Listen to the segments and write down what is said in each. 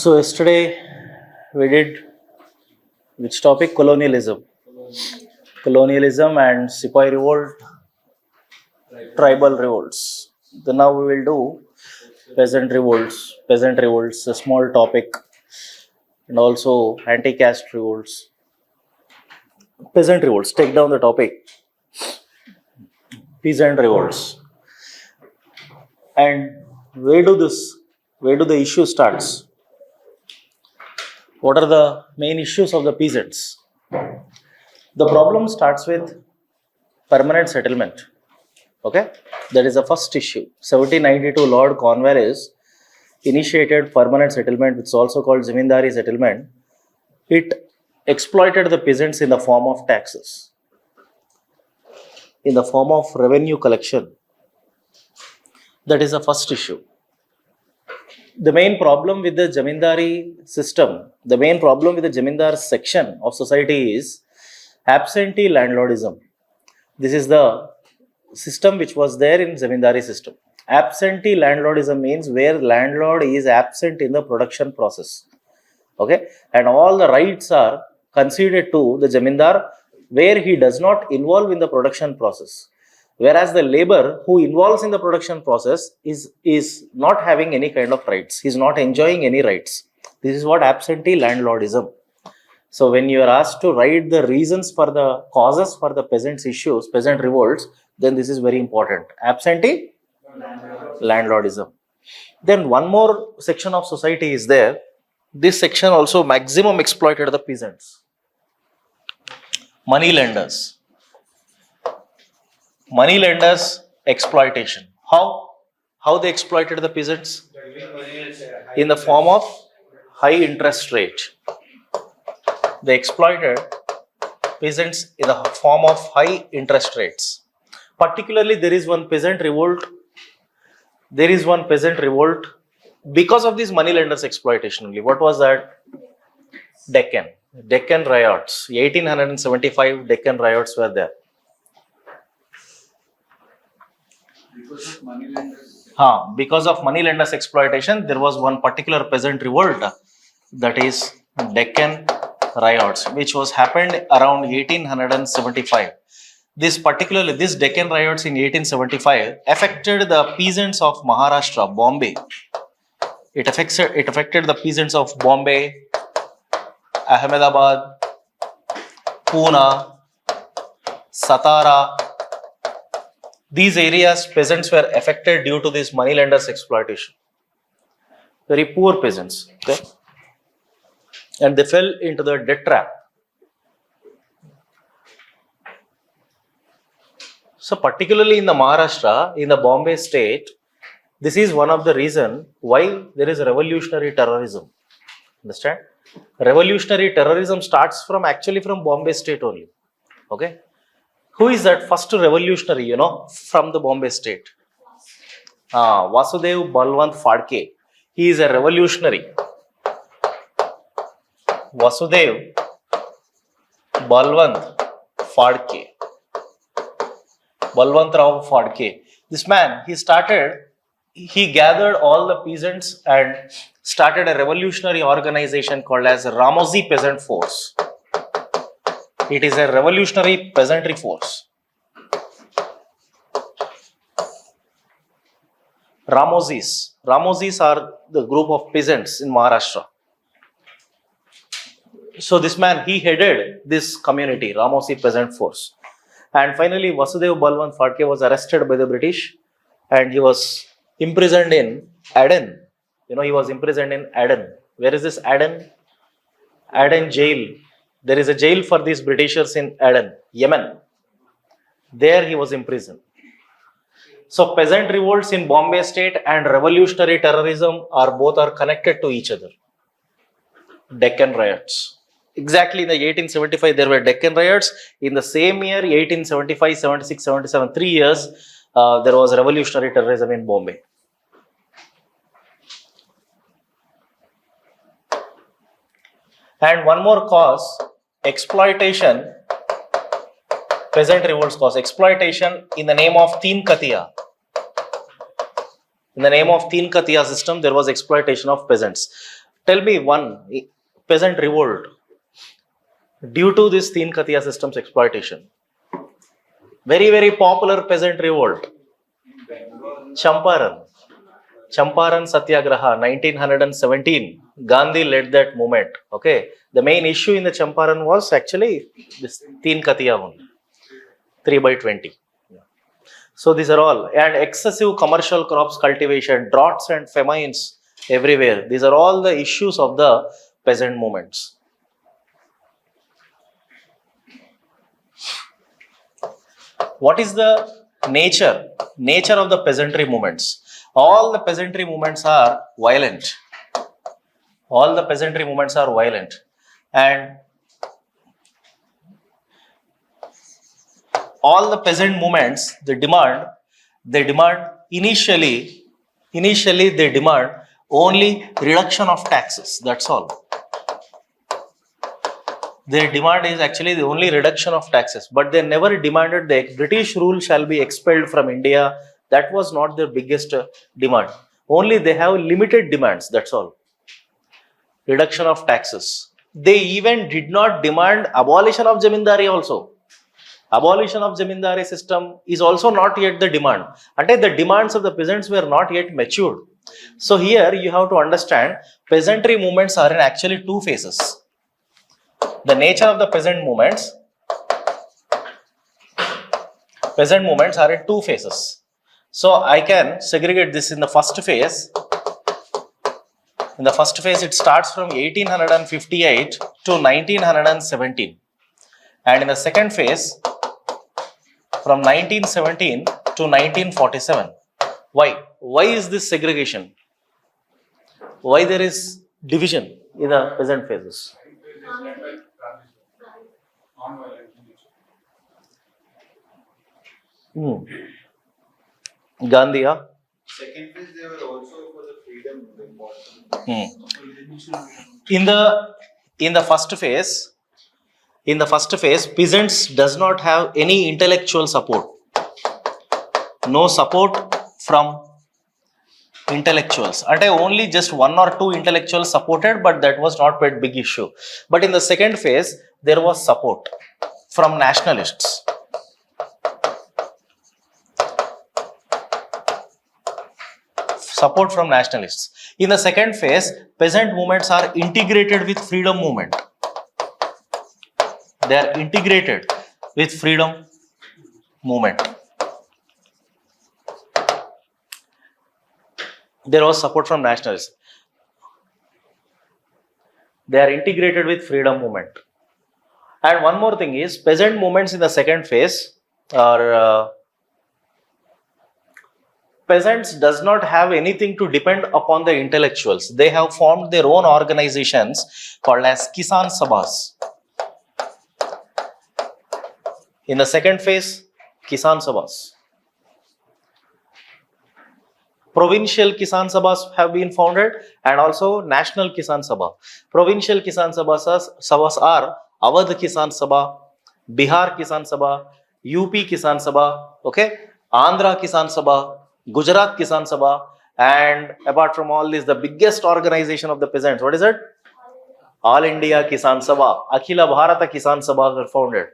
So yesterday we did which topic? Colonialism. Colonialism and Sepoy revolt, tribal revolts. Then now we will do peasant revolts. Peasant revolts, a small topic, and also anti-caste revolts. Peasant revolts. Take down the topic. Peasant revolts. And where do the issue starts? What are the main issues of the peasants? The problem starts with permanent settlement. Okay, that is the first issue. 1792 Lord Cornwallis initiated permanent settlement, which is also called Zamindari settlement. It exploited the peasants in the form of taxes, in the form of revenue collection. That is the first issue. The main problem with the Zamindari system, the main problem with the Zamindar section of society is absentee landlordism. This is the system which was there in Zamindari system. Absentee landlordism means where landlord is absent in the production process. Okay, and all the rights are conceded to the Zamindar where he does not involve in the production process. Whereas the labor who involves in the production process is not having any kind of rights. He is not enjoying any rights. This is what absentee landlordism. So when you are asked to write the reasons for the causes for the peasants' issues, peasant revolts, then this is very important. Absentee landlordism. Then one more section of society is there. This section also maximum exploited the peasants. Money lenders. Money lenders exploitation. How they exploited the peasants? In the form of high interest rate. They exploited peasants in the form of high interest rates. Particularly, there is one peasant revolt. There is one peasant revolt because of this money lenders exploitation only. What was that? Deccan riots. 1875 Deccan riots were there. Because of money lenders exploitation, there was one particular peasant revolt, that is Deccan riots, which was happened around 1875. This Deccan riots in 1875 affected the peasants of Maharashtra, Bombay. It affected the peasants of Bombay, Ahmedabad, Pune, Satara. These areas, peasants were affected due to this money lenders exploitation. Very poor peasants. Okay? And they fell into the debt trap. So particularly in the Maharashtra, in the Bombay state, this is one of the reasons why there is revolutionary terrorism. Understand? Revolutionary terrorism starts actually from Bombay state only. Okay? Who is that first revolutionary, from the Bombay state? Vasudev Balwant Phadke. He is a revolutionary. Vasudev Balwant Phadke. Balwant Rao Phadke. This man, he gathered all the peasants and started a revolutionary organization called as Ramosi Peasant Force. It is a revolutionary peasantry force. Ramosis are the group of peasants in Maharashtra. So this man, he headed this community, Ramosi Peasant Force. And finally, Vasudev Balwant Phadke was arrested by the British and he was imprisoned in Aden. He was imprisoned in Aden. Where is this Aden? Aden jail. There is a jail for these Britishers in Aden, Yemen. There he was imprisoned. So peasant revolts in Bombay state and revolutionary terrorism are connected to each other. Deccan riots. Exactly in the 1875 there were Deccan riots. In the same year, 1875, 76, 77, 3 years, there was revolutionary terrorism in Bombay. And one more cause, exploitation, peasant revolts cause, exploitation in the name of Teen Katiya. In the name of Teen Katiya system, there was exploitation of peasants. Tell me one peasant revolt due to this Teen Khatiya system's exploitation. Very, very popular peasant revolt. Champaran. Champaran Satyagraha, 1917. Gandhi led that movement. Okay. The main issue in the Champaran was actually this Teen Khatiya only. 3/20. So these are all. And excessive commercial crops cultivation, droughts and famines everywhere. These are all the issues of the peasant movements. What is the nature of the peasantry movements? All the peasantry movements are violent. All the peasantry movements are violent. And all the peasant movements, they demand initially they demand only reduction of taxes. That's all. Their demand is actually the only reduction of taxes, but they never demanded the British rule shall be expelled from India. That was not their biggest demand. Only they have limited demands. That's all. Reduction of taxes. They even did not demand abolition of Zamindari also. Abolition of Zamindari system is also not yet the demand. And the demands of the peasants were not yet matured. So here you have to understand peasantry movements are in actually two phases. The nature of the peasant movements are in two phases. So I can segregate this in the first phase. In the first phase, it starts from 1858 to 1917. And in the second phase, from 1917 to 1947. Why? Why is this segregation? Why there is division in the peasant phases? Gandhi, Second phase, they were also for the freedom. In the first phase, peasants does not have any intellectual support. No support from intellectuals. And only just one or two intellectuals supported, but that was not a big issue. But in the second phase, there was support from nationalists. Support from nationalists. In the second phase, peasant movements are integrated with freedom movement. They are integrated with freedom movement. There was support from nationalists. They are integrated with freedom movement. And one more thing is, peasant movements in the second phase are peasants does not have anything to depend upon the intellectuals. They have formed their own organizations called as Kisan Sabhas. In the second phase, Kisan Sabhas. Provincial Kisan Sabhas have been founded and also National Kisan Sabha. Provincial Kisan Sabhas are Awadh Kisan Sabha, Bihar Kisan Sabha, UP Kisan Sabha, okay, Andhra Kisan Sabha, Gujarat Kisan Sabha, and apart from all this, the biggest organization of the peasants, what is it? All India Kisan Sabha, Akhila Bharata Kisan Sabha were founded.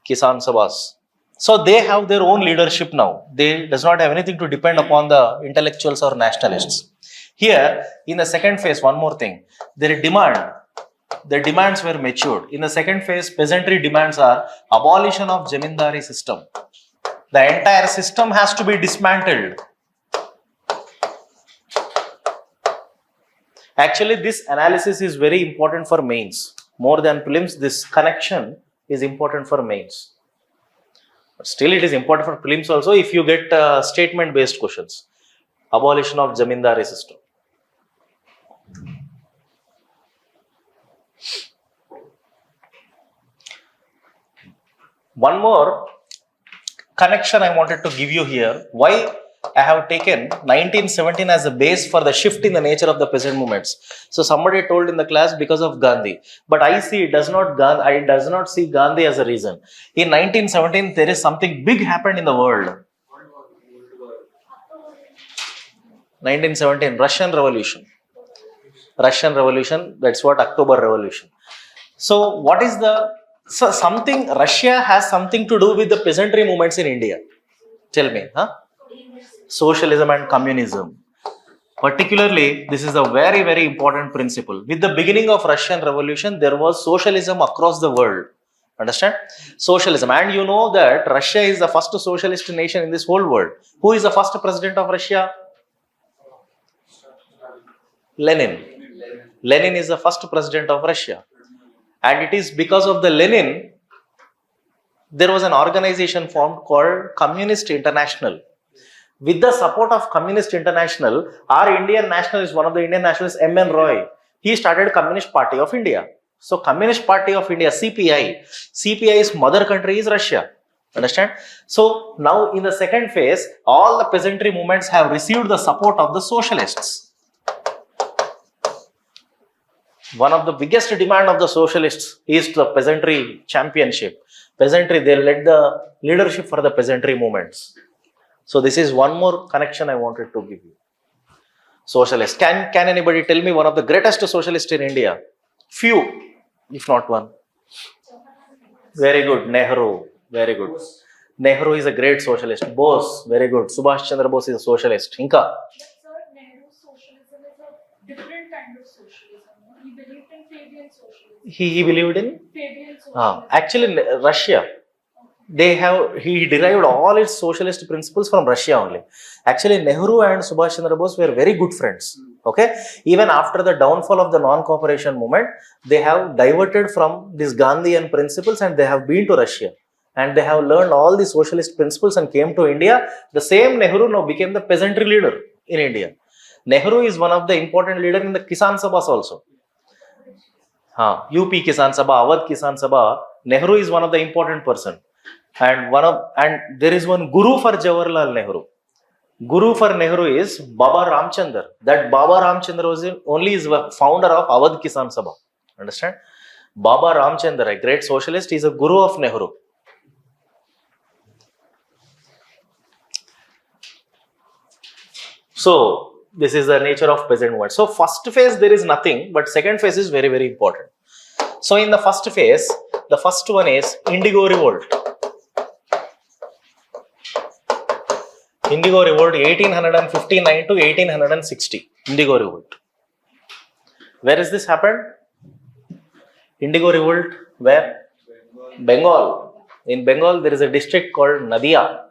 Kisan Sabhas. So they have their own leadership now. They does not have anything to depend upon the intellectuals or nationalists. Here, in the second phase, one more thing. Their demands were matured. In the second phase, peasantry demands are abolition of Zamindari system. The entire system has to be dismantled. Actually, this analysis is very important for mains. More than prelims, this connection is important for mains. But still, it is important for prelims also if you get statement-based questions. Abolition of Zamindari system. One more connection I wanted to give you here. Why I have taken 1917 as a base for the shift in the nature of the peasant movements. So somebody told in the class because of Gandhi, but I does not see Gandhi as a reason. In 1917, there is something big happened in the world. 1917, Russian Revolution. Russian Revolution, that's what October Revolution. So what is something, Russia has something to do with the peasantry movements in India. Tell me, huh? Socialism and communism. Particularly, this is a very, very important principle. With the beginning of Russian Revolution, there was socialism across the world. Understand? Socialism. And you know that Russia is the first socialist nation in this whole world. Who is the first president of Russia? Lenin. Lenin is the first president of Russia. And it is because of the Lenin, there was an organization formed called Communist International. With the support of Communist International, our Indian nationalist, one of the Indian nationalists, M.N. Roy, he started Communist Party of India. So Communist Party of India, CPI's mother country is Russia. Understand? So now in the second phase, all the peasantry movements have received the support of the socialists. One of the biggest demand of the socialists is the peasantry championship. Peasantry, they led the leadership for the peasantry movements. So this is one more connection I wanted to give you. Socialist. Can anybody tell me one of the greatest socialists in India? Few, if not one. Very good. Nehru. Very good. Nehru is a great socialist. Bose. Very good. Subhash Chandra Bose is a socialist. Inka. But sir, Nehru's socialism is a different kind of socialism. He believed in Fabian socialism. He believed in? Fabian socialism. Actually, Russia. He derived all its socialist principles from Russia only. Actually, Nehru and Subhash Chandra Bose were very good friends. Okay, even after the downfall of the non-cooperation movement, they have diverted from these Gandhian principles and they have been to Russia and they have learned all the socialist principles and came to India. The same Nehru now became the peasantry leader in India. Nehru is one of the important leaders in the Kisan Sabhas also. UP Kisan Sabha, Awadh Kisan Sabha. Nehru is one of the important person. And there is one guru for Jawaharlal Nehru. Guru for Nehru is Baba Ramchandar. That Baba Ramchandar was only is the founder of Awadh Kisan Sabha. Understand? Baba Ramchandar, a great socialist, is a guru of Nehru. So this is the nature of peasant movement. So first phase there is nothing, but second phase is very, very important. So in the first phase, the first one is Indigo Revolt. Indigo Revolt 1859 to 1860. Indigo Revolt. Where is this happened? Indigo Revolt, where? Bengal. In Bengal, there is a district called Nadia.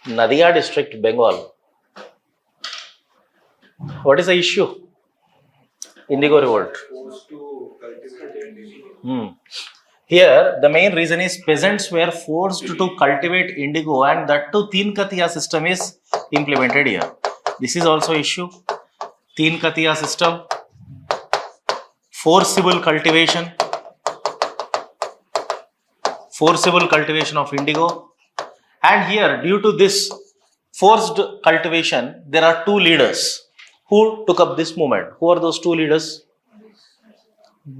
Nadia district, Bengal. What is the issue? Indigo Revolt. Here, the main reason is peasants were forced to cultivate indigo and that too Teen Katiya system is implemented here. This is also issue. Teen Katiya system, forcible cultivation of indigo. And here, due to this forced cultivation, there are two leaders who took up this movement. Who are those two leaders?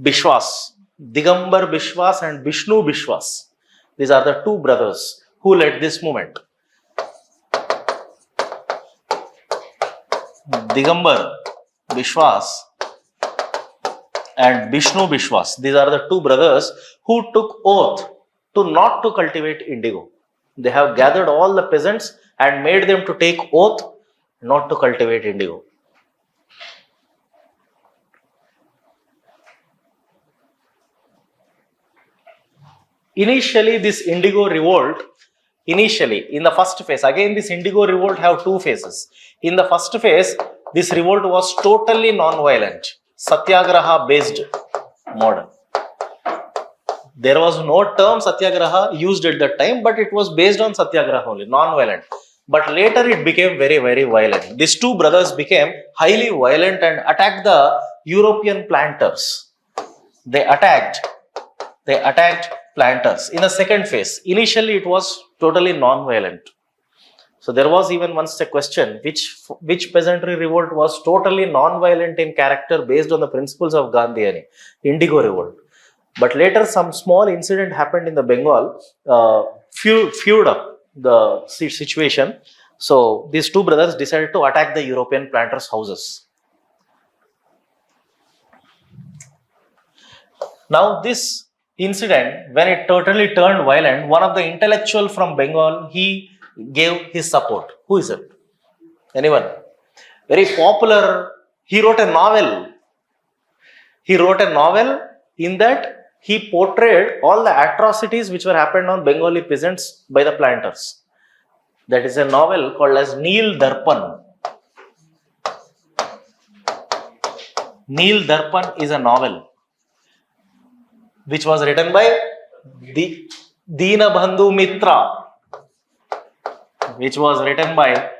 Bishwas. Digambar Bishwas and Vishnu Bishwas. These are the two brothers who led this movement. Digambar Bishwas and Vishnu Bishwas. These are the two brothers who took oath to not to cultivate indigo. They have gathered all the peasants and made them to take oath not to cultivate indigo. Initially, this Indigo Revolt, in the first phase, again this Indigo Revolt have two phases. In the first phase, this revolt was totally non-violent, Satyagraha based model. There was no term Satyagraha used at that time, but it was based on Satyagraha only, non-violent. But later it became very, very violent. These two brothers became highly violent and attacked the European planters. They attacked planters in the second phase. Initially, it was totally non-violent. So there was even once a question, which peasantry revolt was totally non-violent in character based on the principles of Gandhian, Indigo Revolt. But later some small incident happened in the Bengal, fueled up the situation. So these two brothers decided to attack the European planters' houses. Now this incident, when it totally turned violent, one of the intellectual from Bengal, he gave his support. Who is it? Anyone? Very popular. He wrote a novel. He wrote a novel in that he portrayed all the atrocities which were happened on Bengali peasants by the planters. That is a novel called as Neel Darpan. Neel Darpan is a novel which was written by Dinabandhu Mitra. Which was written by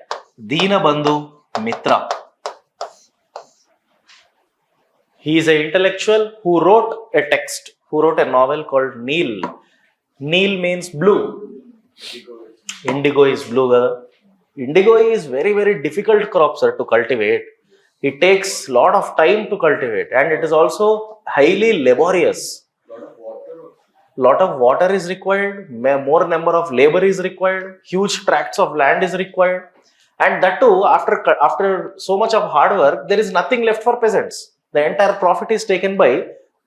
Dinabandhu Mitra. He is an intellectual who wrote a text, who wrote a novel called Neel. Neel means blue. Indigo is blue. Indigo is very, very difficult crop, sir, to cultivate. It takes a lot of time to cultivate and it is also highly laborious. Lot of water is required, more number of labor is required, huge tracts of land is required, and that too, after so much of hard work, there is nothing left for peasants. The entire profit is taken by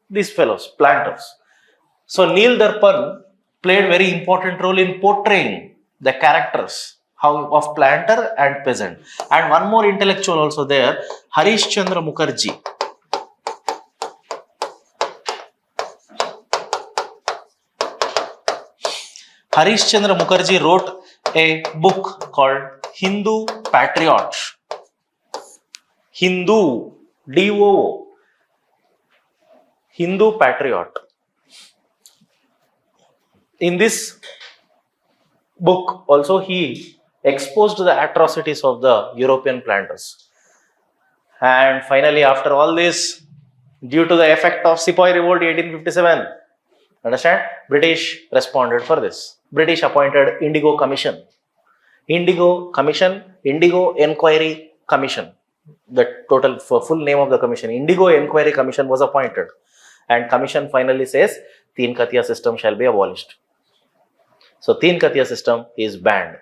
these fellows, planters. So Neel Darpan played very important role in portraying the characters of planter and peasant. And one more intellectual also there, Harish Chandra Mukherjee. Harish Chandra Mukherjee wrote a book called Hindu Patriots. Hindu, D-O, Hindu Patriot. In this book also he exposed the atrocities of the European planters. And finally, after all this, due to the effect of Sepoy Revolt 1857, understand, British responded for this. British appointed Indigo Commission. Indigo Commission, Indigo Enquiry Commission. The total full name of the commission, Indigo Enquiry Commission, was appointed. And commission finally says, Teen Katiya system shall be abolished. So Teen Katiya system is banned.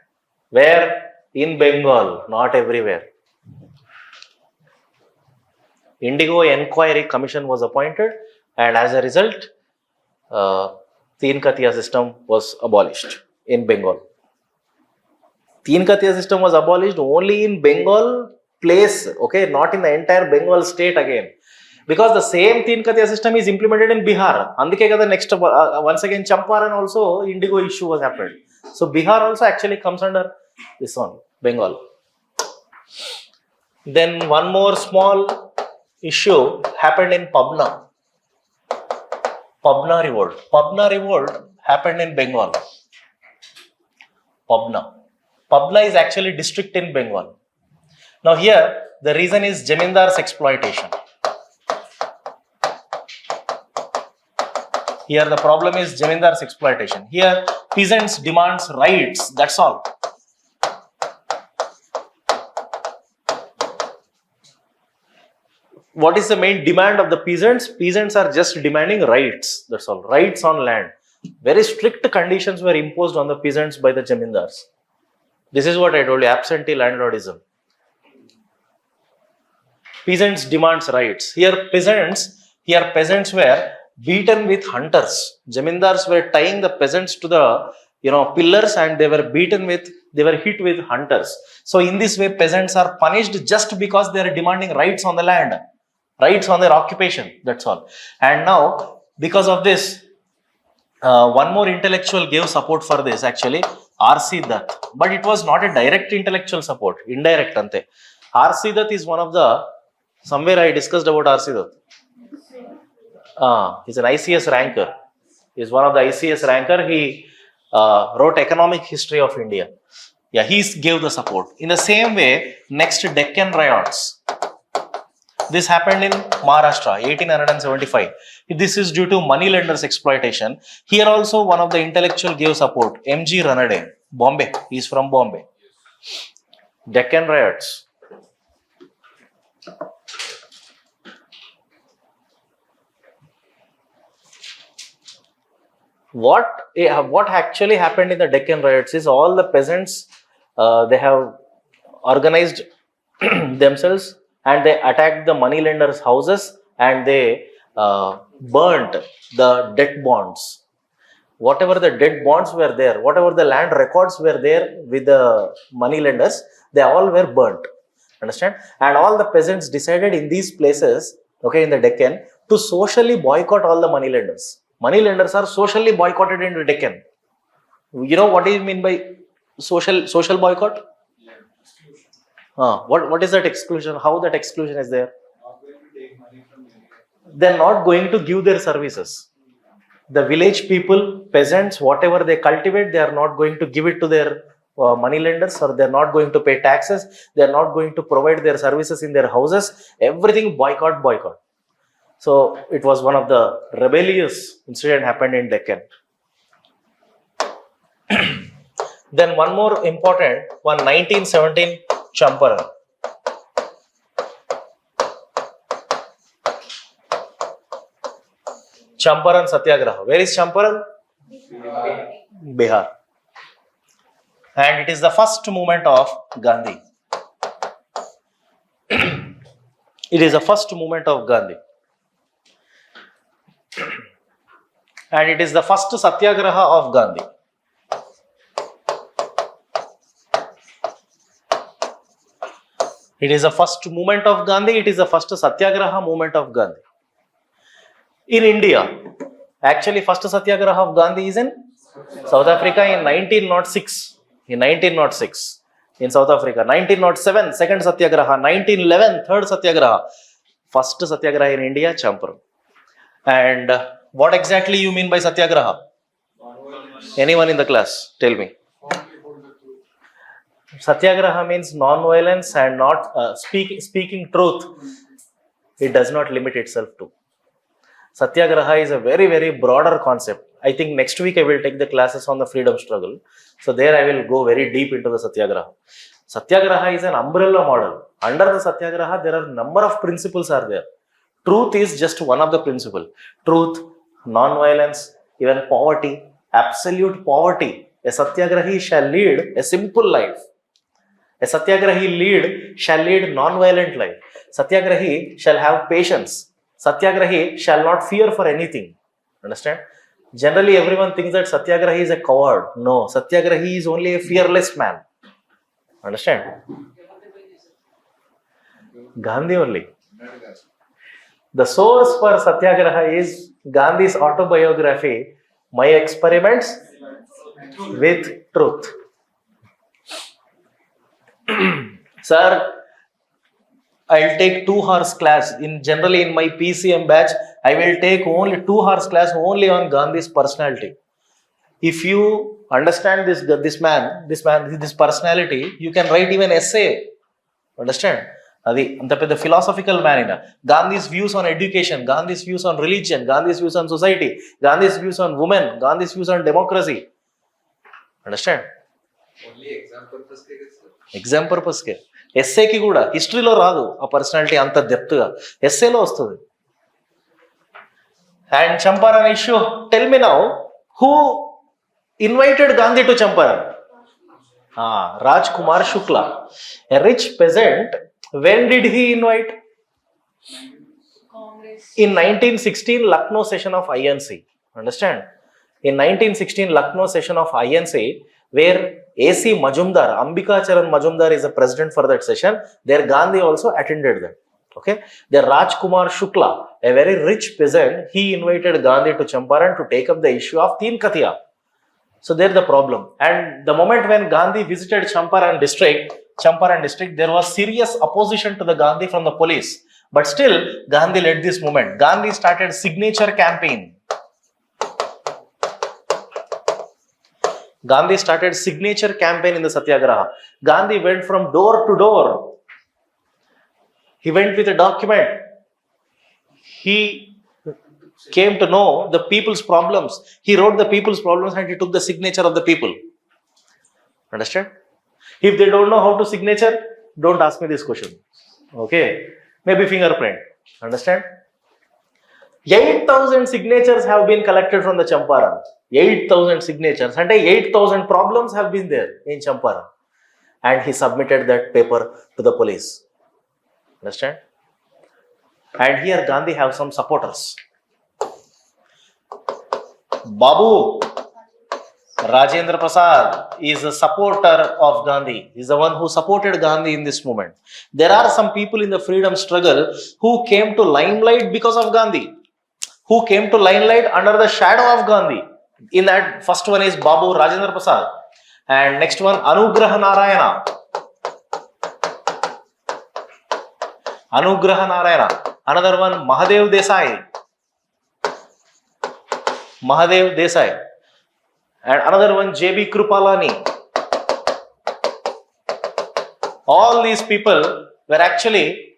Where? In Bengal, not everywhere. Indigo Enquiry Commission was appointed and as a result, Teen Katiya system was abolished in Bengal. Teen Katiya system was abolished only in Bengal place, okay, not in the entire Bengal state again. Because the same Teen Katiya system is implemented in Bihar. Andike kada next, once again, Champaran also indigo issue was happened. So Bihar also actually comes under this one, Bengal. Then one more small issue happened in Pabna. Pabna revolt. Pabna revolt happened in Bengal. Pabna. Pabna is actually district in Bengal. Now here the reason is Jamindar's exploitation. Here the problem is Jamindar's exploitation. Here peasants demands rights, that's all. What is the main demand of the peasants? Peasants are just demanding rights, that's all. Rights on land. Very strict conditions were imposed on the peasants by the Jamindars. This is what I told you, absentee landlordism. Peasants demands rights. Here peasants were beaten with hunters. Jamindars were tying the peasants to the pillars and they were hit with hunters. So in this way peasants are punished just because they are demanding rights on the land, rights on their occupation, that's all. And now because of this, one more intellectual gave support for this actually, R.C. Dutt. But it was not a direct intellectual support, indirect ante. R.C. Dutt is one of the, somewhere I discussed about R.C. Dutt. He's an ICS ranker. He's one of the ICS ranker. He wrote Economic History of India. Yeah, he gave the support. In the same way, next Deccan riots. This happened in Maharashtra, 1875. This is due to moneylenders' exploitation. Here also one of the intellectual gave support. M.G. Ranade, Bombay. He is from Bombay. Deccan riots. What actually happened in the Deccan riots is all the peasants, they have organized themselves and they attacked the moneylenders' houses and they burnt the debt bonds. Whatever the debt bonds were there, whatever the land records were there with the money lenders, they all were burnt. Understand? And all the peasants decided in these places, okay, in the Deccan, to socially boycott all the money lenders. Money lenders are socially boycotted in the Deccan. You know what do you mean by social boycott? What is that exclusion? How that exclusion is there? Not going to take money from India. They're not going to give their services. The village people, peasants, whatever they cultivate, they are not going to give it to their money lenders, or they're not going to pay taxes. They're not going to provide their services in their houses. Everything boycott. So it was one of the rebellious incident happened in Deccan. Then one more important one, 1917 Champaran. Champaran Satyagraha. Where is Champaran? Bihar. And it is the first movement of Gandhi. It is the first movement of Gandhi. And it is the first Satyagraha of Gandhi. It is the first movement of Gandhi. It is the first Satyagraha movement of Gandhi. In India, actually first Satyagraha of Gandhi is in South Africa in 1906. In 1906 in South Africa. 1907 second Satyagraha. 1911 third Satyagraha. First Satyagraha in India, Champaran. And what exactly you mean by Satyagraha? Anyone in the class? Tell me. Satyagraha means non-violence and not speaking truth. It does not limit itself to. Satyagraha is a very, very broader concept. I think next week I will take the classes on the freedom struggle. So there I will go very deep into the Satyagraha. Satyagraha is an umbrella model. Under the Satyagraha, there are a number of principles are there. Truth is just one of the principles. Truth, non-violence, even poverty, absolute poverty. A Satyagrahi shall lead a simple life. A Satyagrahi shall lead non-violent life. Satyagrahi shall have patience. Satyagrahi shall not fear for anything. Understand? Generally, everyone thinks that Satyagrahi is a coward. No, Satyagrahi is only a fearless man. Understand? Gandhi only. The source for Satyagraha is Gandhi's autobiography, My Experiments with Truth. Sir, I'll take 2 hours class. Generally in my PCM batch, I will take only 2 hours class only on Gandhi's personality. If you understand this personality, you can write even essay. Understand? The philosophical man. Gandhi's views on education, Gandhi's views on religion, Gandhi's views on society, Gandhi's views on women, Gandhi's views on democracy. Understand? Only exam purpose ke sir. Exam purpose ke. Essay ki kuda history lo raadu a personality anta depth ga essay lo vastadi. And Champaran issue, tell me now, who invited Gandhi to Champaran? Rajkumar Shukla, a rich peasant. When did he invite? Congress. In 1916 Lucknow session of INC. Understand? In 1916 Lucknow session of INC, where A.C. Majumdar, Ambika Charan Majumdar is the president for that session, there Gandhi also attended that. Okay, the Rajkumar Shukla, a very rich peasant, he invited Gandhi to Champaran to take up the issue of Teen Kathiya. So there the problem. And the moment when Gandhi visited Champaran district, there was serious opposition to the Gandhi from the police. But still, Gandhi led this movement. Gandhi started signature campaign. Gandhi started signature campaign in the Satyagraha. Gandhi went from door to door. He went with a document. He came to know the people's problems. He wrote the people's problems and he took the signature of the people. Understand? If they don't know how to signature, don't ask me this question. Okay? Maybe fingerprint. Understand? 8,000 signatures have been collected from the Champaran. 8,000 signatures. And 8,000 problems have been there in Champaran. And he submitted that paper to the police. Understand? And here Gandhi have some supporters. Babu Rajendra Prasad is a supporter of Gandhi. He is the one who supported Gandhi in this movement. There are some people in the freedom struggle who came to limelight because of Gandhi, who came to limelight under the shadow of Gandhi. In that, first one is Babu Rajendra Prasad, and next one Anugraha Narayana. Anugraha Narayana. Another one Mahadev Desai. Mahadev Desai. And another one J.B. Krupalani. All these people were actually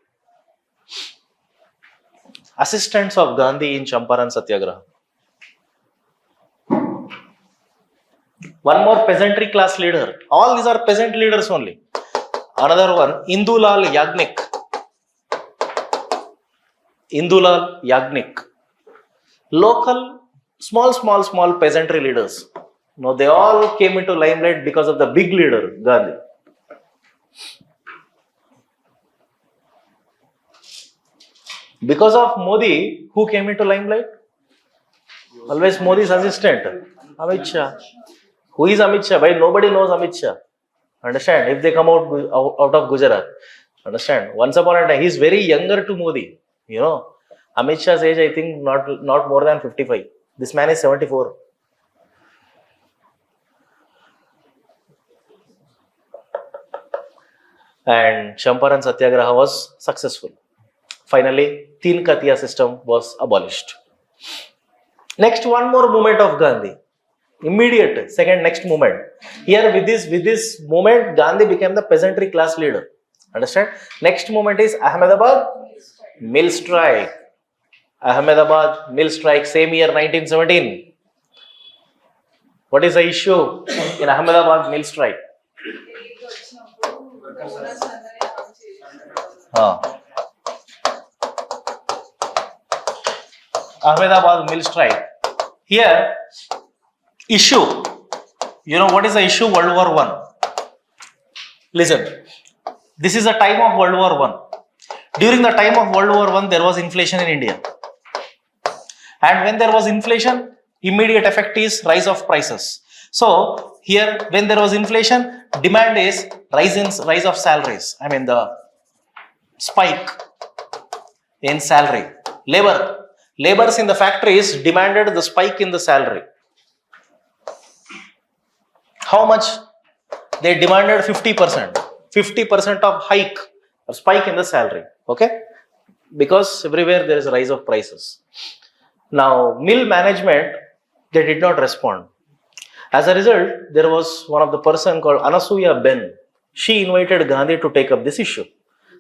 assistants of Gandhi in Champaran Satyagraha. One more peasantry class leader. All these are peasant leaders only. Another one Indulal Yagnik. Indulal Yagnik. Local small peasantry leaders. No, they all came into limelight because of the big leader, Gandhi. Because of Modi, who came into limelight? Always Modi's assistant, Amit Shah. Who is Amit Shah? Why nobody knows Amit Shah? Understand? If they come out of Gujarat, understand? Once upon a time, he is very younger to Modi. You know, Amit Shah's age, I think, not more than 55. This man is 74. And Champaran Satyagraha was successful. Finally, Teen Katiya system was abolished. Next, one more movement of Gandhi. Immediate next movement. Here, with this movement, Gandhi became the peasantry class leader. Understand? Next movement is Ahmedabad Mill Strike. Ahmedabad Mill Strike, same year 1917. What is the issue in Ahmedabad Mill Strike? Ahmedabad Mill Strike. Here, issue. You know what is the issue? World War I. Listen, this is the time of World War I. During the time of World War I, there was inflation in India. And when there was inflation, immediate effect is rise of prices. So, here, when there was inflation, demand is rise of salaries. I mean, the spike in salary. Laborers in the factories demanded the spike in the salary. How much? They demanded 50%. 50% of hike or spike in the salary. Okay? Because everywhere there is a rise of prices. Now, mill management, they did not respond. As a result, there was one of the person called Anasuya Ben. She invited Gandhi to take up this issue.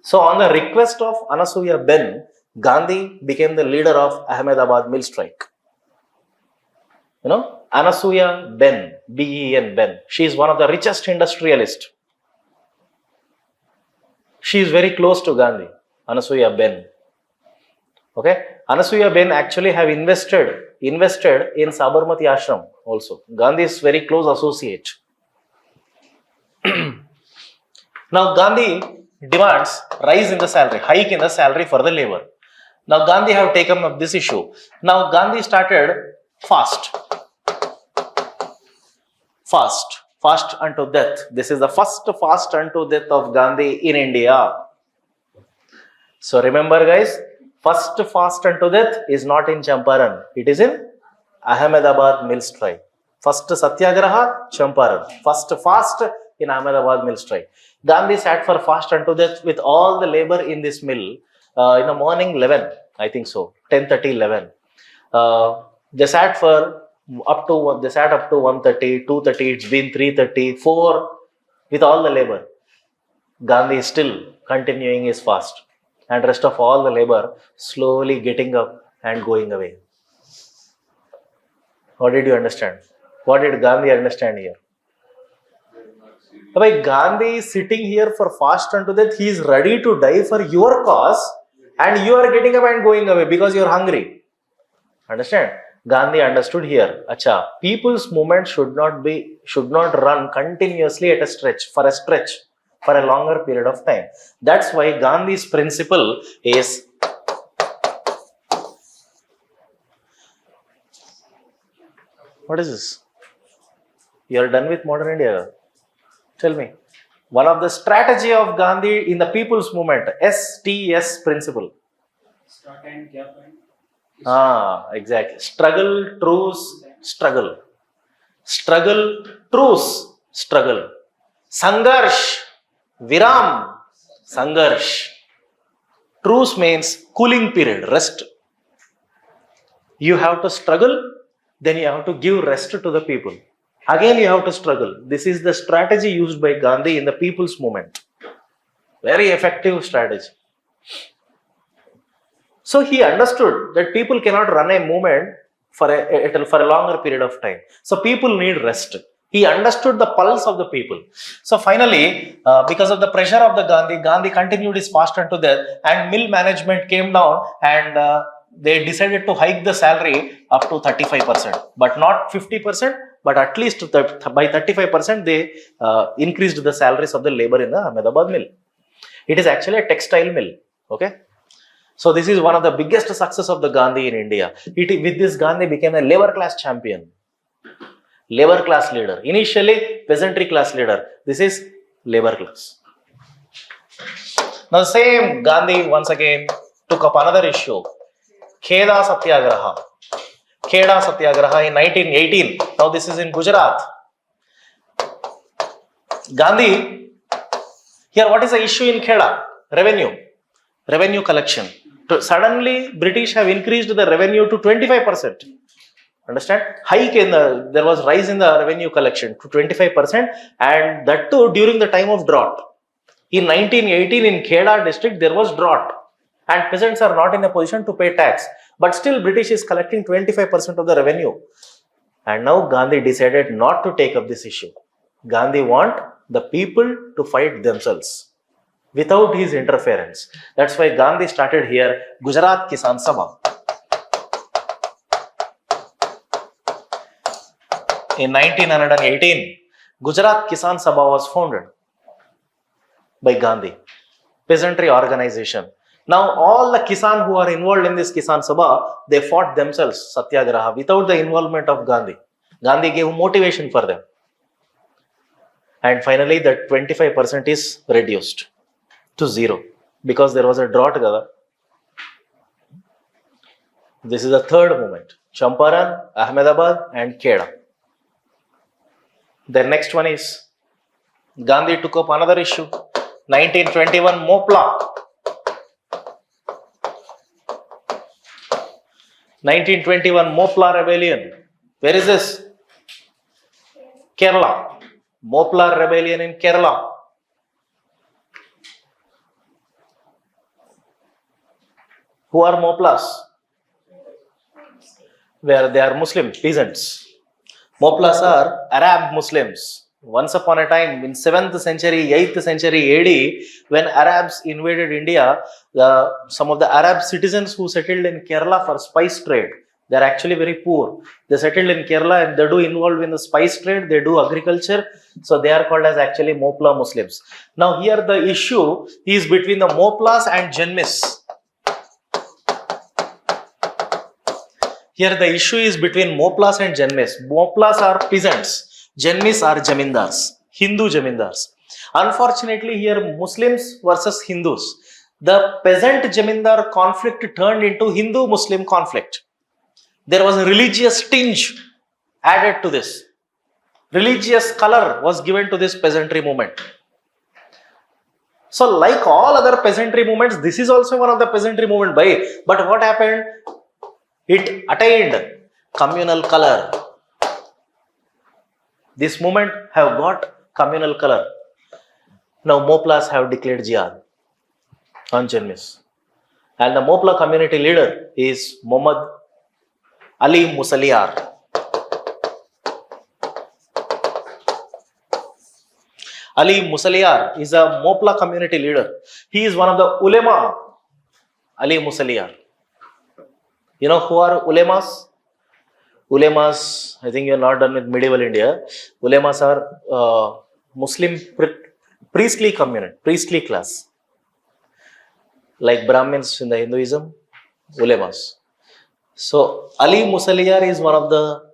So, on the request of Anasuya Ben, Gandhi became the leader of Ahmedabad Mill Strike. You know, Anasuya Ben, B-E-N, Ben. She is one of the richest industrialists. She is very close to Gandhi, Anasuya Ben. Okay, Anasuya Ben actually have invested in Sabarmati Ashram also. Gandhi is very close associate. Now Gandhi demands rise in the salary, hike in the salary for the labor. Now Gandhi have taken up this issue. Now Gandhi started fast unto death. This is the first fast unto death of Gandhi in India. So remember guys, first fast unto death is not in Champaran. It is in Ahmedabad Mill Strike. First Satyagraha, Champaran. First fast in Ahmedabad Mill Strike. Gandhi sat for fast unto death with all the labor in this mill in the morning 11, I think so, 10:30, 11. They sat up to 1:30, 2:30, it's been 3:30, 4 with all the labor. Gandhi is still continuing his fast. And rest of all the labor slowly getting up and going away. What did you understand? What did Gandhi understand here? By Gandhi is sitting here for fast unto death, he is ready to die for your cause, and you are getting up and going away because you are hungry. Understand? Gandhi understood here. Acha, people's movement should not run continuously at a stretch, for a longer period of time. That's why Gandhi's principle is What is this? You are done with modern India. Tell me. One of the strategy of Gandhi in the people's movement, STS principle. Start and gap and Exactly. Struggle, truce, struggle. Struggle, truce, struggle. Sangarsh, viram, sangarsh. Truce means cooling period, rest. You have to struggle, then you have to give rest to the people. Again, you have to struggle. This is the strategy used by Gandhi in the people's movement. Very effective strategy. So he understood that people cannot run a movement for a longer period of time. So people need rest. He understood the pulse of the people. So finally, because of the pressure of the Gandhi continued his fast unto death, and mill management came down, and they decided to hike the salary up to 35%, but not 50%, but at least by 35% they increased the salaries of the labor in the Ahmedabad mill. It is actually a textile mill. Okay. So this is one of the biggest success of the Gandhi in India. With this, Gandhi became a labor class champion. Labor class leader. Initially, peasantry class leader. This is labor class. Now, the same Gandhi once again took up another issue. Kheda Satyagraha. Kheda Satyagraha in 1918. Now, this is in Gujarat. Gandhi, here what is the issue in Kheda? Revenue collection. Suddenly, British have increased the revenue to 25%. Understand? There was rise in the revenue collection to 25%, and that too during the time of drought. In 1918 in Kheda district, there was drought, and peasants are not in a position to pay tax. But still, British is collecting 25% of the revenue. And now Gandhi decided not to take up this issue. Gandhi want the people to fight themselves without his interference. That's why Gandhi started here Gujarat Kisan Sabha. In 1918, Gujarat Kisan Sabha was founded by Gandhi, peasantry organization. Now all the Kisan who are involved in this Kisan Sabha, they fought themselves Satyagraha without the involvement of Gandhi. Gandhi gave motivation for them. And finally, that 25% is reduced to zero because there was a drought. This is the third movement. Champaran, Ahmedabad and Kheda. The next one is Gandhi took up another issue. 1921 Moplah. 1921 Moplah rebellion. Where is this? Kerala. Moplah rebellion in Kerala. Who are Moplahs? Where they are Muslim peasants. Moplahs are Arab Muslims. Once upon a time, in 7th century, 8th century AD, when Arabs invaded India, some of the Arab citizens who settled in Kerala for spice trade, they are actually very poor. They settled in Kerala and they do involved in the spice trade, they do agriculture. So they are called as actually Moplah Muslims. Now here the issue is between the Moplahs and Janmis. Here the issue is between Moplahs and Janmis. Moplahs are peasants. Janmis are Jamindars, Hindu Jamindars. Unfortunately, here Muslims versus Hindus. The peasant Jamindar conflict turned into Hindu-Muslim conflict. There was a religious tinge added to this. Religious color was given to this peasantry movement. So like all other peasantry movements, this is also one of the peasantry movement. But what happened? It attained communal color. This movement have got communal color. Now Moplahs have declared jihad on Janmis. And the Moplah community leader is Muhammad Ali Musaliar. Ali Musaliar is a Moplah community leader. He is one of the ulema. Ali Musaliar. You know who are ulemas? Ulemas, I think you are not done with medieval India. Ulemas are Muslim priestly community, priestly class. Like Brahmins in the Hinduism, ulemas. So Ali Musaliar is one of the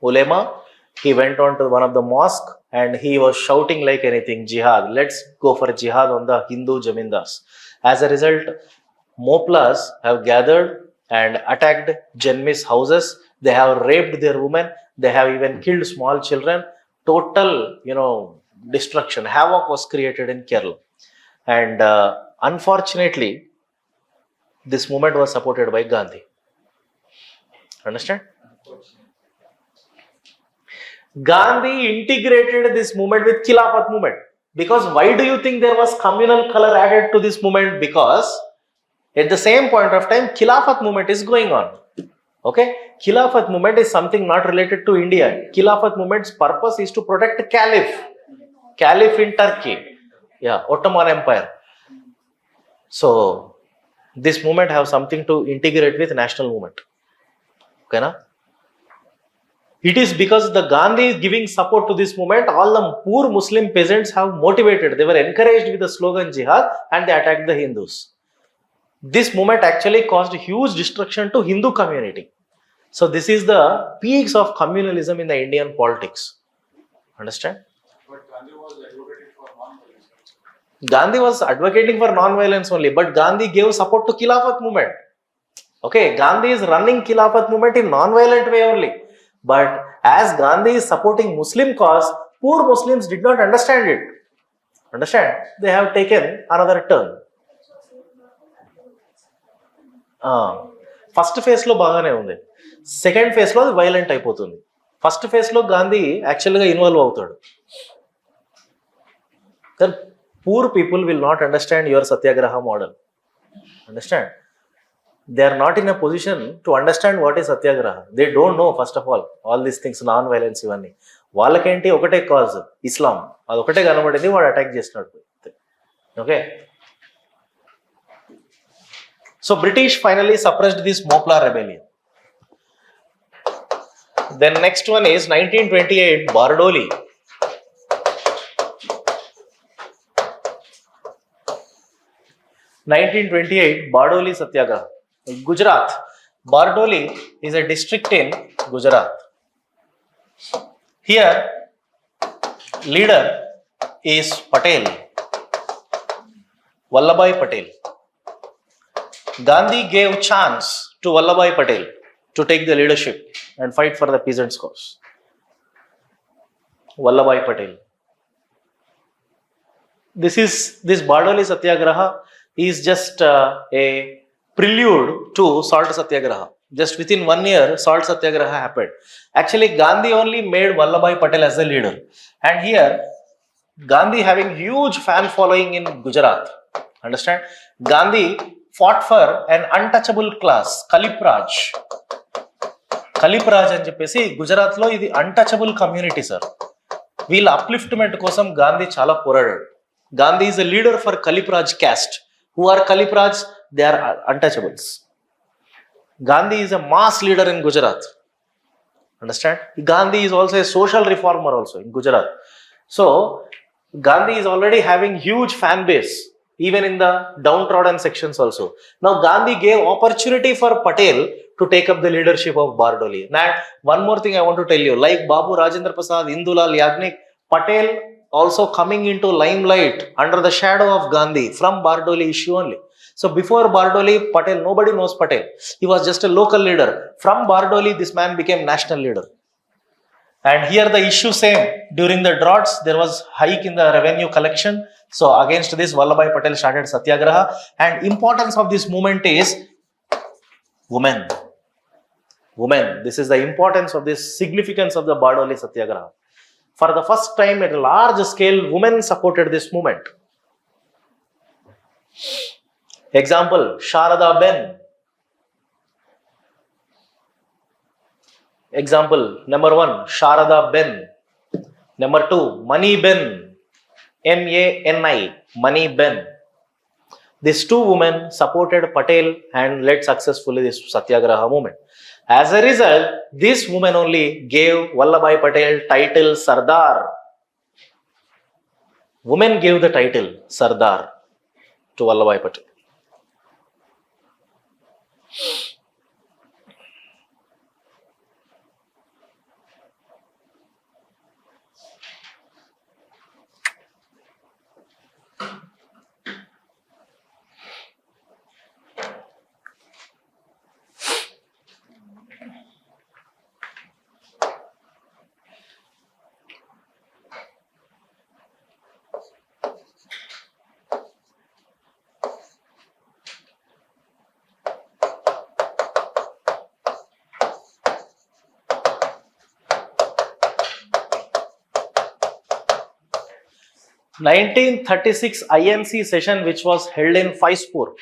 ulema. He went on to one of the mosque and he was shouting like anything, jihad. Let's go for jihad on the Hindu jamindars. As a result, Moplahs have gathered and attacked Janmis houses. They have raped their women. They have even killed small children. Total, destruction, havoc was created in Kerala. And unfortunately, this movement was supported by Gandhi. Understand? Gandhi integrated this movement with Khilafat movement. Because why do you think there was communal color added to this movement? Because at the same point of time, Khilafat movement is going on. Okay? Khilafat movement is something not related to India. Khilafat movement's purpose is to protect Caliph. Caliph in Turkey. Yeah, Ottoman Empire. So, this movement have something to integrate with national movement. Okay, na? It is because the Gandhi is giving support to this movement, all the poor Muslim peasants have motivated. They were encouraged with the slogan jihad and they attacked the Hindus. This movement actually caused huge destruction to Hindu community. So this is the peaks of communalism in the Indian politics. Understand? But Gandhi was advocating for non-violence. Gandhi was advocating for non-violence only, but Gandhi gave support to Khilafat movement. Okay, Gandhi is running Khilafat movement in non-violent way only. But as Gandhi is supporting Muslim cause, poor Muslims did not understand it. Understand? They have taken another turn. First phase lo bagane undi. Second phase lo violent అయిపోతుంది. First phase lo Gandhi actually ga involve avutadu. Then poor people will not understand your satyagraha model. Understand? They are not in a position to understand what is satyagraha. They don't know, first of all these things, non-violence ఇవన్నీ. వాళ్ళకేంటి ఒకటే cause ఇస్లాం, అది ఒకటే కనబడింది, వాడు attack చేసినట్టు. Okay, so British finally suppressed this Moplah rebellion. Then next one is 1928 Bardoli. 1928 Bardoli Satyagraha. Gujarat. Bardoli is a district in Gujarat. Here, leader is Patel, Vallabhbhai Patel. Gandhi gave chance to Vallabhbhai Patel to take the leadership and fight for the peasants' cause. Vallabhbhai Patel. This Bardoli Satyagraha is just a prelude to Salt Satyagraha. Just within 1 year, Salt Satyagraha happened. Actually, Gandhi only made Vallabhbhai Patel as the leader. And here, Gandhi having huge fan following in Gujarat. Understand? Gandhi fought for an untouchable class, Kalip Raj. Kalip Raj అని చెప్పేసి గుజరాత్ లో ఇది untouchable community sir. వీళ్ళ upliftment కోసం గాంధీ చాలా పోరాడాడు. Gandhi is a leader for Kalip Raj caste. Who are Kalip Raj? They are untouchables. Gandhi is a mass leader in Gujarat. Understand? Gandhi is also a social reformer also in Gujarat. So, Gandhi is already having huge fan base, even in the downtrodden sections also. Now, Gandhi gave opportunity for Patel to take up the leadership of Bardoli. Now, one more thing I want to tell you, like Babu Rajendra Prasad, Indulal Yagnik, Patel also coming into limelight under the shadow of Gandhi from Bardoli issue only. So before Bardoli, Patel, nobody knows Patel. He was just a local leader. From Bardoli, this man became national leader. And here the issue same. During the droughts, there was hike in the revenue collection. So against this, Vallabhbhai Patel started Satyagraha. And importance of this movement is women. Women. This is the importance of this, significance of the Bardoli Satyagraha. For the first time at a large scale, women supported this movement. Example, Sharada Ben. Example, number 1, Sharada Ben. Number 2, Mani Ben. M-A-N-I, Mani Ben. These two women supported Patel and led successfully this Satyagraha movement. As a result, this woman only gave Vallabhbhai Patel title Sardar. Women gave the title Sardar to Vallabhbhai Patel. 1936 INC session, which was held in Faizpur.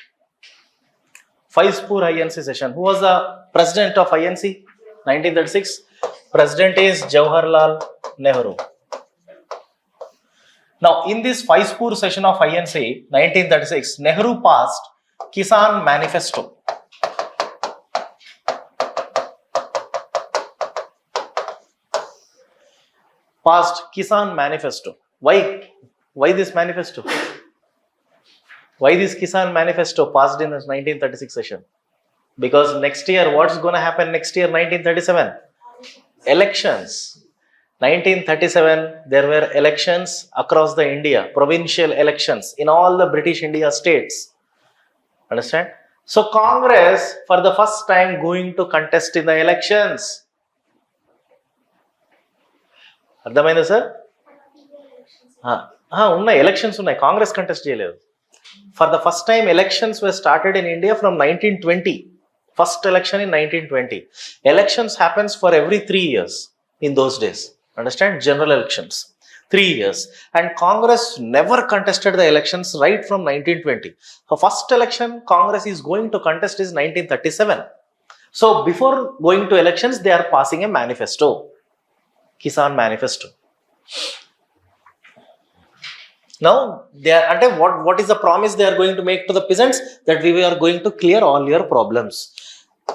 Faizpur INC session. Who was the president of INC? 1936. President is Jawaharlal Nehru. Now, in this Faizpur session of INC, 1936, Nehru passed Kisan Manifesto. Passed Kisan Manifesto. Why? Why this manifesto? Why this Kisan Manifesto passed in this 1936 session? Because next year, what's going to happen next year, 1937? Elections. 1937, there were elections across the India, provincial elections in all the British India states. Understand? So Congress, for the first time, going to contest in the elections. అర్థమైందా sir? ఉన్నాయి elections ఉన్నాయి, Congress contest చేయలేదు. For the first time, elections were started in India from 1920. First election in 1920. Elections happens for every 3 years in those days. Understand? General elections. 3 years. And Congress never contested the elections right from 1920. The first election Congress is going to contest is 1937. So before going to elections, they are passing a manifesto. Kisan Manifesto. Now, what is the promise they are going to make to the peasants? That we are going to clear all your problems.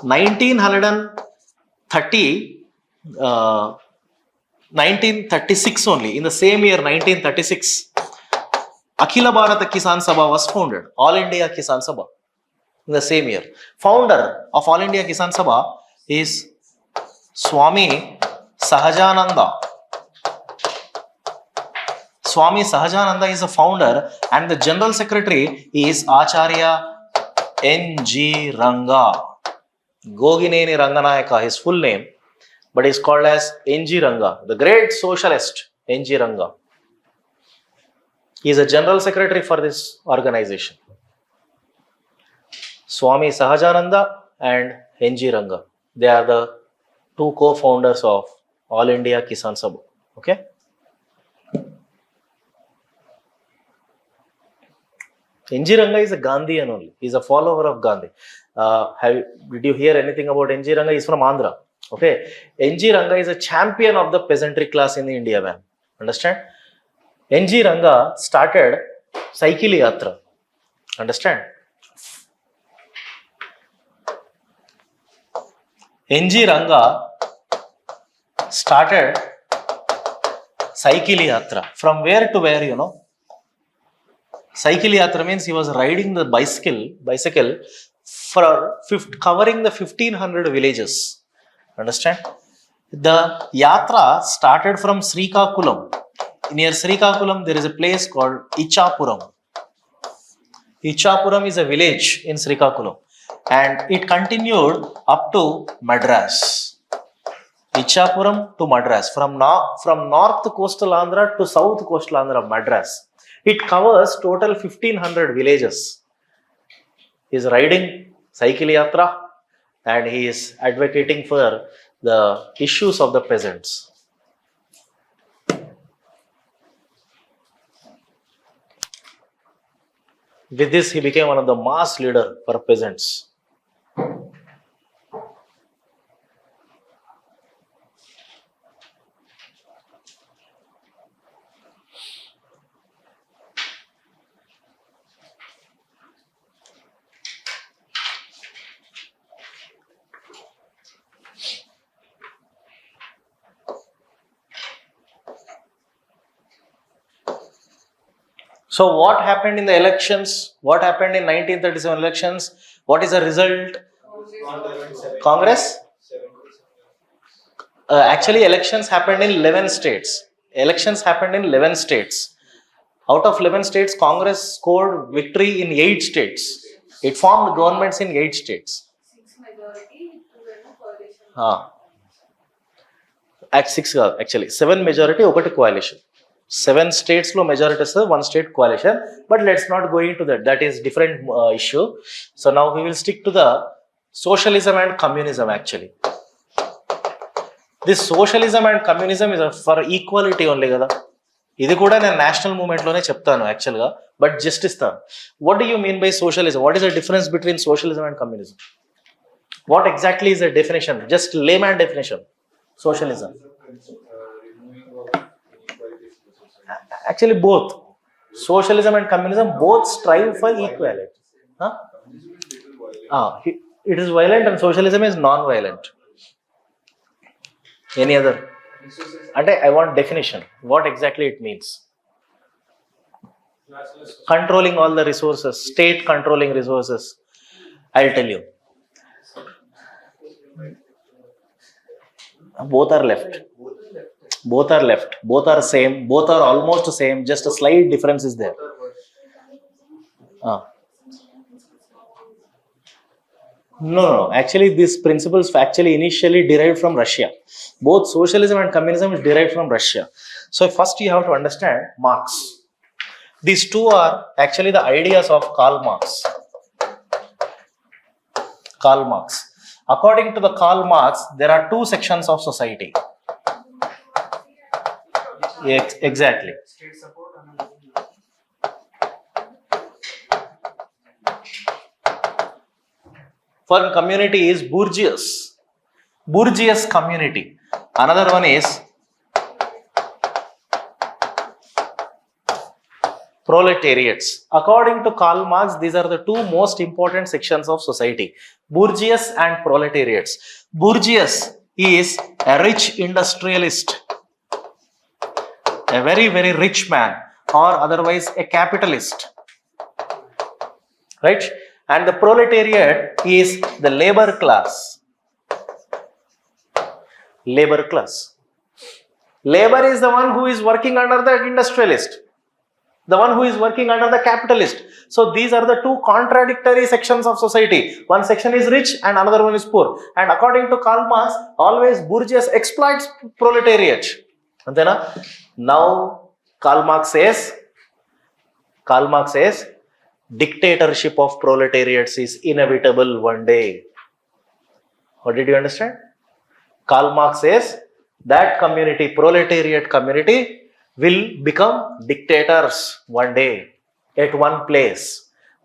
1936 only, in the same year 1936, Akhila Bharata Kisan Sabha was founded. All India Kisan Sabha. In the same year. Founder of All India Kisan Sabha is Swami Sahajananda. Swami Sahajananda is the founder, and the general secretary is Acharya N.G. Ranga. Gogineni Ranganayaka, his full name, but he is called as N.G. Ranga, the great socialist N.G. Ranga. He is a general secretary for this organization. Swami Sahajananda and N.G. Ranga. They are the two co-founders of All India Kisan Sabha. Okay. N.G. Ranga is a Gandhian only. He is a follower of Gandhi. Did you hear anything about N.G. Ranga? He is from Andhra. Okay. N.G. Ranga is a champion of the peasantry class in India, man. Understand? N.G. Ranga started Cycle Yatra. Understand? N.G. Ranga started Cycle Yatra. From where to where, you know? Cycle Yatra means he was riding the bicycle for covering the 1500 villages. Understand? The Yatra started from Srikakulam. Near Srikakulam, there is a place called Ichapuram. Ichapuram is a village in Srikakulam. And it continued up to Madras. Ichapuram to Madras. From north coastal Andhra to south coastal Andhra, Madras. It covers total 1500 villages. He is riding Cycle Yatra and he is advocating for the issues of the peasants. With this, he became one of the mass leader for peasants. So what happened in the elections? What happened in 1937 elections? What is the result? Congress? Actually, elections happened in 11 states. Elections happened in 11 states. Out of 11 states, Congress scored victory in 8 states. It formed governments in 8 states. 6 majority, 2 coalition. At 6 actually 7 majority, 1 coalition. 7 states lo majority is 1 state coalition, but let's not go into that. That is different issue. So now we will stick to the socialism and communism actually. This socialism and communism is for equality only, kada. ఇది కూడా నేను national మూవ్మెంట్లోనే చెప్తాను యాక్చువల్గా, but just ఇస్తాను. What do you mean by socialism? What is the difference between socialism and communism? What exactly is the definition? Just layman definition. Socialism. Actually, both socialism and communism both strive for equality. Huh? It is violent and socialism is non-violent. Any other? And I want definition. What exactly it means? Controlling all the resources, state controlling resources. I'll tell you. Both are left. Both are left. Both are same. Both are almost same. Just a slight difference is there. No. Actually, these principles actually initially derived from Russia. Both socialism and communism is derived from Russia. So first you have to understand Marx. These two are actually the ideas of Karl Marx. Karl Marx. According to the Karl Marx, there are two sections of society. Exactly. One community is bourgeois community. Another one is proletariats. According to Karl Marx, these are the two most important sections of society, bourgeois and proletariats. Bourgeois is a rich industrialist, a very, very rich man, or otherwise a capitalist, right? And the proletariat is the labor class. Labor class. Labor is the one who is working under the industrialist, the one who is working under the capitalist. So these are the two contradictory sections of society. One section is rich and another one is poor. And according to Karl Marx, always bourgeois exploits proletariat. Antena? Now Karl Marx says dictatorship of proletariats is inevitable one day. What did you understand? Karl Marx says that community, proletariat community, will become dictators one day at one place.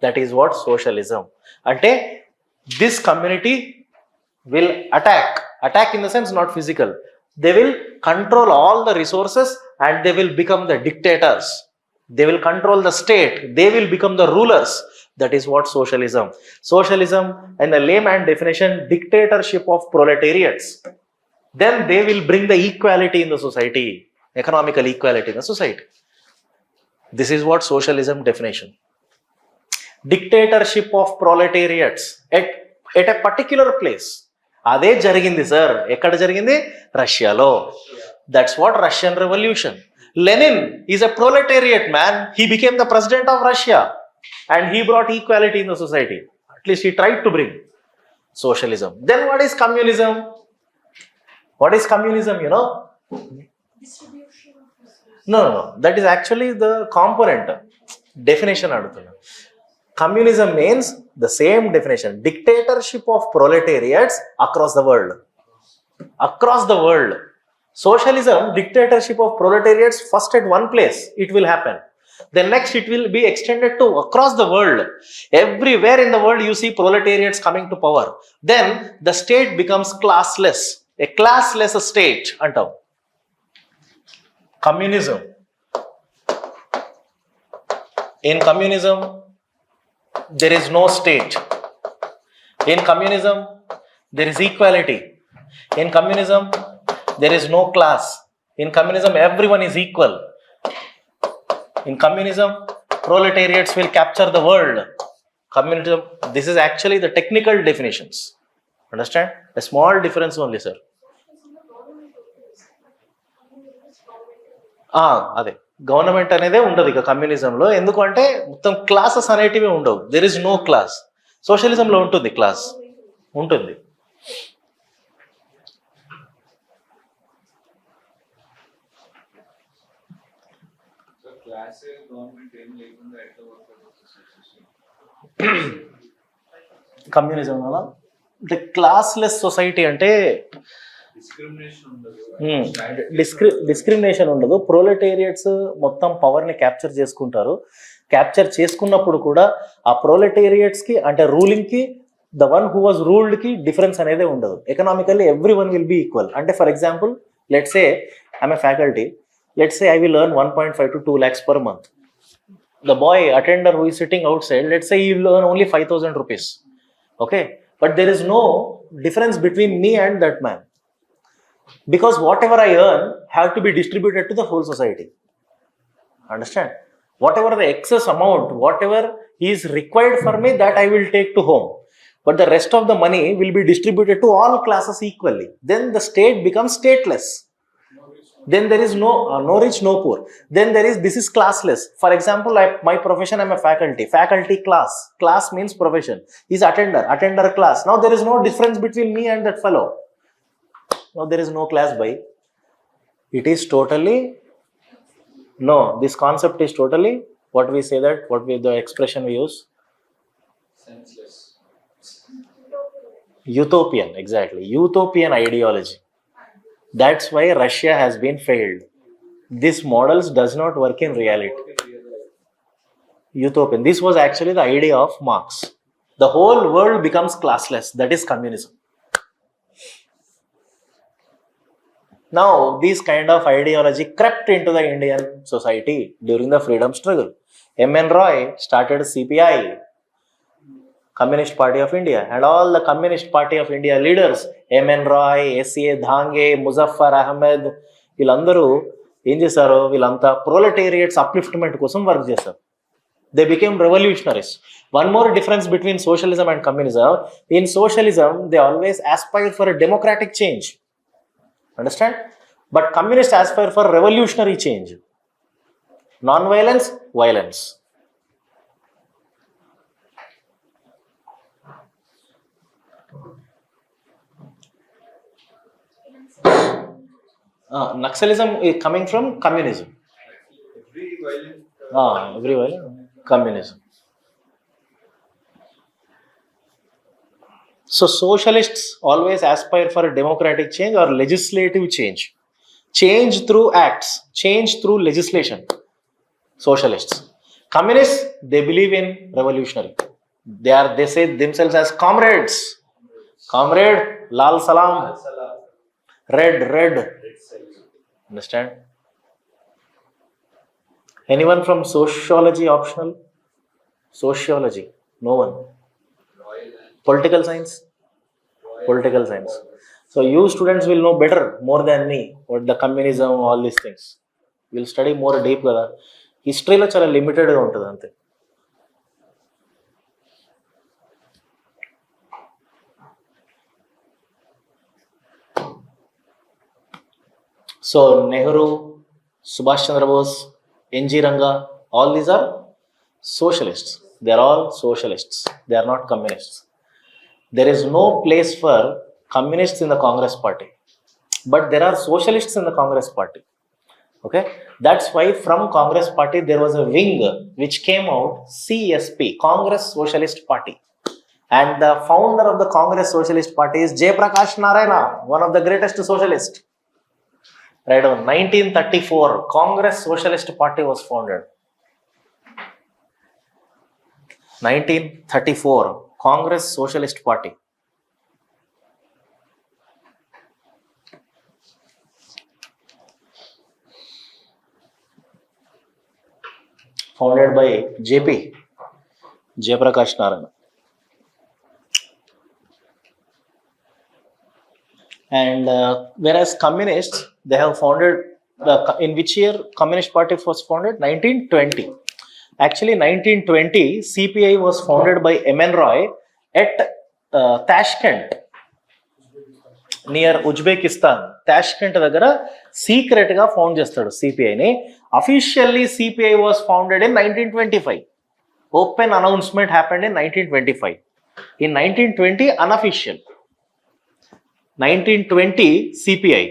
That is what socialism. Ante this community will attack in the sense not physical. They will control all the resources and they will become the dictators. They will control the state. They will become the rulers. That is what socialism. Socialism, in the layman definition, dictatorship of proletariats. Then they will bring the equality in the society. Economical equality in the society. This is what socialism definition. Dictatorship of proletariats at a particular place. అదే జరిగింది sir. ఎక్కడ జరిగింది? రష్యాలో. That's what Russian Revolution. Lenin is a proletariat man. He became the president of Russia and he brought equality in the society. At least he tried to bring socialism. Then what is communism? What is communism, you know? No. That is actually the component. Definition adutuna. Communism means the same definition. Dictatorship of proletariats across the world. Across the world. Socialism, dictatorship of proletariats first at one place. It will happen. Then next it will be extended to across the world. Everywhere in the world you see proletariats coming to power. Then the state becomes classless. A classless state. Antam. Communism. In communism, there is no state. In communism, there is equality. In communism, there is no class. In communism, everyone is equal. In communism, proletariats will capture the world. Communism, this is actually the technical definitions. Understand? A small difference only, sir. అదే government అనేదే ఉండదు ఇక కమ్యూనిజంలో. ఎందుకంటే మొత్తం classes అనేటివి ఉండవు. There is no class. సోషలిజంలో ఉంటుంది, క్లాస్ ఉంటుంది. కమ్యూనిజం వల్ల అంటే క్లాస్లెస్ సొసైటీ అంటే డిస్క్రిమినేషన్ ఉండదు. ప్రొలెటేరియట్స్ మొత్తం పవర్ని క్యాప్చర్ చేసుకుంటారు. క్యాప్చర్ చేసుకున్నప్పుడు కూడా ఆ ప్రొలెటేరియట్స్కి అంటే రూలింగ్కి ద వన్ హూ వాజ్ రూల్డ్కి డిఫరెన్స్ అనేది ఉండదు. Economically every one will be equal. అంటే for example let's say I'm a faculty, let's say I will earn 1.5 to 2 lakhs per month. The boy attender who is sitting outside, let's say he will earn only 5,000 rupees. Okay, but there is no difference between me and that man, because whatever I earn have to be distributed to the whole society. Understand? Whatever the excess amount, whatever is required for me, that I will take to home, but the rest of the money will be distributed to all classes equally. Then the state becomes stateless. Then there is no rich, no poor. Then there is, this is classless. For example, my profession, I am a faculty class. Class means profession. He is attender class. Now there is no difference between me and that fellow. Now there is no class by. It is totally, no, this concept is totally, what we say that, the expression we use? Senseless. Utopian, exactly. Utopian ideology. That's why Russia has been failed. This models does not work in reality. Utopian. This was actually the idea of Marx. The whole world becomes classless. That is communism. Now, this kind of ideology crept into the Indian society during the freedom struggle. M.N. Roy started CPI, Communist Party of India, and all the Communist Party of India leaders, M.N. Roy, S.A. Dhange, Muzaffar Ahmed, వీళ్ళందరూ ఏం చేశారు? వీళ్ళంతా ప్రొలెటేరియట్స్ upliftment కోసం work చేశారు. They became revolutionaries. One more difference between socialism and communism: in socialism, they always aspired for a democratic change. Understand? But communists aspire for revolutionary change. Non-violence, violence. Naxalism is coming from communism. Every violent communism. So socialists always aspire for a democratic change or legislative change. Change through acts, change through legislation. Socialists. Communists, they believe in revolutionary. They say themselves as comrades. Comrade, Lal Salam. Red. Understand? Anyone from sociology optional? Sociology? No one. Political science? Political science. So you students will know better, more than me, what the communism, all these things. We'll study more deep kada. History lo chala limited ga untadi ante. So Nehru, Subhash Chandra Bose, N.G. Ranga, all these are socialists. They are all socialists. They are not communists. There is no place for communists in the Congress party. But there are socialists in the Congress party. Okay? That's why from Congress party there was a wing which came out, CSP, Congress Socialist Party. And the founder of the Congress Socialist Party is Jayaprakash Narayana, one of the greatest socialists. Right on. 1934, Congress Socialist Party was founded. 1934, Congress Socialist Party. Founded by JP, Jayaprakash Narayana. And whereas communists, they have founded, in which year Communist Party was founded? 1920. Actually 1920, CPI was founded by M.N. Roy at Tashkent, near Uzbekistan. Tashkent దగ్గర secret గా found చేస్తాడు సిపిఐని. Officially CPI was founded in 1925. Open announcement happened in 1925. In 1920, unofficial. 1920 CPI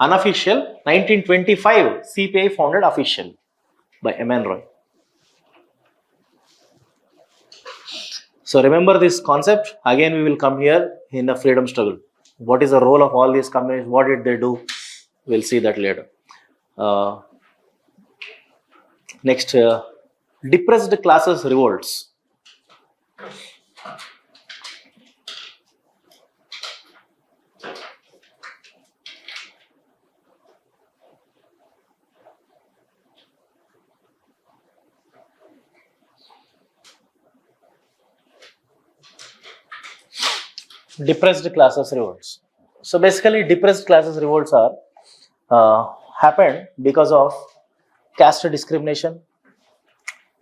unofficial. 1925 CPI founded official by M.N. Roy. So remember this concept. Again we will come here in the freedom struggle. What is the role of all these communities? What did they do? We'll see that later. Next, depressed classes revolts. Depressed classes revolts. So basically, depressed classes revolts are happened because of caste discrimination.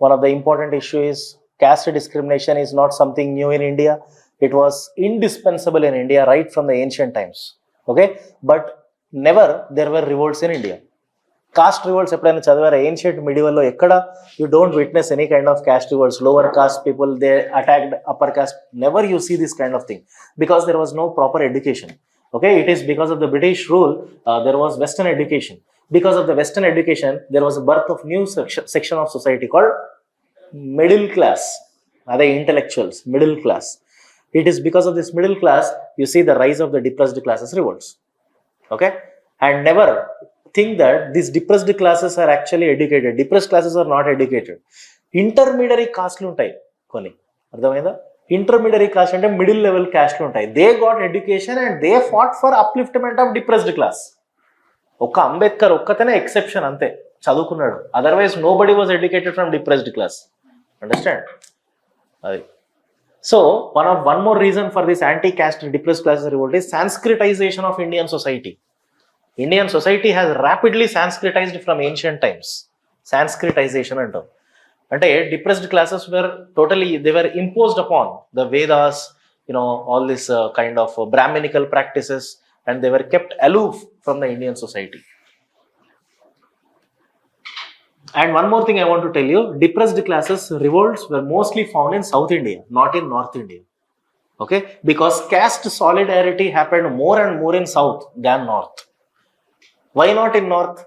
One of the important issues is caste discrimination is not something new in India. It was indispensable in India right from the ancient times. Okay, but never there were revolts in India. Caste revolts ఎప్పుడైనా చదివారా? Ancient మిడివల్లో ఎక్కడ you don't witness any kind of caste revolts. Lower caste people, they attacked upper caste. Never you see this kind of thing because there was no proper education. Okay, it is because of the British rule there was Western education. Because of the Western education, there was a birth of new section of society called middle class. Other intellectuals, middle class. It is because of this middle class you see the rise of the depressed classes revolts. Okay, and never think that these depressed classes are actually educated. Depressed classes are not educated. Intermediary caste ఉంటాయి కొన్ని, అర్థమైందా? Intermediary caste అంటే middle level క్యాస్ట్లు ఉంటాయి. They got education and they fought for upliftment of depressed class. ఒక్క అంబేద్కర్ ఒక్కతనే exception, అంతే చదువుకున్నాడు. Otherwise nobody was educated from depressed class. Understand అది. So one more reason for this anti-caste depressed classes revolt is Sanskritization of Indian society. Indian society has rapidly Sanskritized from ancient times. Sanskritization antam. Ante depressed classes were totally, they were imposed upon the Vedas, all this kind of Brahminical practices, and they were kept aloof from the Indian society. And one more thing I want to tell you, depressed classes revolts were mostly found in South India, not in North India. Okay, because caste solidarity happened more and more in South than North. Why not in North?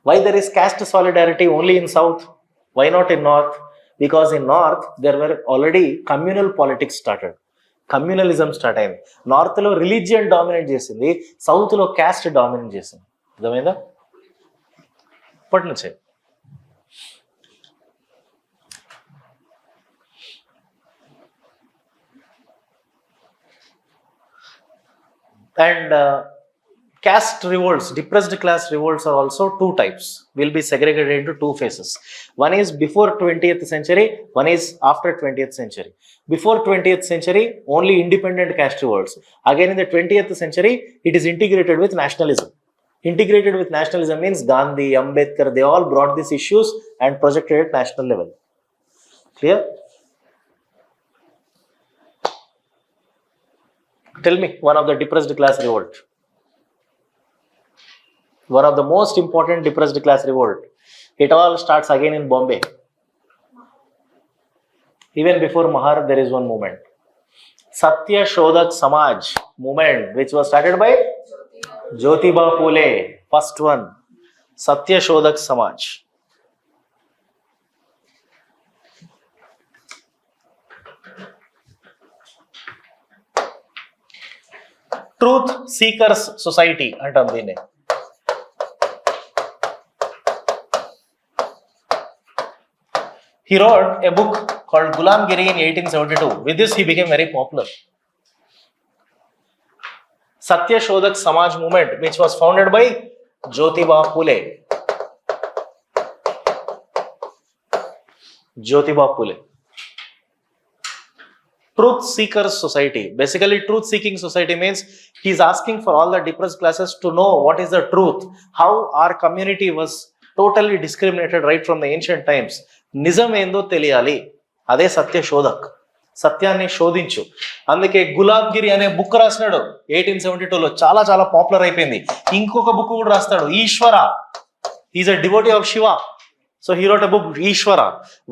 Why there is caste solidarity only in South? Why not in North? Because in North there were already communal politics started. Communalism start అయింది. నార్త్లో religion dominate చేసింది, సౌత్లో caste dominate చేసింది. అర్థమైందా? ఇప్పటి నుంచే. And caste revolts, depressed class revolts are also two types. Will be segregated into two phases. One is before 20th century, one is after 20th century. Before 20th century, only independent caste revolts. Again in the 20th century, it is integrated with nationalism. Integrated with nationalism means Gandhi, Ambedkar, they all brought these issues and projected at national level. Clear? Tell me one of the depressed class revolt. One of the most important depressed class revolt. It all starts again in Bombay. Even before Mahar, there is one movement. Socialistic Samaj movement, which was started by Jyotiba Phule. First one, Socialistic Samaj. Truth Seekers Society అంటాం దీన్ని. He wrote a book called Ghulamgiri in 1872. With this, he became very popular. Socialistic Samaj movement, which was founded by Jyotiba Phule. Jyotiba Phule. Truth Seekers Society. Basically, Truth Seeking Society means he is asking for all the depressed classes to know what is the truth, how our community was totally discriminated right from the ancient times. నిజం ఏందో తెలియాలి, అదే సత్య శోధక్. సత్యాన్ని శోధించు. అందుకే గులాంగిరి అనే book రాసినాడు 1872లో, చాలా చాలా popular అయిపోయింది. ఇంకొక బుక్ కూడా రాస్తాడు, Ishwara. Is a devotee of Shiva. So he wrote a book Ishwara.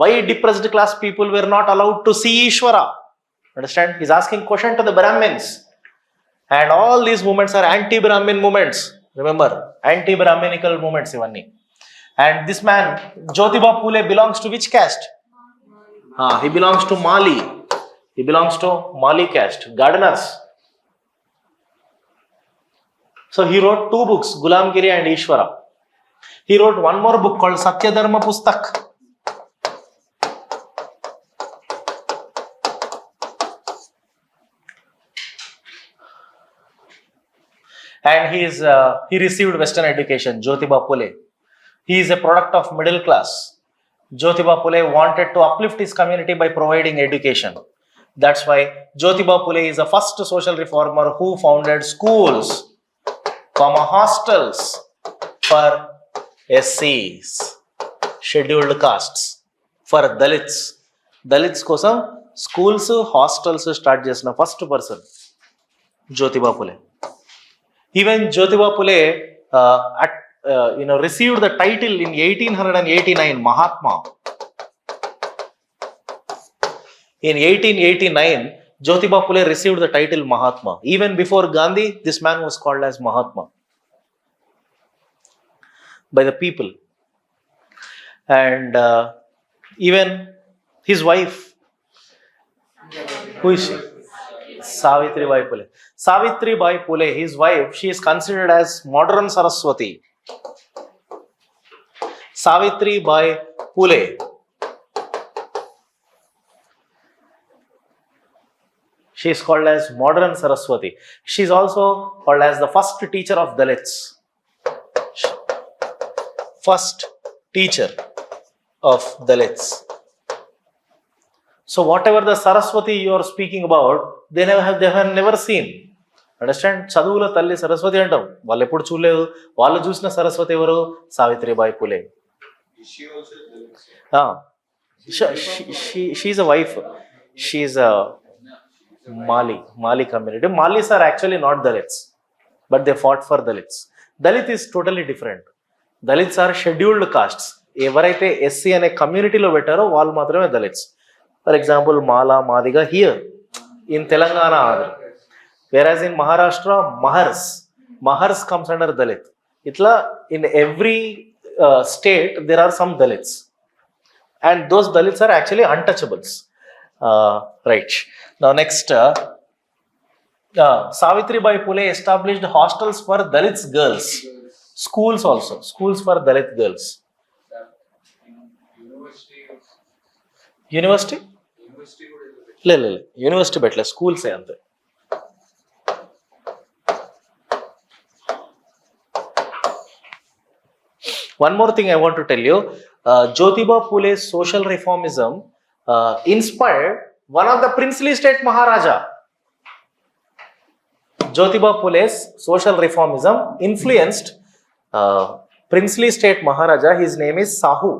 Why depressed class people were not allowed to see Ishwara? Understand? He's asking question to the Brahmins. And all these movements are anti-Brahmin movements. Remember, anti-Brahminical movements ivanni. And this man, Jyotiba Phule, belongs to which caste? He belongs to Mali. He belongs to Mali caste, gardeners. So he wrote 2 books, Gulamgiri and Ishvara. He wrote one more book called Satya Dharma Pustak. And he received Western education, Jyotiba Phule. He is a product of middle class. Jyotiba Phule wanted to uplift his community by providing education. That's why Jyotiba Phule is the first social reformer who founded schools, hostels for SCs, scheduled castes, for Dalits. Dalits kosam schools, hostels start chesina first person, Jyotiba Phule. Even Jyotiba Phule received the title in 1889 Mahatma. In 1889, Jyotiba Phule received the title Mahatma. Even before Gandhi, this man was called as Mahatma by the people. And even his wife, who is she? Savitribai Phule. Savitribai Phule, his wife, she is considered as modern Saraswati. Savitribai Phule. She is called as modern Saraswati. She is also called as the first teacher of Dalits. First teacher of Dalits. So whatever the Saraswati you are speaking about, they have never seen. Understand? చదువుల తల్లి సరస్వతి అంటాం, వాళ్ళు ఎప్పుడు చూడలేదు. వాళ్ళు చూసిన సరస్వతి ఎవరు? Savitribai Phule. Is she also Dalit? She is a wife. She is a Mali community. Malis are actually not Dalits, but they fought for Dalits. Dalit is totally different. Dalits are scheduled castes. ఎవరైతే SC అనే కమ్యూనిటీలో పెట్టారో వాళ్ళు మాత్రమే Dalits. For example Mala, Madiga here in Telangana, whereas in Maharashtra, Mahars comes under Dalit. Itla in every state there are some Dalits, and those Dalits are actually untouchables. Right. Now next, Savitribai Phule established hostels for Dalits girls. Schools also, schools for Dalit girls. University? Le. University betle, schools e ante. One more thing I want to tell you, Jyotiba Phule's social reformism inspired one of the princely state Maharaja. Jyotiba Phule's social reformism influenced princely state Maharaja. His name is Sahu.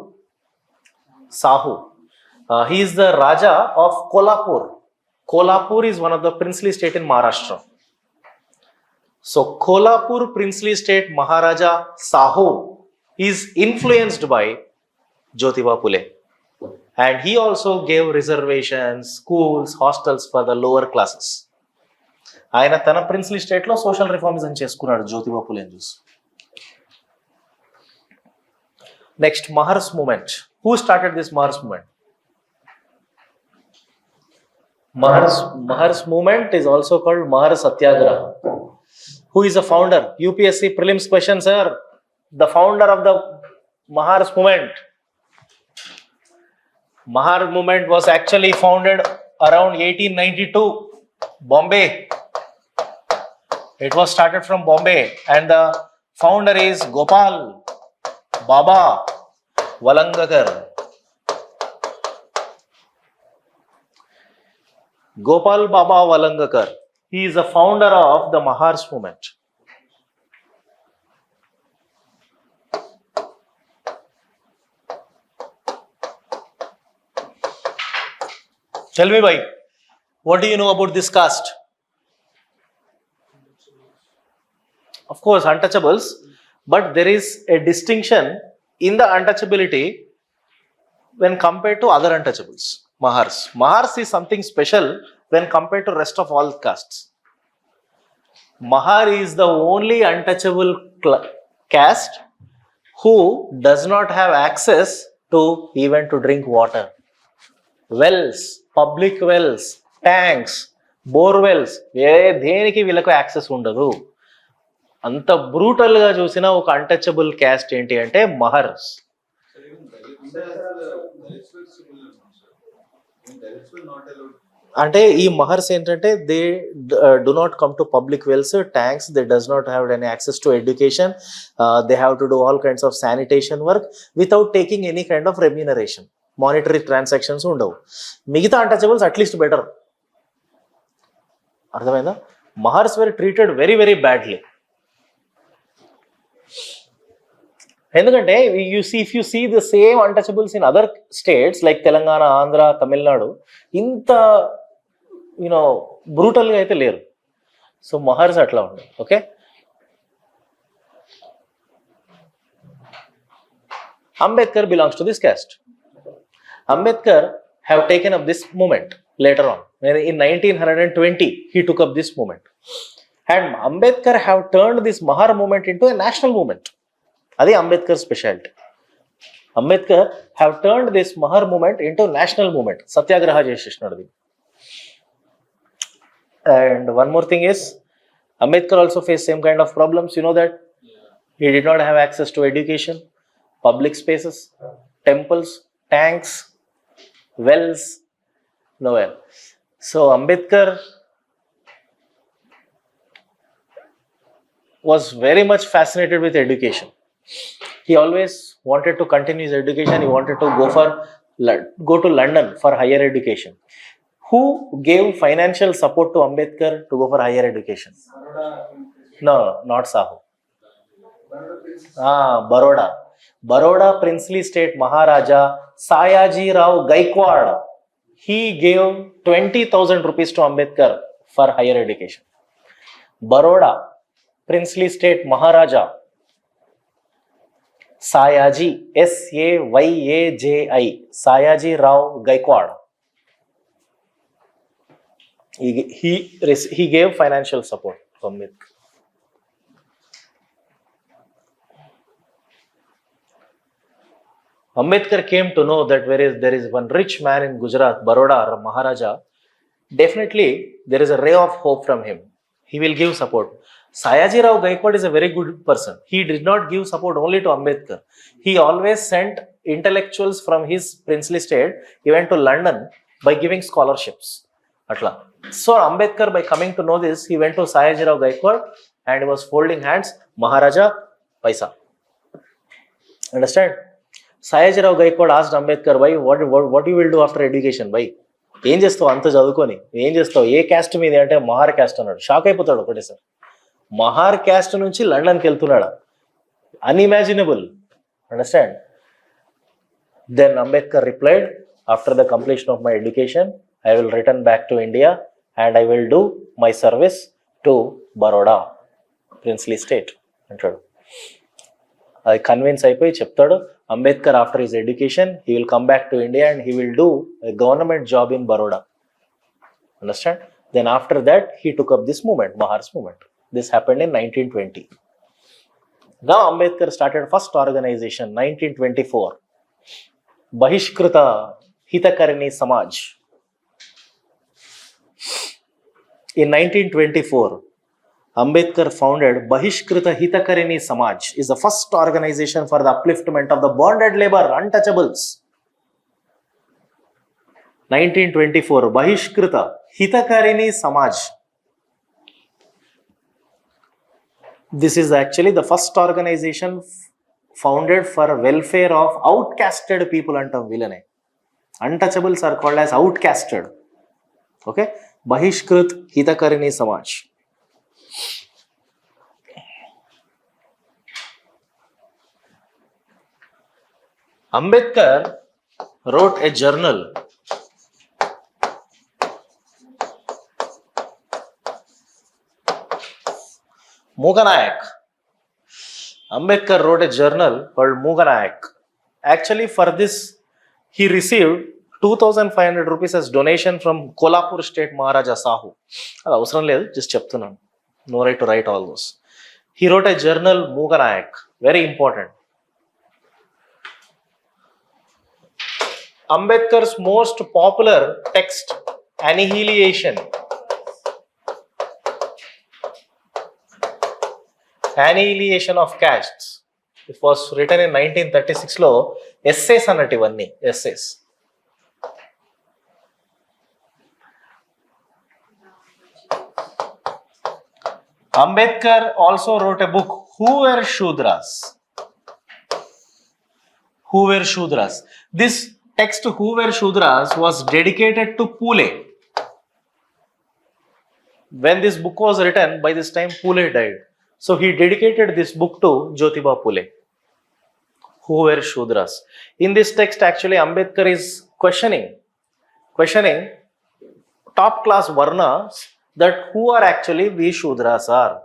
He is the Raja of Kolhapur. Kolhapur is one of the princely state in Maharashtra. So Kolhapur princely state Maharaja Sahu is influenced by Jyotiba Phule. And he also gave reservations, schools, hostels for the lower classes. ఆయన తన princely స్టేట్లో social రిఫార్మిజం చేసుకున్నాడు జ్యోతిబా ఫులేని చూసి. Next, Mahars movement. Who started this Mahars movement? Mahars movement is also called Mahar Satyagraha. Who is the founder? UPSC Prelims question, sir. The founder of the Mahars movement. Mahar movement was actually founded around 1892, Bombay. It was started from Bombay, and the founder is Gopal Baba Walangakar. Gopal Baba Walangakar. He is the founder of the Mahars movement. Tell me, bhai, what do you know about this caste? Of course, untouchables, but there is a distinction in the untouchability when compared to other untouchables. Mahars is something special when compared to rest of all castes. Mahar is the only untouchable caste who does not have access to even to drink water. Wells, public wells, tanks, bore wells, దేనికి వీళ్ళకు access ఉండదు. అంత బ్రూటల్గా చూసిన ఒక untouchable caste ఏంటి అంటే Mahars. Sir, even Dalits were similar, no, sir? Even Dalits were not allowed. అంటే ఈ మహర్స్ ఏంటంటే they do not come to public wells tanks, they does not have any access to education, they have to do all kinds of sanitation work without taking any kind of remuneration. Monetary transactions ఉండవు. మిగతా untouchables at least better. అర్థమైందా? Mahars were treated very very badly. ఎందుకంటే if you see the same untouchables in other states like Telangana, Andhra, Tamil Nadu, ఇంత బ్రూటల్గా అయితే లేరు. So Mahars అట్లా ఉండదు. Okay, Ambedkar belongs to this caste. Ambedkar have taken up this movement later on. In 1920, he took up this movement. And Ambedkar have turned this Mahar movement into a national movement. That is Ambedkar's specialty. Ambedkar have turned this Mahar movement into national movement. Satyagraha chesisnadu. And one more thing is, Ambedkar also faced same kind of problems. You know that? He did not have access to education, public spaces, temples, tanks, wells, nowhere. So Ambedkar was very much fascinated with education. He always wanted to continue his education. He wanted to go to London for higher education. Who gave financial support to Ambedkar to go for higher education? No, not Sahu. Baroda. Baroda princely state Maharaja Sayaji Rao Gaikwad. He gave 20,000 rupees to Ambedkar for higher education. Baroda princely state Maharaja Sayaji, Sayaji, Sayaji Rao Gaikwad. He gave financial support to Ambedkar. Ambedkar came to know that there is one rich man in Gujarat, Baroda or Maharaja, definitely there is a ray of hope from him. He will give support. Sayaji Rao Gaikwad is a very good person. He did not give support only to Ambedkar. He always sent intellectuals from his princely state. He went to London by giving scholarships. Atla. So Ambedkar, by coming to know this, he went to Sayaji Rao Gaikwad and he was folding hands. Maharaja, paisa. Understand? Sayaji Rao Gaikwad asked Ambedkar, "Bhai, what you will do after education, bhai? ఏం చేస్తావు అంత చదువుకొని, ఏం చేస్తావు, ఏ caste మీద అంటే Mahar caste అన్నాడు. Shock అయిపోతాడు ఒకటేసారి. మహార్ క్యాస్ట్ నుంచి లండన్కి వెళ్తున్నాడు, unimaginable. Understand? Then Ambedkar replied, after the completion of my education I will return back to India and I will do my service to Baroda princely state అంటాడు. అది కన్విన్స్ అయిపోయి చెప్తాడు, Ambedkar after his education he will come back to India and he will do a government job in Baroda. Understand? Then after that he took up this movement, Mahar's movement. This happened in 1920. Now Ambedkar started first organization 1924, Bahishkrita Hitakarini Samaj. In 1924 Ambedkar founded Bahishkrita Hitakarini Samaj, is the first organization for the upliftment of the bonded labor, untouchables. 1924 Bahishkrita Hitakarini Samaj. This is actually the first organization founded for welfare of outcasted people antam villane. Untouchables are called as outcasted. Okay? Bahishkrit Hitakarini Samaj. Ambedkar wrote a journal Muganayak. Ambedkar wrote a journal called Muganayak. Actually, for this, he received 2,500 rupees as donation from Kolhapur State Maharaja Sahu. అది అవసరం లేదు, just చెప్తున్నాను. No right to write all those. He wrote a journal Muganayak. Very important. Ambedkar's most popular text, Annihilation. Annihilation of Castes. It was written in 1936 లో essays అన్నట్టు ఇవన్నీ essays. Ambedkar also wrote a book, Who Were Shudras? Who Were Shudras? This text, Who Were Shudras, was dedicated to Pule. When this book was written, by this time Pule died. So he dedicated this book to Jyotiba Pule. Who were Shudras? In this text, actually, Ambedkar is questioning top class Varnas, that who are actually we Shudras are.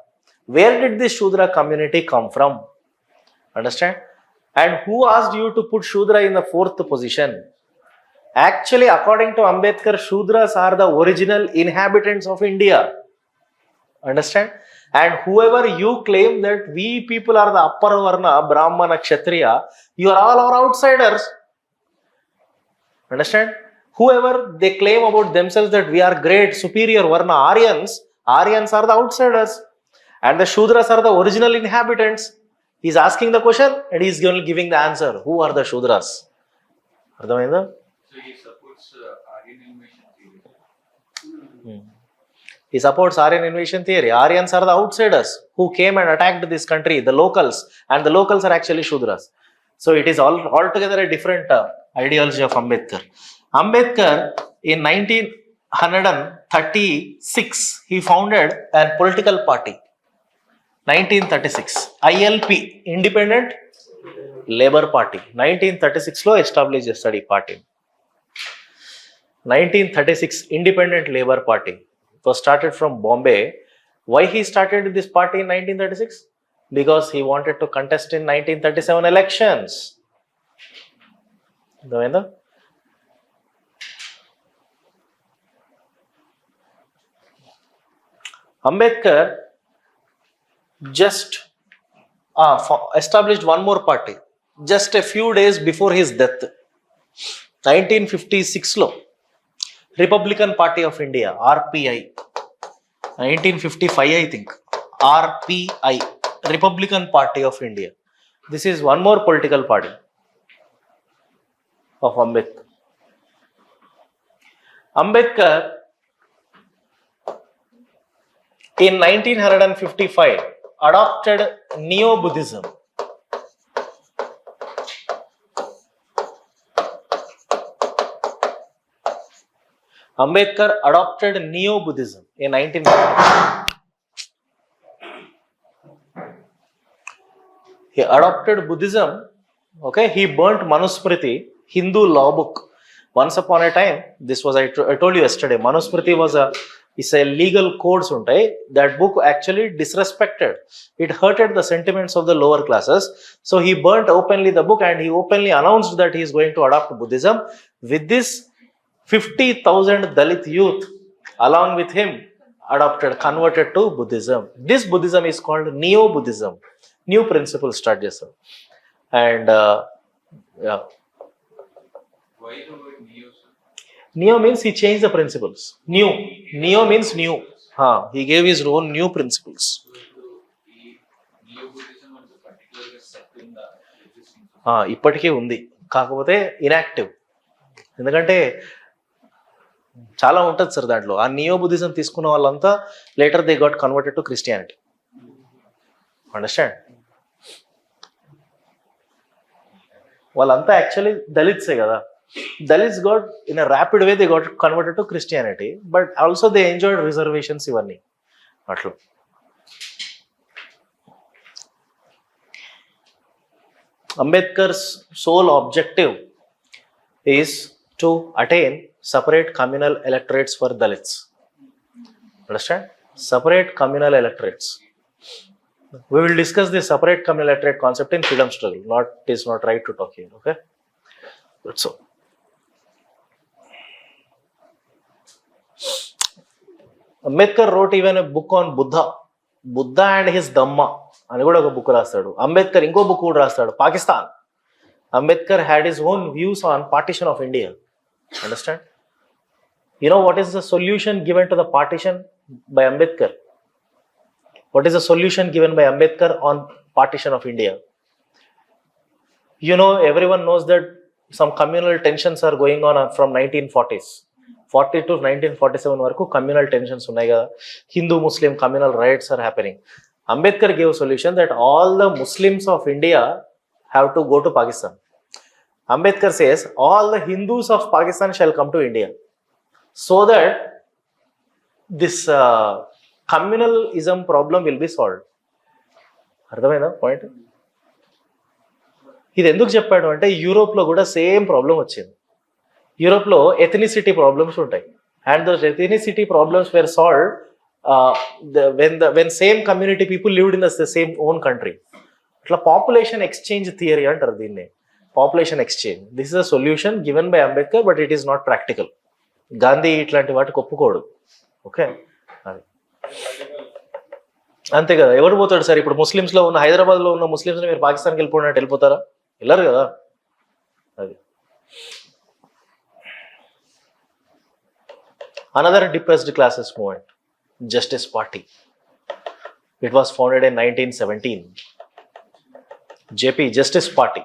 Where did this Shudra community come from? Understand? And who asked you to put Shudra in the 4th position? Actually, according to Ambedkar, Shudras are the original inhabitants of India. Understand? And whoever you claim that we people are the upper Varna, Brahmana, Kshatriya, you are all our outsiders. Understand? Whoever they claim about themselves that we are great, superior Varna, Aryans are the outsiders. And the Shudras are the original inhabitants. He is asking the question and he is giving the answer. Who are the Shudras? Ardhamainda? So he supports Aryan invasion theory. He supports Aryan invasion theory. Aryans are the outsiders who came and attacked this country, the locals, and the locals are actually Shudras. So it is altogether a different ideology of Ambedkar. Ambedkar in 1936 he founded a political party. 1936 ILP, Independent Labour Party. 1936 లో established a study party. 1936 Independent Labour Party. It was started from Bombay. Why he started this party in 1936? Because he wanted to contest in 1937 elections. Govindra? Ambedkar just established one more party just a few days before his death. 1956 లో Republican Party of India, RPI. 1955 I think. RPI, Republican Party of India. This is one more political party of Ambedkar. Ambedkar in 1955 adopted Neo-Buddhism. Ambedkar adopted Neo-Buddhism in 1955. He adopted Buddhism. Okay, he burnt Manusmriti, Hindu law book. Once upon a time, this was I told you yesterday. Manusmriti was a legal codes untai. That book actually disrespected. It hurted the sentiments of the lower classes. So he burnt openly the book and he openly announced that he is going to adopt Buddhism. With this, 50,000 Dalit youth along with him converted to Buddhism. This Buddhism is called Neo-Buddhism. New principles start చేస్తారు. And yeah. Why the word neo, sir? Neo means he changed the principles. New. Neo means new. He gave his own new principles. So ఈ neo Buddhism అంటే పర్టికులర్గా set ఉందా existing? ఇప్పటికీ ఉంది, కాకపోతే inactive. ఎందుకంటే చాలా ఉంటుంది సార్ దాంట్లో. ఆ నియో బుద్ధిజం తీసుకున్న వాళ్ళంతా later they got converted to Christianity. Understand? వాళ్ళంతా యాక్చువల్లీ దళిత్సే కదా. Dalits got in a rapid way they got converted to Christianity, but also they enjoyed reservations ఇవన్నీ అట్లా. Ambedkar's sole objective is to attain separate communal electorates for Dalits. Understand? Separate communal electorates. We will discuss this separate communal electorate concept in freedom struggle. It is not right to talk here. Okay? That's all. Ambedkar wrote even a book on Buddha and his Dhamma. అని కూడా ఒక book రాస్తాడు. అంబేద్కర్ ఇంకో book కూడా రాస్తాడు, Pakistan. Ambedkar had his own views on partition of India. Understand? You know what is the solution given to the partition by Ambedkar? What is the solution given by Ambedkar on partition of India? You know, everyone knows that some communal tensions are going on from 1940s. 40 to 1947 వరకు communal tensions ఉన్నాయి కదా. Hindu-Muslim communal riots are happening. Ambedkar gave a solution that all the Muslims of India have to go to Pakistan. Ambedkar says all the Hindus of Pakistan shall come to India, so that this communalism problem will be solved. అర్థమైందా point? ఇది ఎందుకు చెప్పాడు అంటే యూరోప్లో కూడా same problem వచ్చింది. యూరోప్లో ethnicity problems ఉంటాయి, and those ethnicity problems were solved when same community people lived in the same own country. అట్లా పాపులేషన్ ఎక్స్చేంజ్ థియరీ అంటారు దీన్ని, population exchange. This is a solution given by Ambedkar, but it is not practical. Gandhi ఇట్లాంటి వాటికి ఒప్పుకోడు. Okay, అది అంతే కదా. ఎవరు పోతాడు సార్? ఇప్పుడు ముస్లిమ్స్లో ఉన్న, హైదరాబాద్లో ఉన్న ముస్లిమ్స్ని మీరు పాకిస్తాన్కి వెళ్ళిపోయినట్టు వెళ్ళిపోతారా? వెళ్ళరు కదా. అది another depressed classes movement, Justice Party. It was founded in 1917. JP, Justice Party.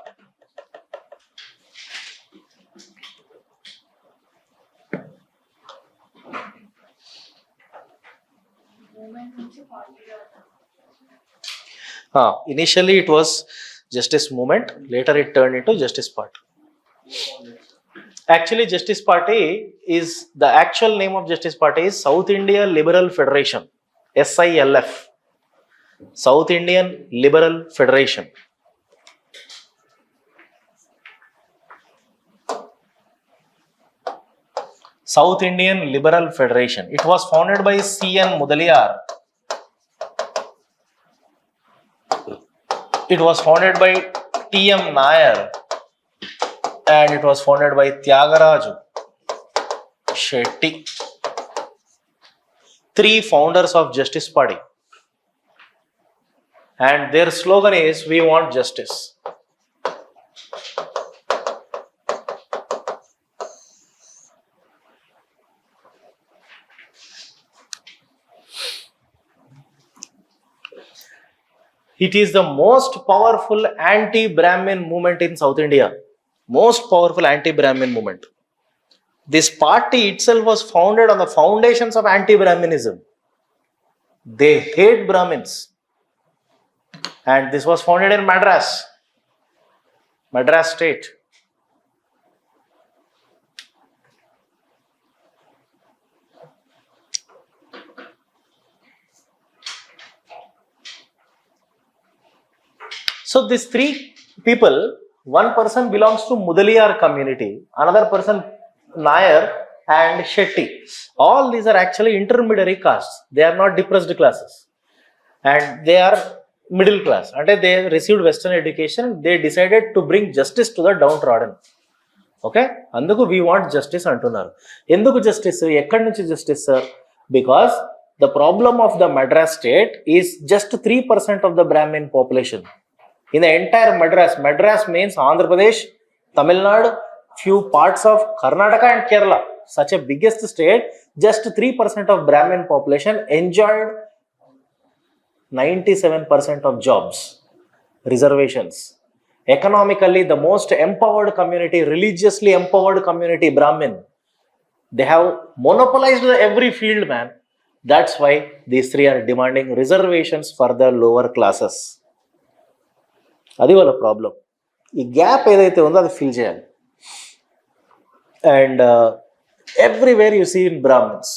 Initially it was Justice Movement, later it turned into Justice Party. Actually, Justice Party is, the actual name of Justice Party is South India Liberal Federation, SILF, South Indian Liberal Federation. South Indian Liberal Federation. It was founded by C.N. Mudaliar. It was founded by T.M. Nair. And it was founded by Tyagaraju Shetty. Three founders of Justice Party. And their slogan is, "We want justice." It is the most powerful anti-Brahmin movement in South India. Most powerful anti-Brahmin movement. This party itself was founded on the foundations of anti-Brahminism. They hate Brahmins. And this was founded in Madras state. So these three people, one person belongs to Mudaliar community, another person Nair and Shetty. All these are actually intermediary castes. They are not depressed classes. And they are middle class. And they received Western education. They decided to bring justice to the downtrodden. Okay? Anduku we want justice antunaru. Enduku justice? Ekkadi nunchi justice, sir? Because the problem of the Madras state is just 3% of the Brahmin population. In the entire Madras means Andhra Pradesh, Tamil Nadu, few parts of Karnataka and Kerala. Such a biggest state, just 3% of Brahmin population enjoyed 97% of jobs, reservations. Economically, the most empowered community, religiously empowered community, Brahmin. They have monopolized every field, man. That's why these three are demanding reservations for the lower classes. అది వాళ్ళ problem. ఈ gap ఏదైతే ఉందో అది fill చేయాలి. And everywhere you see in Brahmins.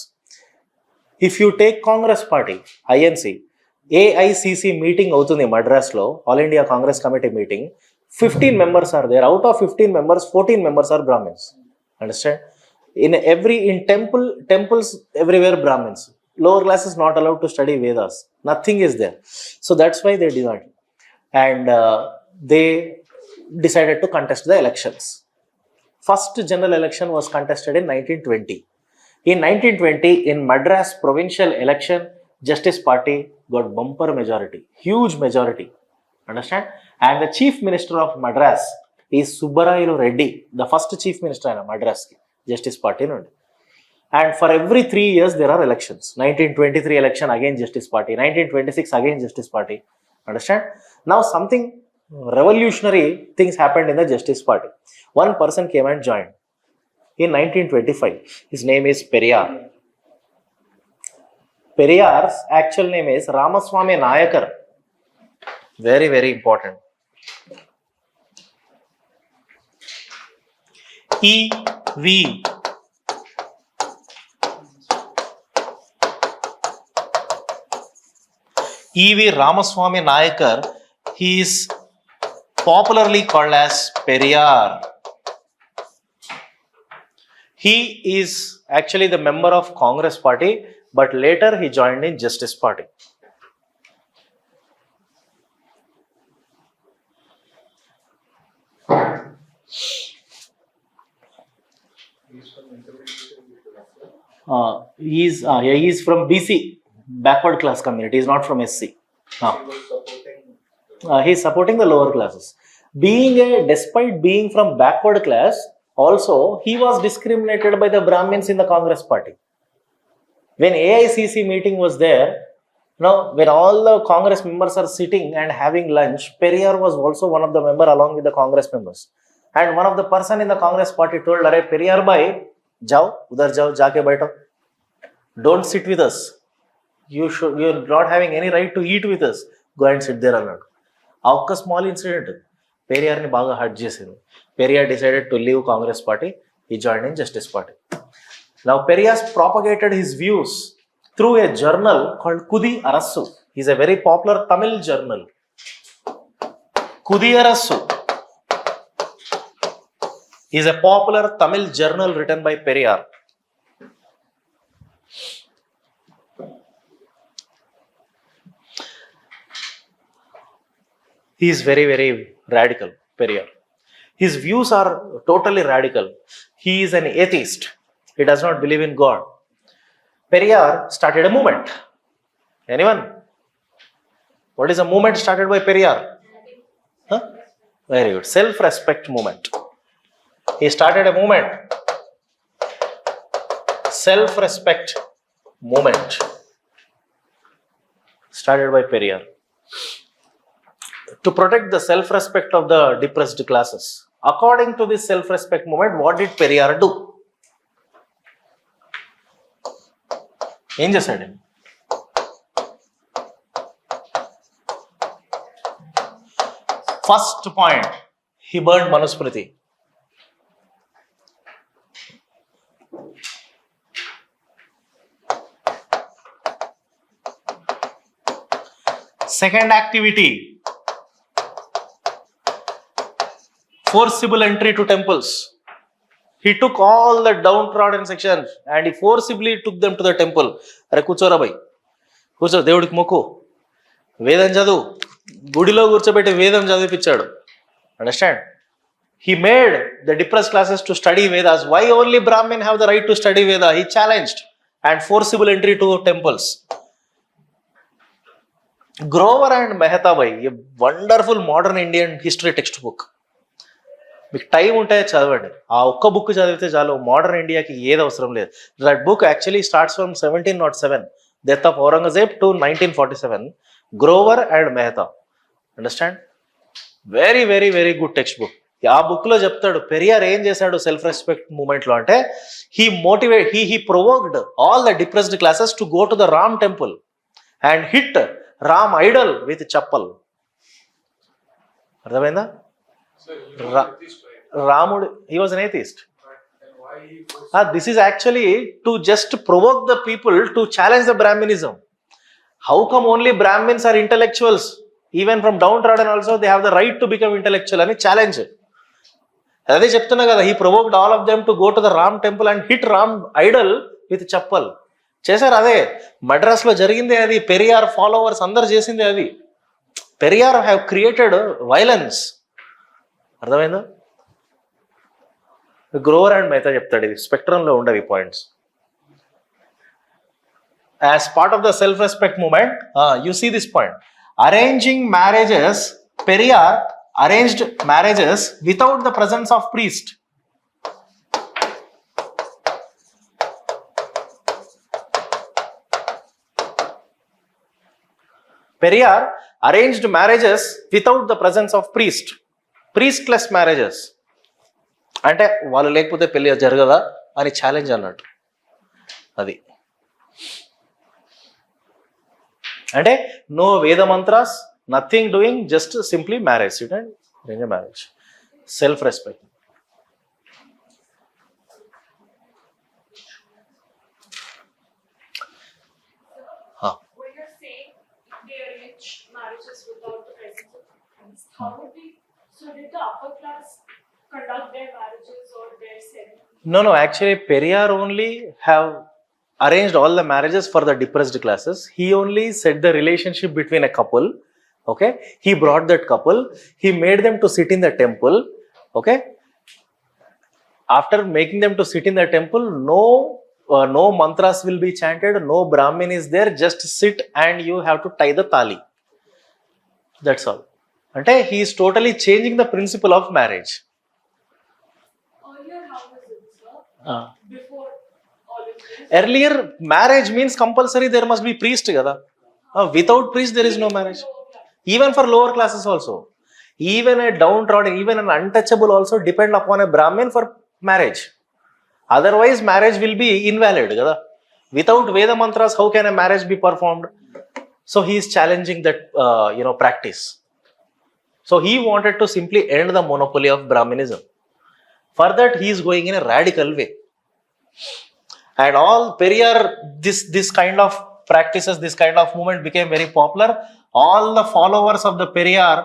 If you take Congress party, INC, AICC meeting అవుతుంది మద్రాస్లో, all India Congress committee meeting. 15 members are there. Out of 15 members, 14 members are Brahmins. Understand? In temples everywhere Brahmins. Lower class is not allowed to study Vedas. Nothing is there. So that's why they did not. And they decided to contest the elections. First general election was contested in 1920. In 1920, in Madras provincial election, Justice Party got bumper majority, huge majority. Understand? And the chief minister of Madras is Subbarayulu Reddy, the first chief minister in Madras, Justice Party. And for every 3 years, there are elections. 1923 election, again Justice Party. 1926, again Justice Party. Understand? Now, something revolutionary things happened in the Justice Party. One person came and joined in 1925. His name is Periyar. Periyar's actual name is Ramaswamy Nayakar. Very, very important. E.V. E.V. Ramaswamy Nayakar, he is popularly called as Periyar. He is actually the member of Congress Party, but later he joined in Justice Party. He is from BC, backward class community. He is not from SC. He is supporting the lower classes. Despite being from backward class, also he was discriminated by the Brahmins in the Congress Party. When AICC meeting was there, when all the Congress members are sitting and having lunch, Periyar was also one of the members along with the Congress members. And one of the person in the Congress Party told, "Arey Periyar bhai, jao, udhar jao, jaake baitho. Don't sit with us. You're not having any right to eat with us. Go and sit there alone." A small incident. Periyar ni baga hurt chesindi. Periyar decided to leave Congress Party. He joined in Justice Party. Now, Periyar propagated his views through a journal called Kudi Arasu. He's a very popular Tamil journal. Kudi Arasu is a popular Tamil journal written by Periyar. He is very, very radical, Periyar. His views are totally radical. He is an atheist. He does not believe in God. Periyar started a movement. Anyone? What is a movement started by Periyar? Huh? Very good. Self-respect movement. He started a movement. Self-respect movement. Started by Periyar. To protect the self-respect of the depressed classes. According to this self-respect movement, what did Periyar do? ఏం చేశాడు? First point, he burned Manusmriti. Second activity, forcible entry to temples. He took all the downtrodden sections and he forcibly took them to the temple. Are kuchora bhai, kucho దేవుడికి మొక్కు, వేదం చదువు, గుడిలో కూర్చోబెట్టి వేదం చదివిపించాడు. Understand? He made the depressed classes to study Vedas. Why only Brahmin have the right to study Veda? He challenged and forcible entry to temples. Grover and Mehta bhai, a wonderful modern Indian history textbook. మీకు time ఉంటే చదవండి. ఆ ఒక్క book చదివితే చాలు. Modern ఇండియాకి ఏది అవసరం లేదు. That book actually starts from 1707, death of Aurangzeb, to 1947. Grover and Mehta. Understand? Very very very good text book. ఆ బుక్ లో చెప్తాడు పెరియార్ ఏం చేశాడు సెల్ఫ్ రెస్పెక్ట్ మూమెంట్ లో అంటే, he provoked all the depressed classes to go to the Ram temple and hit Ram Idol with chappal. అర్థమైందా? Ramudu, he was an atheist. This is actually to just provoke the people to challenge the Brahminism. How come only Brahmins are intellectuals? Even from downtrodden also they have the right to become intellectual and challenge. అదే చెప్తున్నా కదా, he provoked all of them to go to the Ram temple and hit Ram idol with chappal. చేశారు. అదే మద్రాస్ లో జరిగిందే అది. Periyar followers అందరు చేసిందే అది. Periyar have created violence. అర్థమైందా? గ్రోవర్ అండ్ మెహతా చెప్తాడు, ఇది స్పెక్ట్రంలో ఉండవు points. As part of the self respect movement, you see this point. Arranging marriages, Periyar arranged marriages without the presence of priest. Periyar arranged marriages without the presence of priest. Priestless marriages. అంటే వాళ్ళు లేకపోతే పెళ్లి జరగదా అని challenge అన్నట్టు. అది అంటే no వేద mantras, nothing doing, just simply marriage. Marriage, self respect. When you're saying they arrange marriages without the presence of priest, how would we? So did the upper class conduct their marriages or their ceremonies? No, actually Periyar only have arranged all the marriages for the depressed classes. He only set the relationship between a couple. Okay, he brought that couple, he made them to sit in the temple. Okay, after making them to sit in the temple, no mantras will be chanted, no Brahmin is there, just sit and you have to tie the tali. That's all. Ante he is totally changing the principle of marriage. Earlier, how was it, sir? Before all of this? Earlier marriage means compulsory there must be priest kada. Without priest there is no marriage. Even for lower classes also, even a downtrodden, even an untouchable also depend upon a Brahmin for marriage. Otherwise marriage will be invalid kada. Without Veda mantras how can a marriage be performed? So he is challenging that practice. So he wanted to simply end the monopoly of Brahminism. For that he is going in a radical way. And all Periyar, this kind of practices, this kind of movement became very popular. All the followers of the Periyar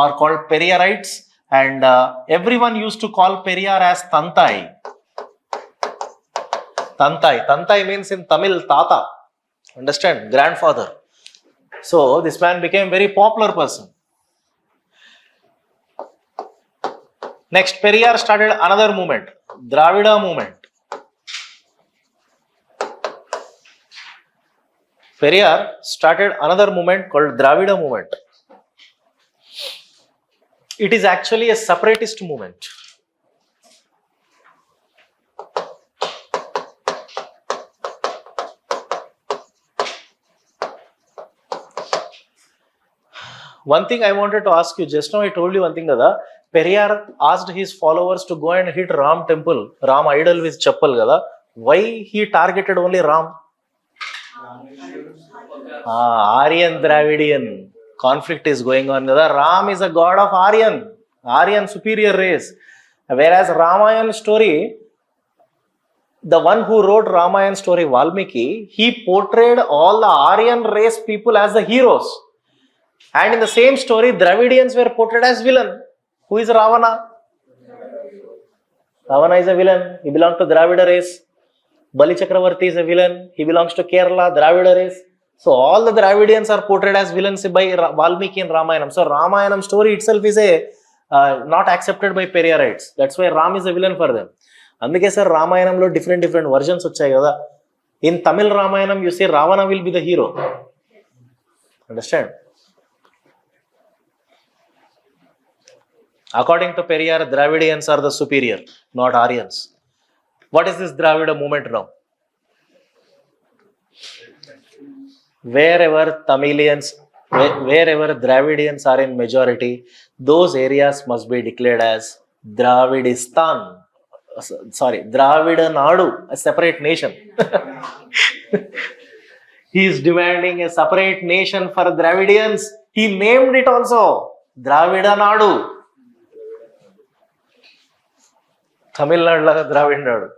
are called Periyarites, and everyone used to call Periyar as Tantai. Tantai means in Tamil Tata. Understand? Grandfather. So this man became very popular person. Next, Periyar started another movement, Dravida movement. Periyar started another movement called Dravida movement. It is actually a separatist movement. One thing I wanted to ask you, just now I told you one thing kada, Periyar asked his followers to go and hit Ram temple, Ram idol with chappal kada. Why he targeted only Ram? Aryan Dravidian conflict is going on. Ram is a god of Aryan superior race. Whereas Ramayana story, the one who wrote Ramayana story, Valmiki, he portrayed all the Aryan race people as the heroes. And in the same story, Dravidians were portrayed as villain. Who is Ravana? Ravana is a villain. He belongs to Dravida race. Bali Chakravarti is a villain. He belongs to Kerala, Dravida race. So all the Dravidians are portrayed as villains by Valmiki in Ramayanam. So Ramayanam story itself is not accepted by Periyarites. That's why Ram is a villain for them. Andike sir Ramayanamlo different versions vachayi kada. In Tamil Ramayanam you say Ravana will be the hero. Understand? According to Periyar, Dravidians are the superior, not Aryans. What is this Dravida movement now? Wherever Dravidians are in majority, those areas must be declared as Dravidistan. Dravida Nadu, a separate nation. He is demanding a separate nation for Dravidians. He named it also Dravida Nadu. Tamil Nadu laga Dravida Nadu.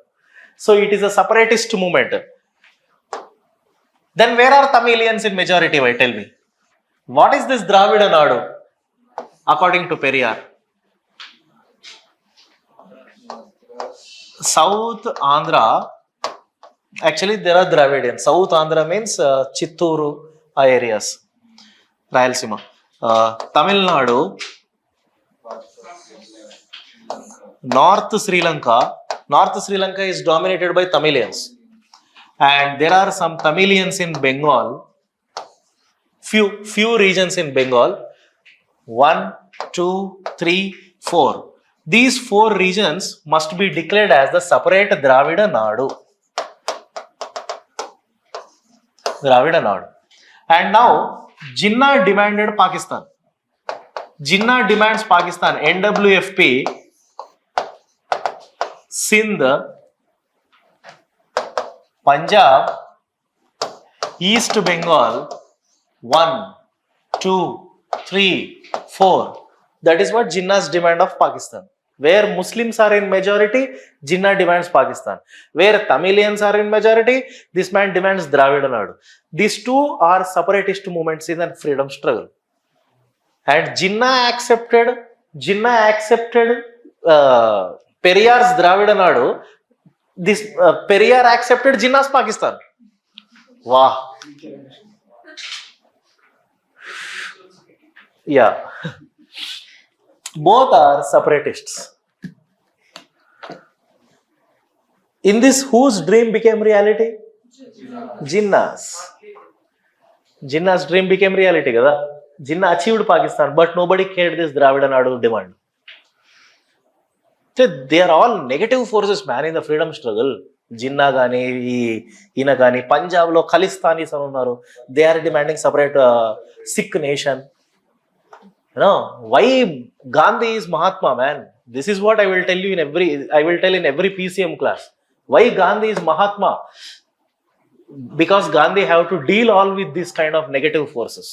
So it is a separatist movement. Then where are Tamilians in majority? Why tell me? What is this Dravida Nadu? According to Periyar, South Andhra. Actually, there are Dravidians. South Andhra means Chitturu areas, Rayalaseema. Tamil Nadu, North Sri Lanka. North Sri Lanka is dominated by Tamilians. And there are some Tamilians in Bengal, few regions in Bengal, 1, 2, 3, 4. These 4 regions must be declared as the separate Dravida Nadu. Dravida Nadu. And now Jinnah demanded Pakistan. Jinnah demands Pakistan. NWFP, Sindh, Punjab, East Bengal, 1, 2, 3, 4. That is what Jinnah's demand of Pakistan. Where Muslims are in majority, Jinnah demands Pakistan. Where Tamilians are in majority, this man demands Dravida Nadu. These two are separatist movements in the freedom struggle. And Jinnah accepted Periyar's Dravida Nadu. This Periyar accepted Jinnah's Pakistan. Wow. Yeah. Both are separatists. In this, whose dream became reality? Jinnah's. Jinnah's dream became reality, kada? Jinnah achieved Pakistan, but nobody cared this Dravida Nadu demand. So they are all negative forces, man, in the freedom struggle. Jinnah gani, Ina gani, Punjab lo Khalistanis అని ఉన్నారు. They are demanding separate Sikh nation. You know, why Gandhi is Mahatma, man? This is what I will tell in every PCM class. Why Gandhi is Mahatma? Because Gandhi have to deal all with this kind of negative forces.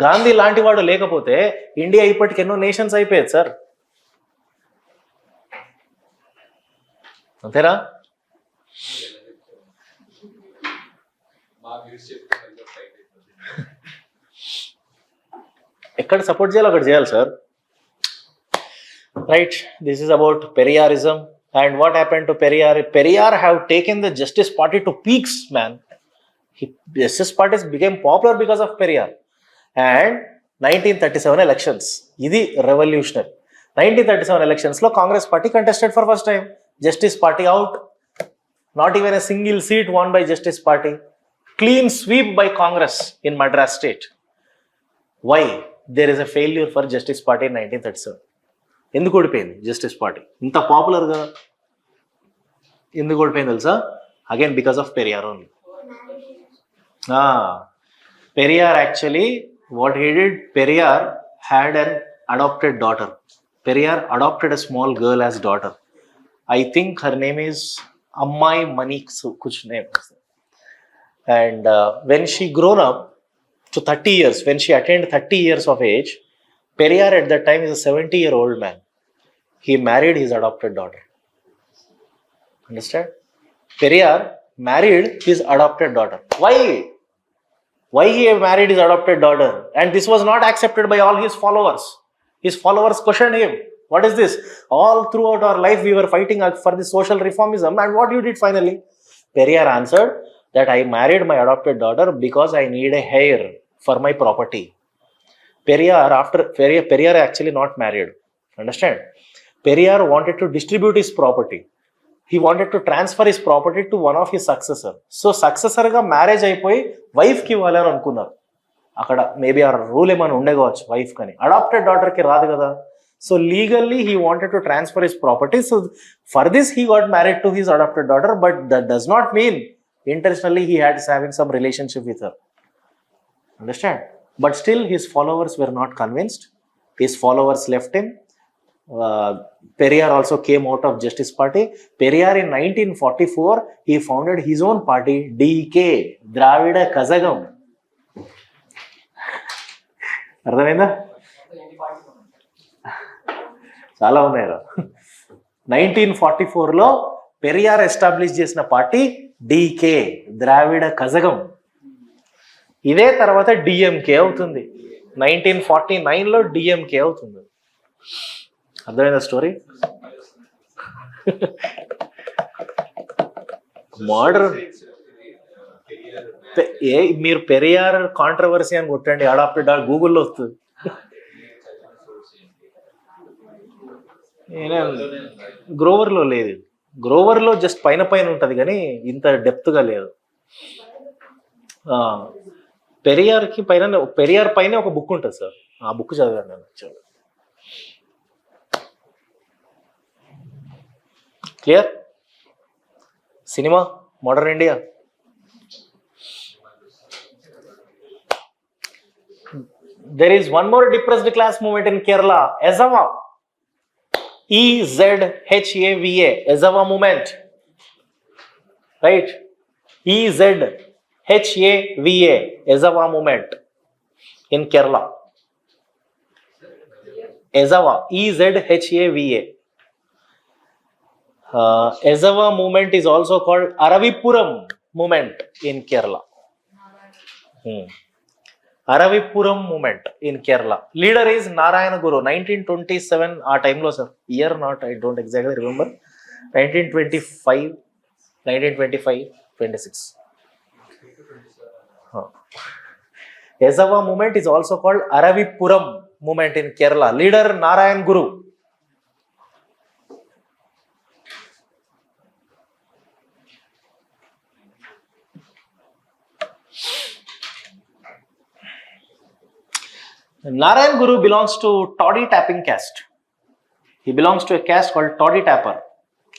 Gandhi లాంటి వాడు లేకపోతే India ఇప్పటికి ఎన్నో nations అయిపోయేది sir. అంతేనా? ఎక్కడ support చేయాలో అక్కడ చేయాలి sir. Right, this is about పెరియారిజం. And what happened to Periyar? Periyar have taken the Justice Party to peaks, man. Justice Party became popular because of Periyar. And 1937 elections. Idi revolutionary. 1937 elections lo Congress Party contested for first time. Justice Party out. Not even a single seat won by Justice Party. Clean sweep by Congress in Madras state. Why? There is a failure for Justice Party in 1937. ఎందుకు ఓడిపోయింది justice party? ఇంత పాపులర్గా ఎందుకు ఓడిపోయింది తెలుసా? Again because of Periyar only. Periyar actually, what he did, Periyar had an adopted daughter. Periyar adopted a small girl as daughter. I think her name is Ammai Manik, kuch name. And when she grown up to 30 years, when she attained 30 years of age, Periyar at that time is a 70-year-old man. He married his adopted daughter. Understand? Periyar married his adopted daughter. Why? Why he married his adopted daughter? And this was not accepted by all his followers. His followers questioned him. What is this? All throughout our life we were fighting for the social reformism, and what you did finally? Periyar answered that I married my adopted daughter because I need a heir for my property. Periyar actually not married. Understand? Periyar wanted to distribute his property. He wanted to transfer his property to one of his successor. So successor ga marriage అయిపోయి wife కి ఇవ్వాలి అని అనుకున్నారు. అక్కడ maybe ఆ rule ఏమైనా ఉండే కావచ్చు వైఫ్ కని. అడాప్టెడ్ డాటర్ కి రాదు కదా. So legally he wanted to transfer his property. So for this he got married to his adopted daughter, but that does not mean intentionally he had having some relationship with her. Understand? But still his followers were not convinced. His followers left him. Periyar also came out of Justice Party. Periyar in 1944 he founded his own party, DK, Dravida Kazhagam. అర్థమైందా? చాలా ఉన్నాయా? 1944లో Periyar establish చేసిన party DK, ద్రావిడ కజగం. ఇదే తర్వాత DMK అవుతుంది. 1949లో DMK అవుతుంది. అర్థమైందా story? Modern మీరు పెరియార్ కాంట్రవర్సీ అని కొట్టండి, అడాప్టెడ్ గూగుల్లో వస్తుంది. గ్రోవర్లో లేదు. గ్రోవర్లో జస్ట్ పైన పైన ఉంటుంది కానీ ఇంత డెప్త్గా లేదు. పెరియార్ పైన ఒక బుక్ ఉంటుంది సార్, ఆ బుక్ చదివాను నేను. Clear? Cinema modern India There is one more depressed class movement in Kerala, Ezhava. EZHAVA, Ezhava movement. Right? EZHAVA, Ezhava movement in Kerala. Ezhava, EZHAVA. Ezhava movement is also called Aravipuram movement in Kerala. Aravipuram movement in Kerala. Leader is Narayana Guru, 1927 time lo sir. Year not, I don't exactly remember. 1925, 26. Ezhava movement is also called Aravipuram movement in Kerala. Leader Narayana Guru. Narayan Guru belongs to toddy tapping caste. He belongs to a caste called toddy tapper.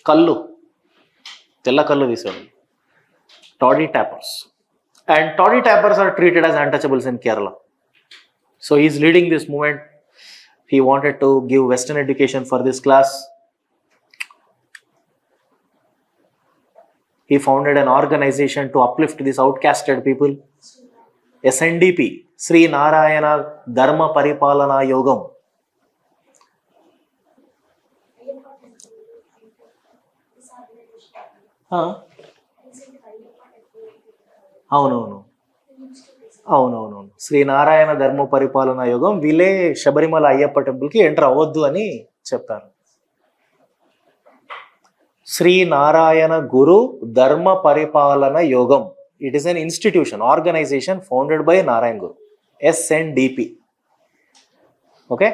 Kallu. Tella kallu visalu. Toddy tappers. And toddy tappers are treated as untouchables in Kerala. So he is leading this movement. He wanted to give Western education for this class. He founded an organization to uplift these outcasted people. SNDP, Sri Narayana Dharma Paripalana Yogam. అవునవును శ్రీ నారాయణ ధర్మ పరిపాలన యోగం వీళ్ళే Sabarimala Ayyappa temple కి enter అవ్వద్దు అని చెప్పారు. శ్రీ నారాయణ గురు ధర్మ పరిపాలన యోగం. It is an institution, organization founded by Narayan Guru, SNDP. Okay?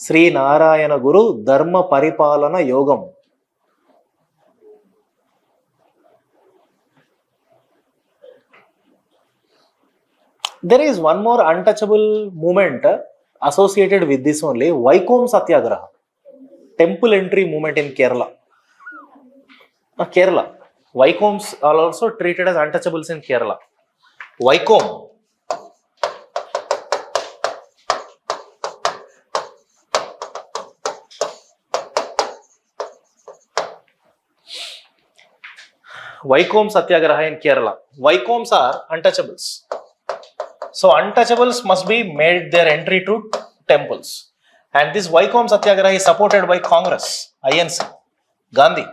Sri Narayana Guru Dharma Paripalana Yogam. There is one more untouchable movement associated with this only, Vaikom Satyagraha, temple entry movement in Kerala. Kerala. Vaikoms are also treated as untouchables in Kerala. Vaikom. Vaikom Satyagraha in Kerala. Vaikoms are untouchables. So untouchables must be made their entry to temples. And this Vaikom Satyagraha is supported by Congress, INC, Gandhi.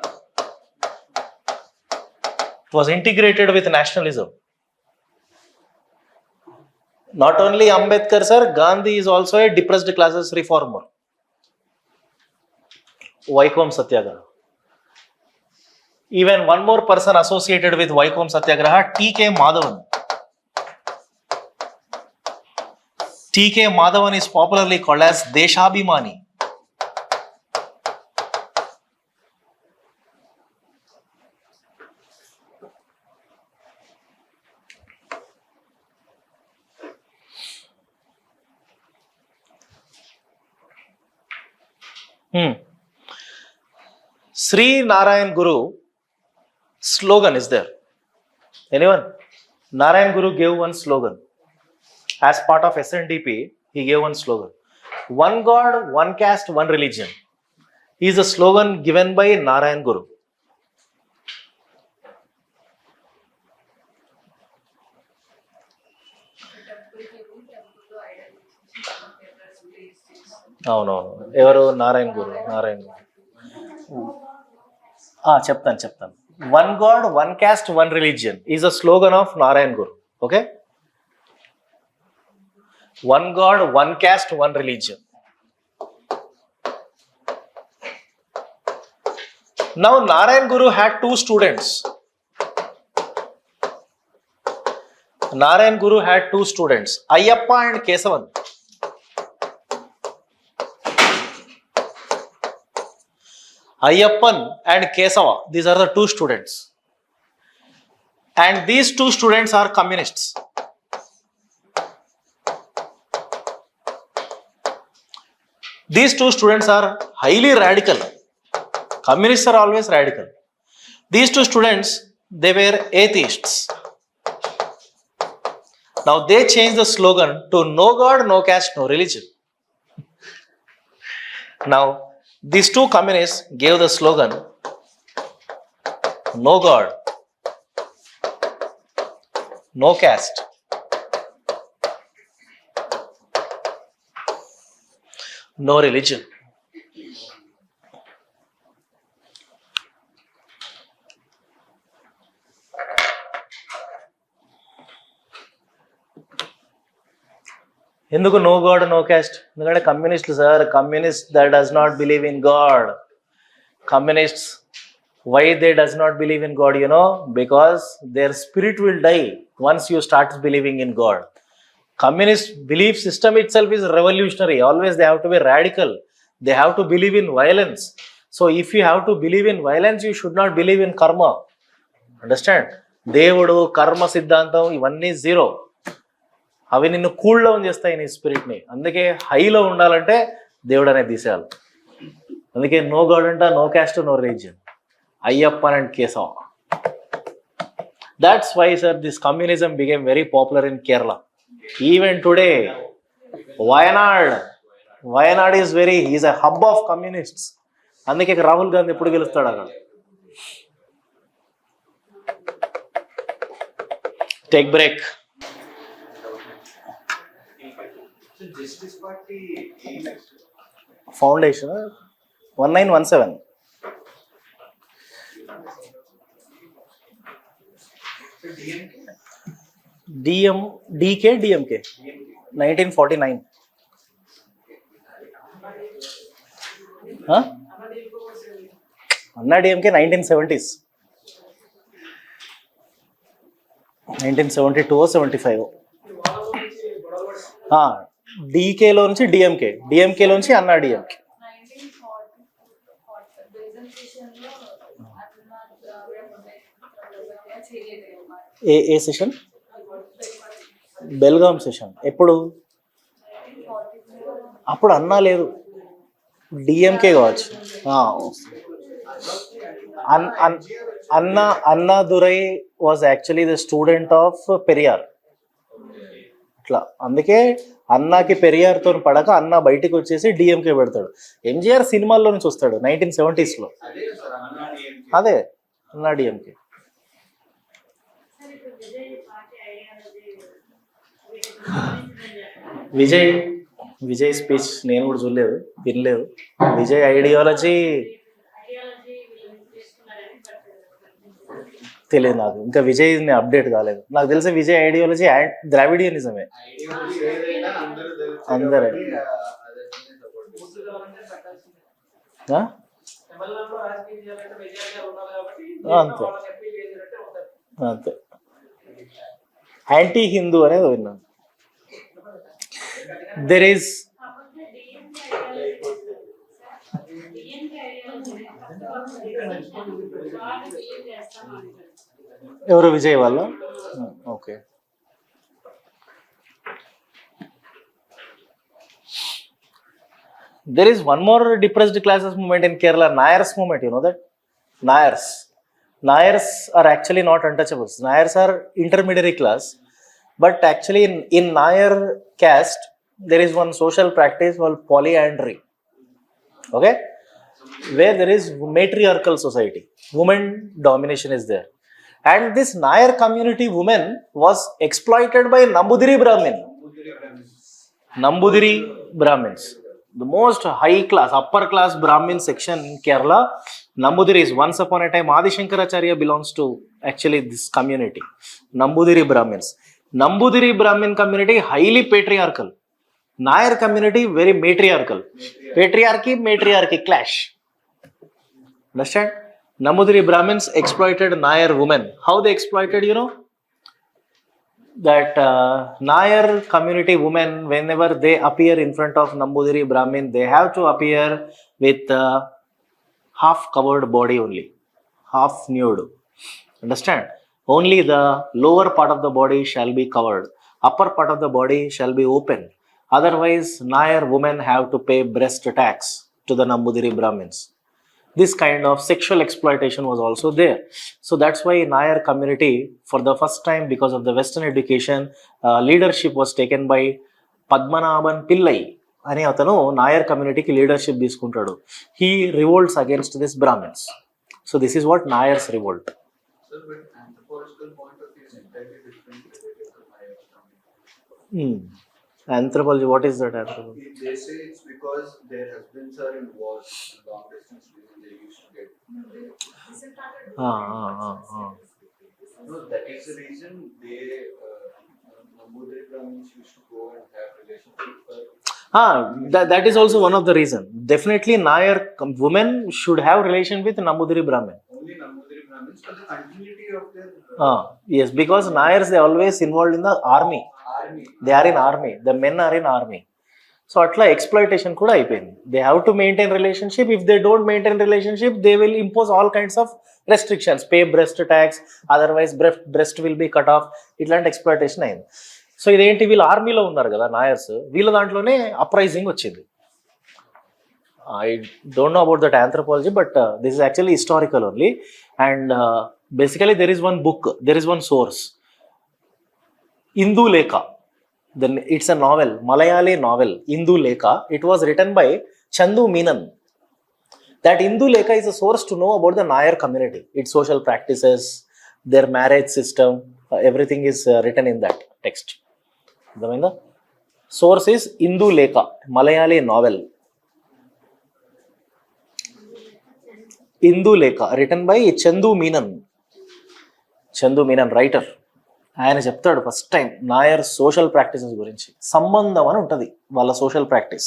It was integrated with nationalism. Not only Ambedkar sir, Gandhi is also a depressed classes reformer. Vaikom Satyagraha. Even one more person associated with Vaikom Satyagraha, T.K. Madhavan. T.K. Madhavan is popularly called as Deshabhimani. Sri Narayan Guru slogan is there. Anyone? Narayan Guru gave one slogan. As part of SNDP, he gave one slogan. One God, one caste, one religion. Is a slogan given by Narayan Guru. అవును ఎవరు నారాయణ గురు చెప్తాను one God one caste one religion is a slogan of Narayana Guru. Okay, one God one caste one religion. Now Narayan Guru had two students. Narayan Guru had two students, Ayyappa and Kesavan. Ayyappan and Kesava, these are the two students. And these two students are communists. These two students are highly radical. Communists are always radical. These two students, they were atheists. Now they changed the slogan to no God, no caste, no religion. Now these two communists gave the slogan no God, no caste, no religion. ఎందుకు no God no caste? ఎందుకంటే కమ్యూనిస్టులు sir, communist that does not believe in God. Communists, why they does not believe in God, because their spirit will die once you start believing in God. Communist belief system itself is revolutionary. Always they have to be radical. They have to believe in violence. So if you have to believe in violence, you should not believe in karma. Understand? దేవుడు కర్మ సిద్ధాంతం ఇవన్నీ zero. అవి నిన్ను cool down చేస్తాయి నీ స్పిరిట్ని. అందుకే హైలో ఉండాలంటే దేవుడు అనేది తీసేయాలి. అందుకే నో గాడ్ అంట, no caste, no religion. Ayyappan and Keshava. That's why, sir, this communism became very popular in Kerala. Even today, Wayanad is he's a hub of communists. అందుకే రాహుల్ గాంధీ ఎప్పుడు గెలుస్తాడు అక్కడ. Take break. Justice Party Foundation 1917. DMK 1949. Huh? Anna DMK 1970s. 1972 or 75. డీకేలో నుంచి డిఎంకేలో నుంచి అన్నా DMK. ఏ session? Belgaum session. ఎప్పుడు? అప్పుడు అన్నా లేదు, డిఎంకే కావచ్చు. అన్నా Durai was actually the student of Periyar. అట్లా అందుకే అన్నాకి పెరియార్తో పడక అన్నా బయటికి వచ్చేసి డిఎంకే పెడతాడు. ఎంజీఆర్ సినిమాల్లో నుంచి వస్తాడు 1970s. అదే అన్నా డిఎంకే. విజయ్ స్పీచ్ నేను కూడా చూడలేదు, వినలేదు. విజయ్ ఐడియాలజీ తెలియదు నాకు. ఇంకా విజయ్ అప్డేట్ కాలేదు. నాకు తెలిసి విజయ్ ఐడియాలజీ ద్రావిడియనిజమే. అందరే అంతే అంతే. యాంటీ హిందూ అనేది విన్నాను. దెర్ ఈస్ ఎవరు? విజయ్ వాళ్ళ? Okay. There is one more depressed classes movement in Kerala, Nayars movement. You know that? Nayars are actually not untouchables. Nayars are intermediary class. But actually in Nayar caste, there is one social practice called polyandry. Okay? Where there is matriarchal society. Women domination is there. And this Nayar community women was exploited by Nambudiri Brahmins. The most high class, upper class Brahmin section in Kerala, Nambudiris. Once upon a time, Adi Shankaracharya belongs to actually this community, Nambudiri Brahmins. Nambudiri Brahmin community highly patriarchal. Nayar community very matriarchal. Matriarchy clash. Understand? Nambudiri Brahmins exploited Nayar women. How they exploited, that Nayar community women, whenever they appear in front of Nambudiri Brahmin, they have to appear with half covered body only, half nude. Understand? Only the lower part of the body shall be covered, upper part of the body shall be open. Otherwise, Nayar women have to pay breast tax to the Nambudiri Brahmins. This kind of sexual exploitation was also there. So that's why Nair community, for the first time, because of the Western education, leadership was taken by Padmanabhan Pillai. అని అతను నాయర్ కమ్యూనిటీకి leadership తీసుకుంటాడు. He revolts against this Brahmins. So this is what Nairs revolt. Sir, but anthropological point of view is entirely different related to my understanding. Anthropology, what is that anthropology? They say it's because their husbands are in wars, long distance reason they used to get. No, that is the reason they Nambudiri Brahmins used to go and have relationship. That is also one of the reason. Definitely Nair women should have relation with Nambudiri Brahmin. Only Nambudiri Brahmins for the continuity of their. Yes, because Nairs, they always involved in the army. They are in army. The men are in army. So atla exploitation kuda అయిపోయింది. They have to maintain relationship. If they don't maintain relationship, they will impose all kinds of restrictions. Pay breast tax, otherwise breast will be cut off. ఇట్లాంటి exploitation అయింది. So ఇదేంటి, వీళ్ళు ఆర్మీలో ఉన్నారు కదా నాయర్స్, వీళ్ళ దాంట్లోనే అప్రైజింగ్ వచ్చింది. I don't know about that anthropology, but this is actually historical only. And basically there is one book, there is one source, Indu Lekha. Then it's a novel, Malayali novel, Indu Lekha. It was written by Chandu Menon. That Indu Lekha is a source to know about the Nair community, its social practices, their marriage system, everything is written in that text. The source is Indu Lekha, Malayali novel. Indu Lekha, written by Chandu Menon. Chandu Menon, writer. ఆయన చెప్తాడు first time Nair social practices గురించి. సంబంధం అని ఉంటుంది వాళ్ళ social practice,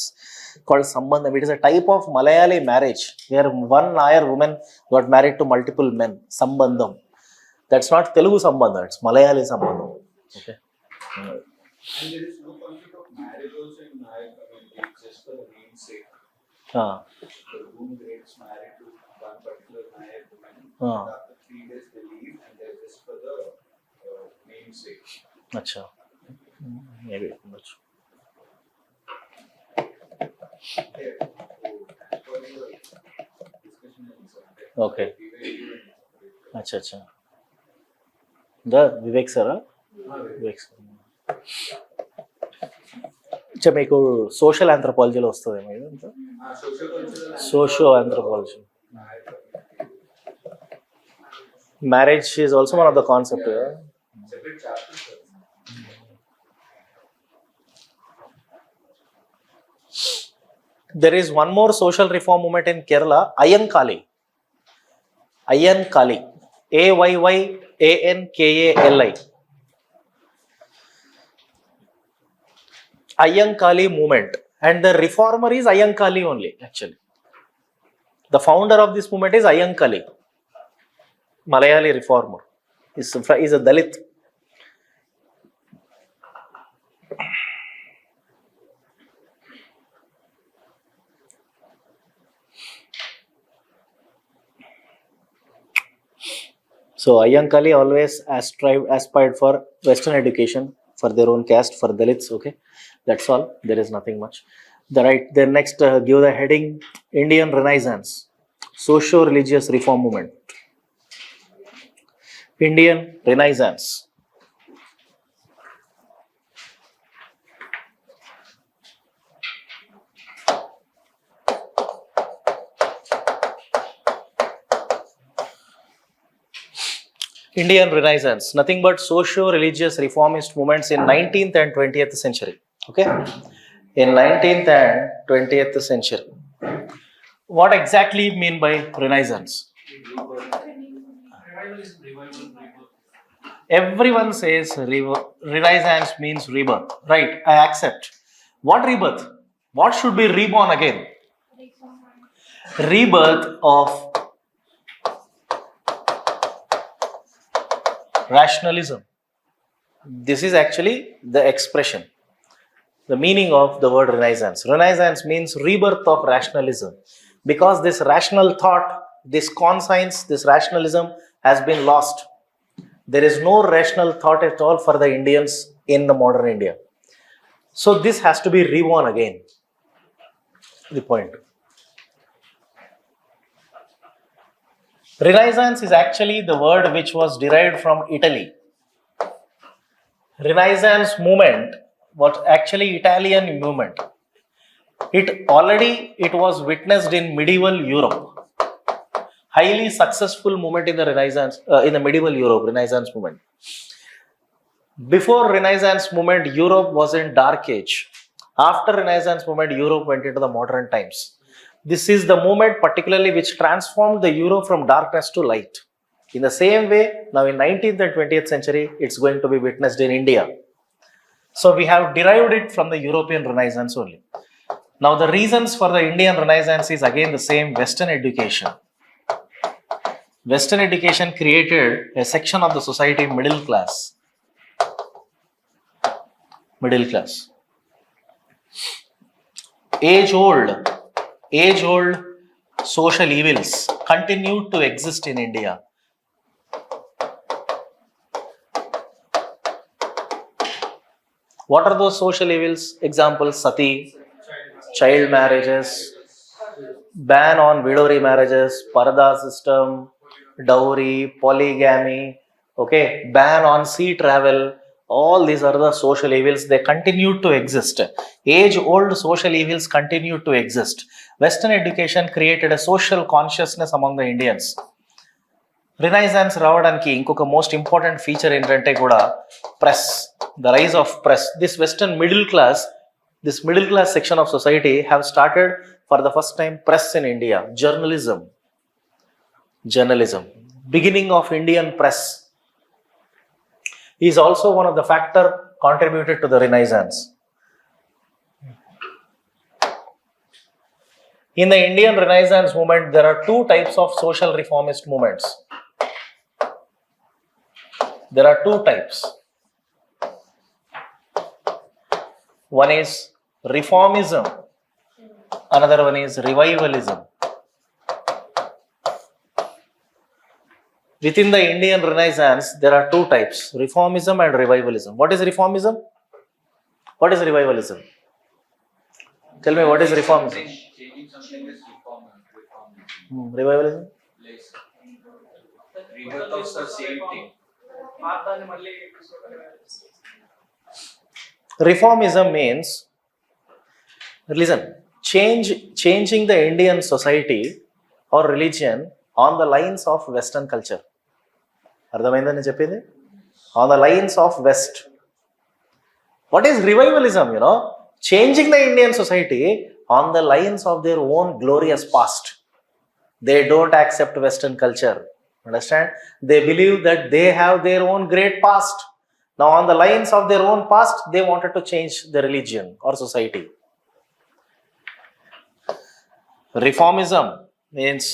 called sambandham. It is a type of Malayali marriage where one Nair women got married to multiple men. Sambandham, that's not Telugu sambandham, it's Malayali sambandham. Okay. And there is no concept of marriage also in Nair community, it's just for the namesake. The groom gets married to one particular Nair woman. After 3 days they leave and they're just for the namesake. అచ్చా, maybe ఉండొచ్చు. Okay, అచ్చా అచ్చా. వివేక్ సారా? Vivek sir. మీకు social ఆంథ్రోపాలజీలో వస్తుందేమో ఇదంతా. Socio anthropology. Marriage is also one of the concept. There is one more social reform movement in Kerala, Ayyankali. Ayyankali, Ayyankali. Ayyankali movement, and the reformer is Ayyankali only. Actually, the founder of this movement is Ayyankali, Malayali reformer. Is a Dalit. So Ayyankali always aspired for Western education for their own caste, for Dalits. Okay, that's all. There is nothing much. Then next, give the heading Indian Renaissance, socio-religious reform movement. Indian Renaissance. Indian Renaissance, nothing but socio-religious reformist movements in 19th and 20th century. Okay, in 19th and 20th century. What exactly mean by Renaissance? Everyone says Renaissance means rebirth. Right, I accept. What rebirth? What should be reborn again? Rebirth of rationalism. This is actually the expression, the meaning of the word Renaissance. Renaissance means rebirth of rationalism, because this rational thought, this conscience, this rationalism has been lost. There is no rational thought at all for the Indians in the modern India. So this has to be reborn again. The point. Renaissance is actually the word which was derived from Italy. Renaissance movement was actually Italian movement. It was witnessed in medieval Europe. Highly successful movement in the Renaissance, in the medieval Europe, Renaissance movement. Before Renaissance movement, Europe was in dark age. After Renaissance movement, Europe went into the modern times. This is the movement particularly which transformed the Europe from darkness to light. In the same way, now in 19th and 20th century, it's going to be witnessed in India. So we have derived it from the European Renaissance only. Now the reasons for the Indian Renaissance is again the same: Western education. Western education created a section of the society, middle class. Middle class. Age-old social evils continued to exist in India. What are those social evils? Examples: sati, child marriages, ban on widow remarriages, parda system, dowry, polygamy, okay, ban on sea travel. All these are the social evils. They continue to exist. Age-old social evils continue to exist. Western education created a social consciousness among the Indians. Renaissance రావడానికి ఇంకొక most important feature ఏంటంటే కూడా press, the rise of press. This western middle class section of society have started for the first time press in India. Journalism, beginning of Indian press is also one of the factor contributed to the Renaissance. In the Indian Renaissance movement, there are two types of social reformist movements. There are two types. One is reformism, another one is revivalism. Within the Indian Renaissance, there are two types: reformism and revivalism. What is reformism? What is revivalism? Tell me, what is reformism? Changing something is reformism. Revivalism? Rebirth is the same thing. Reformism means, listen, changing the Indian society or religion on the lines of Western culture. అర్థమైందని చెప్పింది? On the lines of West. What is revivalism? Changing the Indian society on the lines of their own glorious past. They don't accept Western culture. Understand? They believe that they have their own great past. Now, on the lines of their own past, they wanted to change the religion or society. Reformism means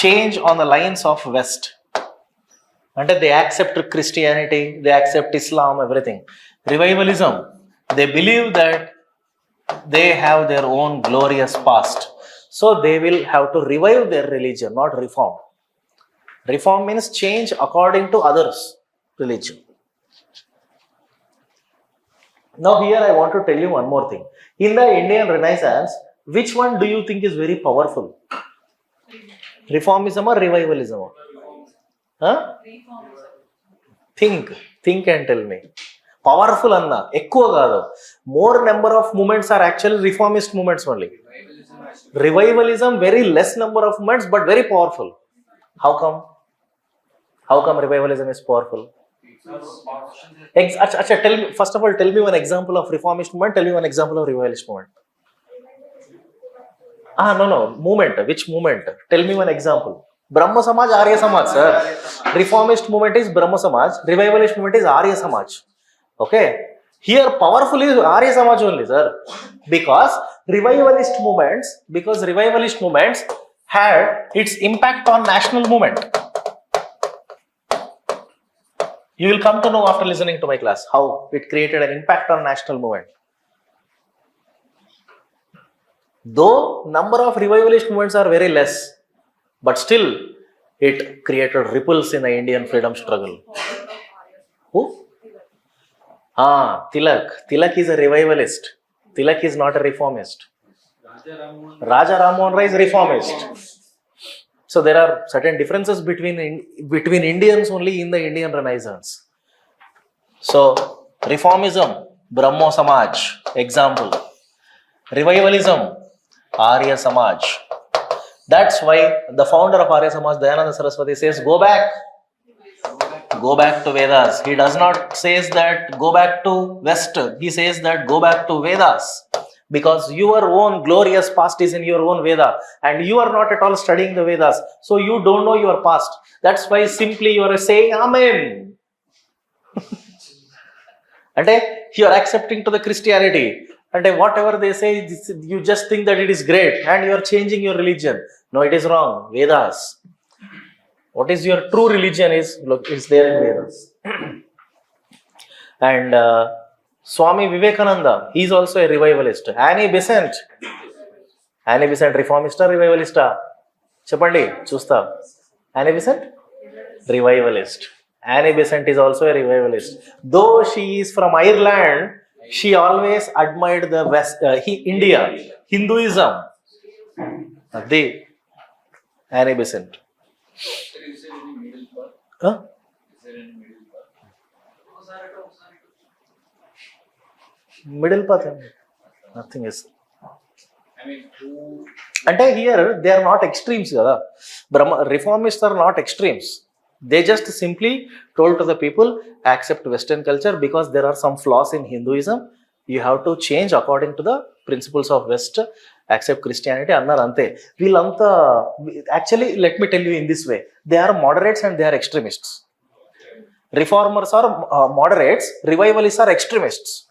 change on the lines of West. And they accept Christianity, they accept Islam, everything. Revivalism, they believe that they have their own glorious past. So they will have to revive their religion, not reform. Reform means change according to others' religion. Now here I want to tell you one more thing. In the Indian Renaissance, which one do you think is very powerful? Reformism or revivalism? Huh? Think and tell me. Powerful anna, ekkuva kaadu. More number of movements are actually reformist movements only. Revivalism, very less number of movements but very powerful. How come? How come revivalism is powerful? Tell me, first of all, tell me one example of reformist movement, tell me one example of revivalist movement. No, movement. Which movement? Tell me one example. Brahmo Samaj, Arya Samaj, sir. Reformist movement is Brahmo Samaj, revivalist movement is Arya Samaj. Okay? Here, powerful is Arya Samaj only, sir. Because revivalist movements had its impact on national movement. You will come to know after listening to my class how it created an impact on national movement. Though number of revivalist movements are very less, but still it created ripples in the Indian freedom struggle. Who? Tilak. Tilak is a revivalist. Tilak is not a reformist. Raja Ram Mohan Rai is reformist. So there are certain differences between Indians only in the Indian Renaissance. So reformism, Brahmo Samaj, example. Revivalism, Arya Samaj. That's why the founder of Arya Samaj, Dayananda Saraswati, says go back to Vedas. He does not say that go back to West. He says that go back to Vedas. Because your own glorious past is in your own Veda and you are not at all studying the Vedas. So you don't know your past. That's why simply you are saying Amen. And you are accepting to the Christianity. And whatever they say, you just think that it is great and you are changing your religion. No, it is wrong. Vedas. What is your true religion is, look, it's there in Vedas. And Swami Vivekananda, he is also a revivalist. Annie Besant, reformist or revivalist? Chapandi, chusta. Annie Besant? Revivalist. Annie Besant is also a revivalist. Though she is from Ireland, she always admired the West, India, Hinduism. The Annie Besant. Is there any middle path? Huh? Is there any middle path? Middle path. Nothing is. I mean, who? And here they are not extremes. Reformists are not extremes. They just simply told to the people, accept Western culture because there are some flaws in Hinduism. You have to change according to the principles of West. Accept Christianity. Actually, let me tell you in this way. They are moderates and they are extremists. Reformers are moderates. Revivalists are extremists.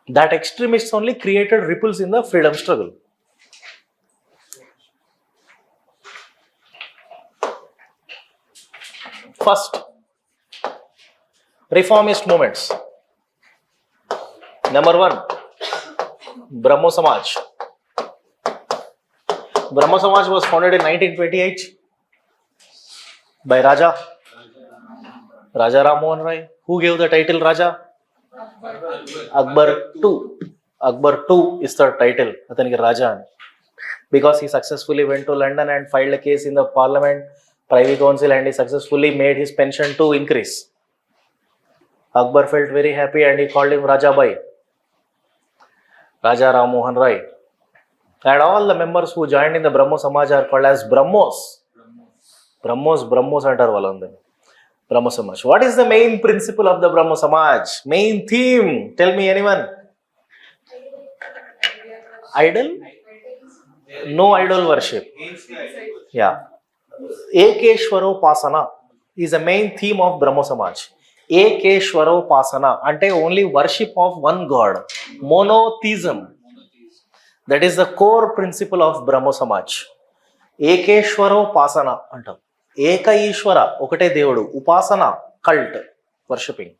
That extremists only created ripples in the freedom struggle. First, reformist movements. Number one, Brahmo Samaj. Brahmo Samaj was founded in 1928 by Raja Ram Mohan Rai. Who gave the title Raja? Akbar II. Akbar II is the title. Ataniki Raja. Because he successfully went to London and filed a case in the Parliament, Privy Council, and he successfully made his pension to increase. Akbar felt very happy and he called him Raja Bhai. Raja Ram Mohan Rai. And all the members who joined in the Brahmo Samaj are called as Brahmos. Brahmos antar valande. Brahmo Samaj. What is the main principle of the Brahmo Samaj? Main theme? Tell me anyone. Idol? No idol worship. Yeah. Ekeshwaropasana is the main theme of Brahmo Samaj. Ekeshwaropasana, ante only worship of one God. Monotheism. That is the core principle of Brahmo Samaj. Ekeshwaropasana antam. Eka Ishwara, okate Devudu. Upasana, cult, worshipping.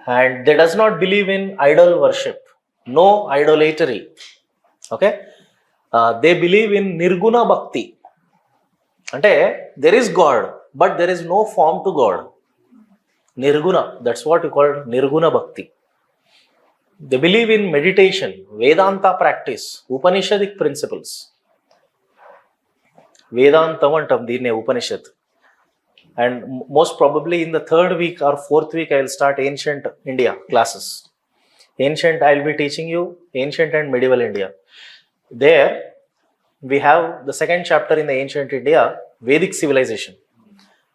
And they does not believe in idol worship. No idolatry. Okay? They believe in Nirguna Bhakti. Ante, there is God, but there is no form to God. Nirguna, that's what you call Nirguna Bhakti. They believe in meditation, Vedanta practice, Upanishadic principles. Vedantam antam dine Upanishad. And most probably in the third week or fourth week, I will start ancient India classes. Ancient, I will be teaching you ancient and medieval India. There, we have the second chapter in the ancient India, Vedic civilization.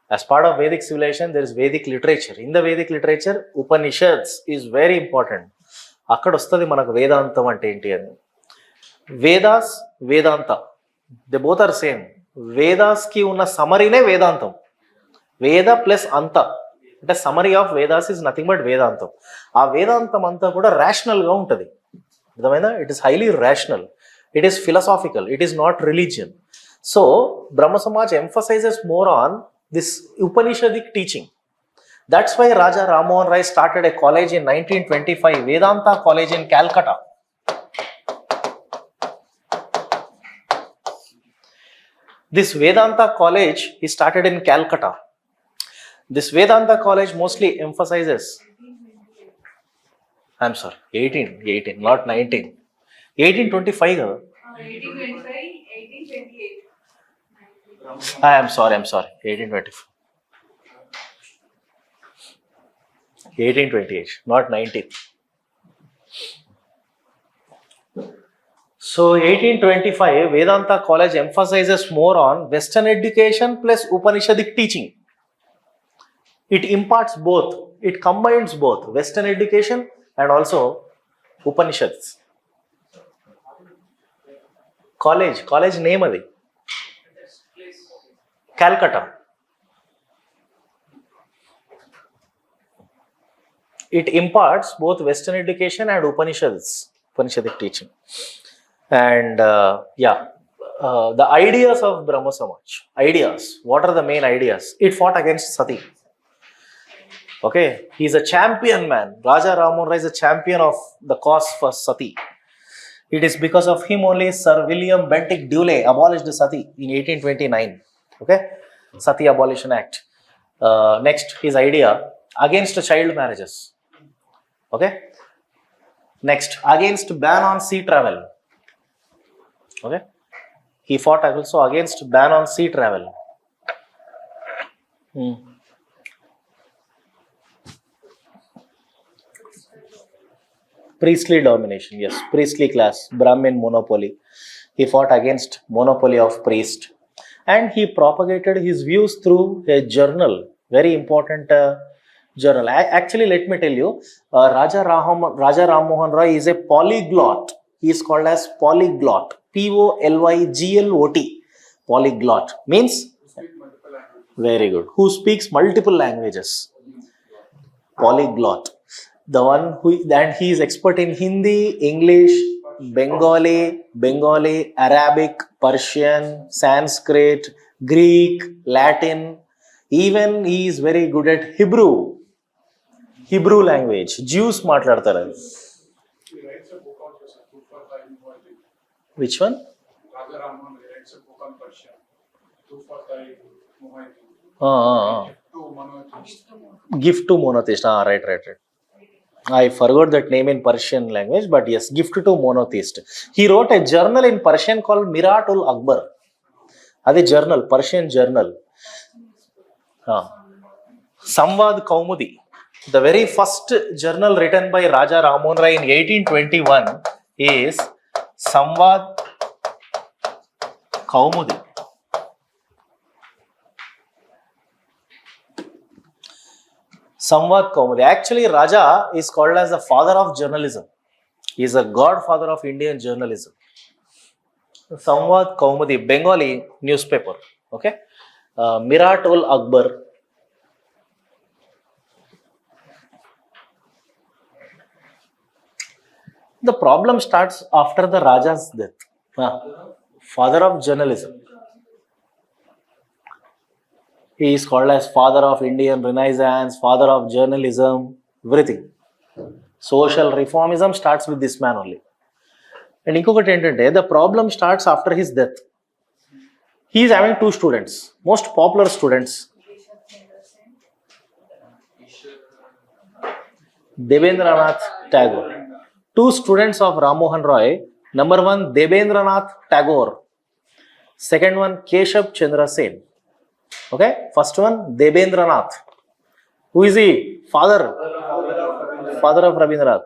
As part of Vedic civilization, there is Vedic literature. In the Vedic literature, Upanishads is very important. Akkada ostadi manaku Vedantam ante enti ani. Vedas, Vedanta. They both are same. Vedas ki unna summary ne Vedantam. Veda plus Anta. The summary of Vedas is nothing but Vedantam. Aa Vedantam anta kuda rational ga untadi. It is highly rational. It is philosophical. It is not religion. So, Brahmo Samaj emphasizes more on this Upanishadic teaching. That's why Raja Ram Mohan Rai started a college in 1925, Vedanta College in Calcutta. This Vedanta college, he started in Calcutta. This Vedanta college mostly emphasizes, I'm sorry, 18, not 19. 1825 కదా. 1825, 1828. I'm sorry. 1825. 1828, not 19. So 1825, Vedanta College emphasizes more on Western education plus Upanishadic teaching. It imparts both. It combines both Western education and also Upanishads. College name adi. Calcutta. It imparts both Western education and Upanishadic teaching. And the ideas of Brahmo Samaj. Ideas. What are the main ideas? It fought against Sati. Okay, he is a champion man. Raja Ram Mohan Roy is a champion of the cause for Sati. It is because of him only Sir William Bentinck Dewey abolished Sati in 1829. Okay, Sati Abolition Act. Next, his idea against child marriages. Okay. Next, against ban on sea travel. Okay. He fought also against ban on sea travel. Priestly domination, yes, priestly class, Brahmin monopoly. He fought against monopoly of priest, and he propagated his views through a journal, very important journal. Actually, let me tell you, Raja Ram Mohan Roy is a polyglot. He is called as polyglot. Polyglot. Polyglot means very good. Who speaks multiple languages? Polyglot. The one who, and he is expert in Hindi, English, Bengali, Arabic, Persian, Sanskrit, Greek, Latin. Even he is very good at Hebrew language. Jews మాట్లాడతారు. Which one? Raja Ram Mohan Roy writes a book on Persian. Gift to monotheist. Right. I forgot that name in Persian language, but yes, Gift to Monotheist. He wrote a journal in Persian called Miratul Akbar. Adi journal, Persian journal. Samvad Kaumudi. The very first journal written by Raja Ram Mohan Roy in 1821 is Samvad Kaumudi. Samvad Kaumudi. Actually, Raja is called as the father of journalism. He is a godfather of Indian journalism. Samvad Kaumudi, Bengali newspaper. Okay. Miratul Akbar. The problem starts after the Raja's death. Father of journalism. He is called as father of Indian Renaissance, father of journalism, everything. Social reformism starts with this man only. And ఇంకొకటి ఏంటంటే, the problem starts after his death. He is having two students, most popular students. Debendranath Tagore. Two students of Ram Mohan Roy. Number one, Debendranath Tagore. Second one, Keshav Chandra Sen. Okay, first one, Debendranath. Who is he? Father of Rabindranath.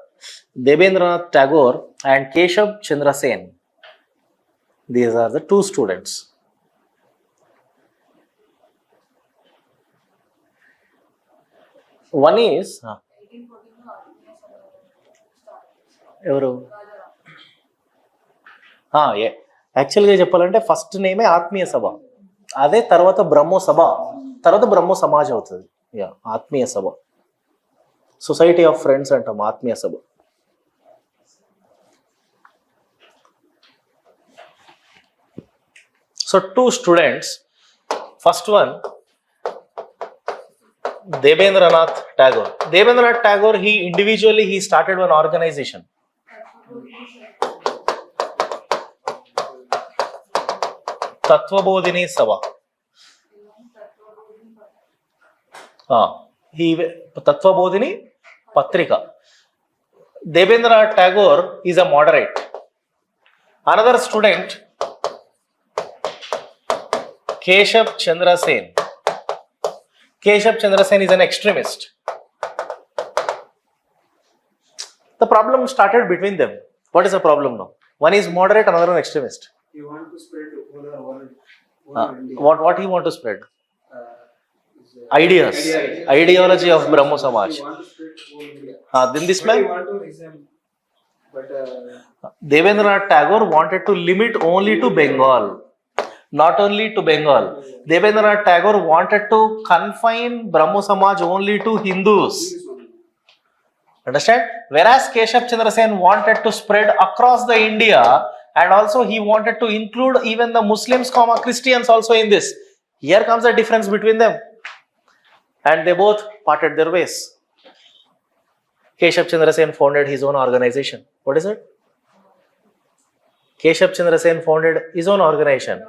Debendranath Tagore and Keshav Chandra Sen. These are the two students. One is ఎవరు? యాక్చువల్గా చెప్పాలంటే first నేమే ఆత్మీయ సభ, అదే తర్వాత బ్రహ్మో సభ, తర్వాత బ్రహ్మో సమాజ్ అవుతుంది. ఆత్మీయ సభ, society of friends అంటాం ఆత్మీయ సభ. So two students, first one Debendranath Tagore. Debendranath Tagore, he individually started one organization. Tattvabodhini Sabha. Tattvabodhini Patrika. Debendranath Tagore is a moderate. Another student, Keshav Chandra Sen. Keshav Chandra Sen is an extremist. The problem started between them. What is the problem now? One is moderate, another one extremist. You want to spread over the world. India. What he want to spread? Ideas. Ideology of Brahmo Samaj. You want to spread whole India. Then this But you man, want to examine. But Devendranath Tagore wanted to limit only to Bengal. Not only to Bengal. Devendranath Tagore wanted to confine Brahmo Samaj only to Hindus. Understand? Whereas Keshav Chandra Sen wanted to spread across the India, and also he wanted to include even the Muslims, Christians also in this. Here comes the difference between them. And they both parted their ways. Keshav Chandra Sen founded his own organization. What is it? Keshav Chandra Sen founded his own organization.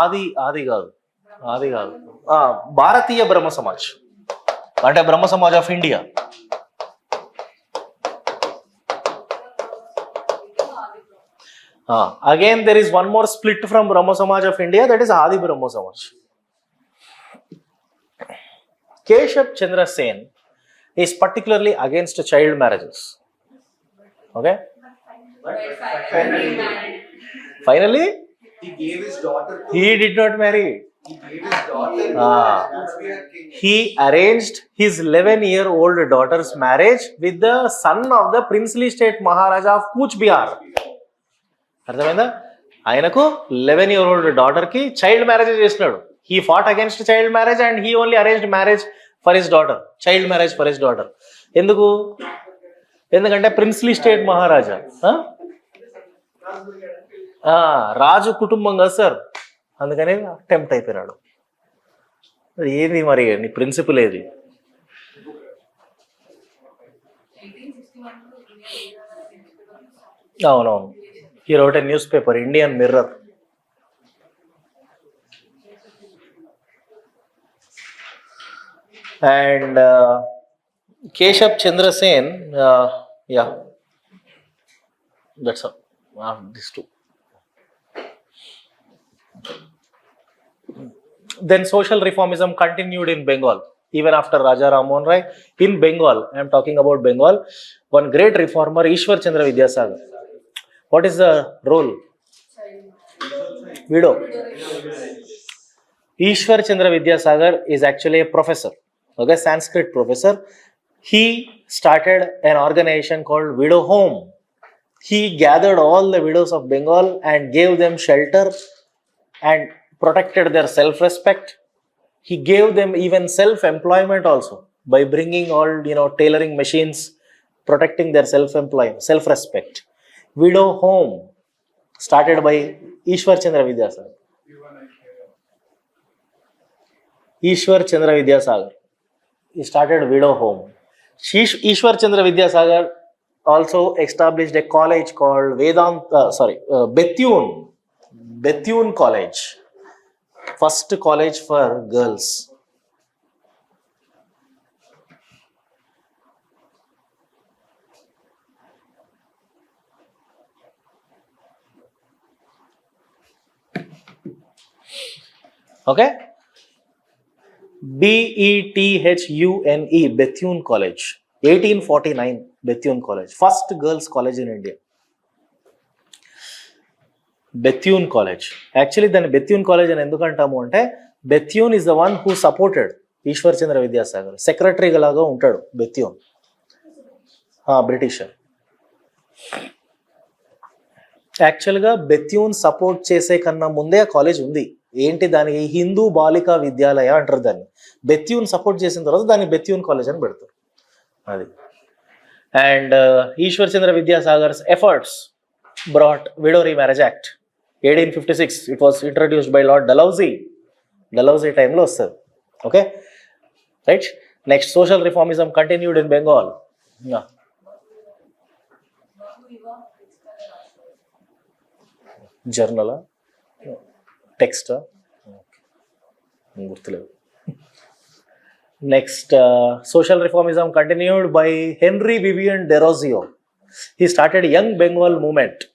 Adi కాదు. భారతీయ బ్రహ్మ సమాజ్. అంటే Brahma Samaj of India. Again, there is one more split from Brahmo Samaj of India, that is Adi Brahmo Samaj. Keshav Chandra Sen is particularly against child marriages. Okay? Finally, he gave his daughter to. he did not marry. He gave his daughter to be a king. He arranged his 11-year-old daughter's marriage with the son of the princely state Maharaja of Kuch Bihar. అర్థమైందా? ఆయనకు 11-year-old daughter కి child marriage చేసినాడు. He fought against child marriage and he only arranged marriage for his daughter. Child marriage for his daughter. ఎందుకంటే princely state మహారాజా, రాజు కుటుంబం కదా sir, అందుకని tempt అయిపోయినాడు. ఏది మరి నీ ప్రిన్సిపల్ ఏది? అవునవును. He wrote a newspaper, Indian Mirror. And Keshav Chandra Sen, yeah, that's all. These two. Then social reformism continued in Bengal, even after Raja Ram Mohan Rai. In Bengal, I am talking about Bengal, one great reformer, Ishwar Chandra Vidyasagar. What is the role? Widow. Ishwar Chandra Vidyasagar is actually a professor, okay, Sanskrit professor. He started an organization called Widow Home. He gathered all the widows of Bengal and gave them shelter and protected their self-respect. He gave them even self-employment also by bringing all, tailoring machines, protecting their self-respect. Widow Home started by Ishwar Chandra Vidyasagar. Ishwar Chandra Vidyasagar. He started Widow Home. Ishwar Chandra Vidyasagar also established a college called Bethune College. First college for girls. Okay? Bethune, Bethune College. 1849, Bethune College. First girls' college in India. Bethune College. Actually, then Bethune College and endukantamu ante Bethune is the one who supported Ishwar Chandra Vidyasagar. Secretary galaga untadu Bethune. Britisher. Actually ga Bethune support chese kanna munde a college undi. ఏంటి దానికి హిందూ బాలికా విద్యాలయ అంటారు దాన్ని. బెత్యూన్ support చేసిన తర్వాత దాన్ని బెత్యూన్ college అని పెడతారు. అది. And Ishwar Chandra Vidyasagar's efforts brought widow remarriage act 1856. It was introduced by Lord Dalhousie టైంలో వస్తుంది. Okay right. Next social reformism continued in Bengal. జర్నలా టెక్స్టా గుర్తులేదు. Next, social reformism continued by Henry Vivian Derozio. He started Young Bengal movement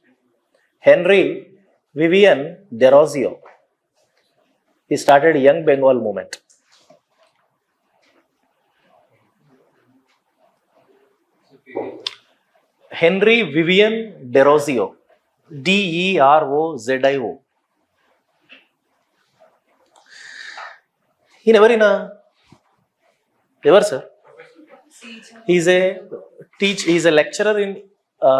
Henry Vivian Derozio. He started Young Bengal movement. Henry Vivian Derozio. Derozio. He never sir. He's a lecturer in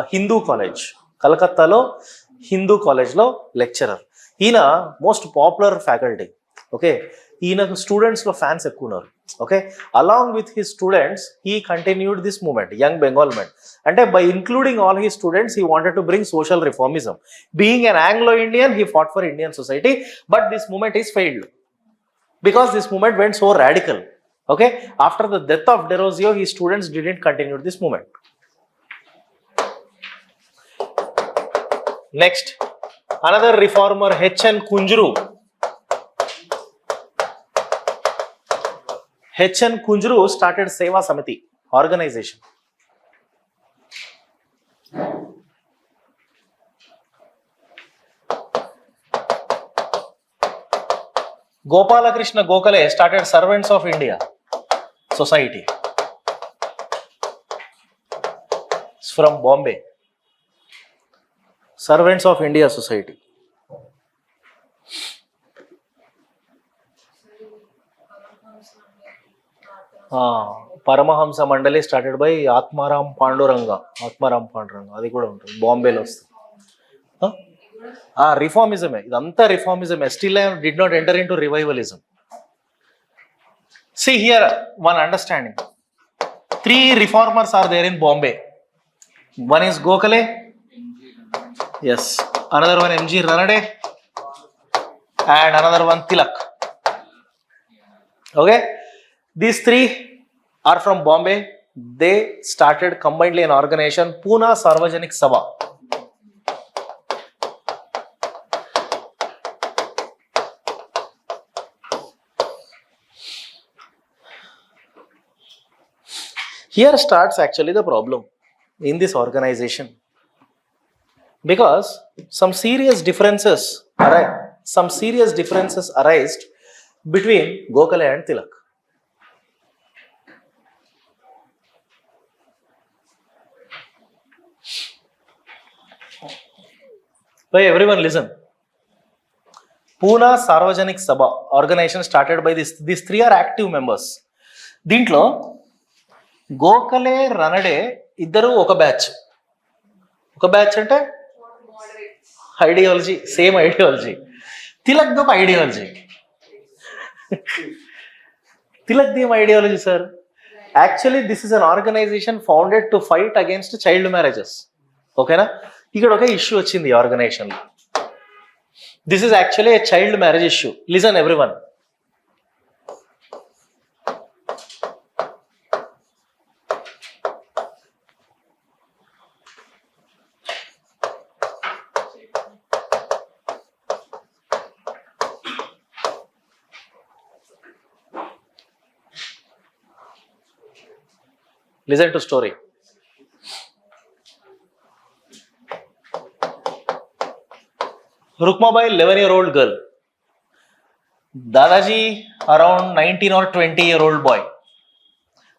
Hindu college. Calcutta lo Hindu college lo lecturer. Heena most popular faculty. Okay. Heena students lo fans ekkunaru. Okay. Along with his students, he continued this movement, Young Bengal movement. And by including all his students, he wanted to bring social reformism. Being an Anglo-Indian, he fought for Indian society, but this movement is failed. Because this movement went so radical. Okay, after the death of Derozio, his students didn't continue this movement. Next, another reformer, H.N. Kunjuru. H.N. Kunjuru started Seva Samiti organization. Gopalakrishna Gokhale started Servants of India Society. It's from Bombay. Servants of India Society. Paramahamsa Mandali started by Atmaram Panduranga. Adi kuda untundi. Bombay lo vastadi. Reformism. Idantha reformism. Still I did not enter into revivalism. See here, one understanding. 3 reformers are there in Bombay. One is Gokhale. Yes. Another one M.G. Ranade. And another one Tilak. Okay. These 3 are from Bombay. They started combinedly an organization, Pune Sarvajanik Sabha. Here starts actually the problem in this organization, because some serious differences arised between Gokhale and Tilak. Hey, everyone listen. Pune Sarvajanik Sabha organization started by these 3 are active members. Dintlo Gokhale, Ranade, iddaru oka batch. Oka batch ante ideology, same ideology. Tilak do ideology. Tilak dim ideology, sir. Actually, this is an organization founded to fight against child marriages. Okay na? Ikkada oka issue vachindi organization. This is actually a child marriage issue. Listen everyone. Listen to story. Rukmabai, 11-year-old girl. Dadaji, around 19 or 20-year-old boy.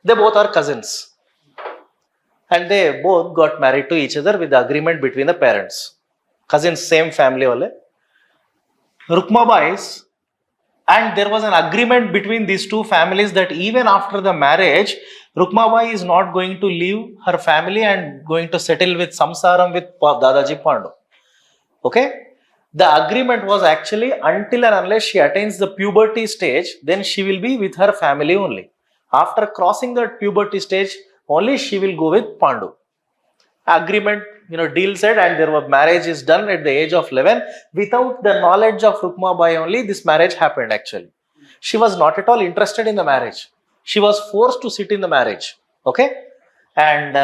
They both are cousins. And they both got married to each other with the agreement between the parents. Cousins, same family wale. Rukmabai's, and there was an agreement between these 2 families that even after the marriage, Rukmabai is not going to leave her family and going to settle with samsaram with Dadaji Pandu. Okay? The agreement was actually until and unless she attains the puberty stage, then she will be with her family only. After crossing that puberty stage, only she will go with Pandu. Agreement, deal said, and there was marriage is done at the age of 11. Without the knowledge of Rukmabai only, this marriage happened actually. She was not at all interested in the marriage. She was forced to sit in the marriage. Okay? And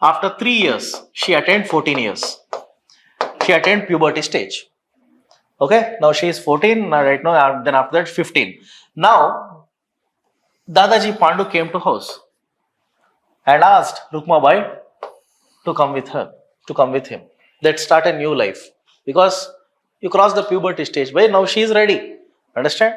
after 3 years, she attained 14 years. She attained puberty stage. Okay? Now she is 14, right now, then after that 15. Now, Dadaji Pandu came to house and asked Rukmabai to come with him. Let's start a new life. Because you cross the puberty stage, where now she is ready. Understand?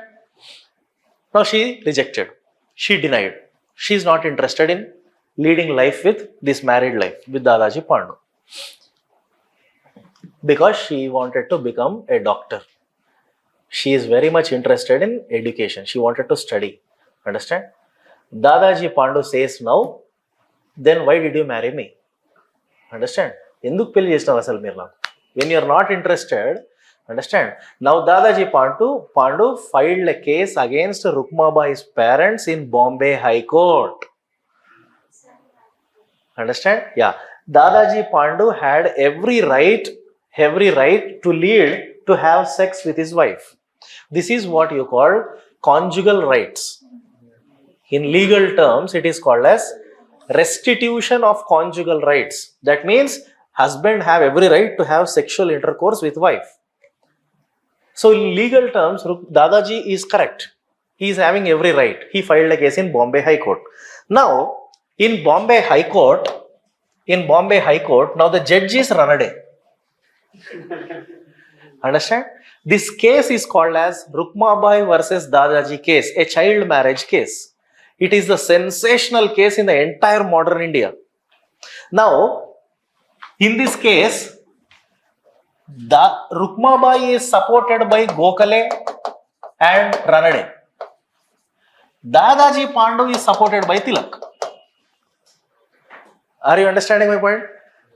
Now she rejected. She denied. She is not interested in leading life with this married life with Dadaji Pandu. Because she wanted to become a doctor. She is very much interested in education. She wanted to study. Understand? Dadaji Pandu says now, then why did you marry me? Understand? ఎందుకు పెళ్లి చేసినావు అసలు మీరు నాకు? When you are not interested, understand? Now Dadaji Pandu filed a case against Rukmabai's parents in Bombay High Court. Understand? Yeah. Dadaji Pandu had every right to lead, to have sex with his wife. This is what you call conjugal rights. In legal terms, it is called as restitution of conjugal rights. That means husband have every right to have sexual intercourse with wife. So in legal terms, Dadaji is correct. He is having every right. He filed a case in Bombay High Court. Now, in Bombay High Court, now the judge is Ranade. Understand? This case is called as Rukmabai versus Dadaji case, a child marriage case. It is the sensational case in the entire modern India. Now, in this case, Rukmabai is supported by Gokhale and Ranade. Dadaji Pandu is supported by Tilak. Are you understanding my point?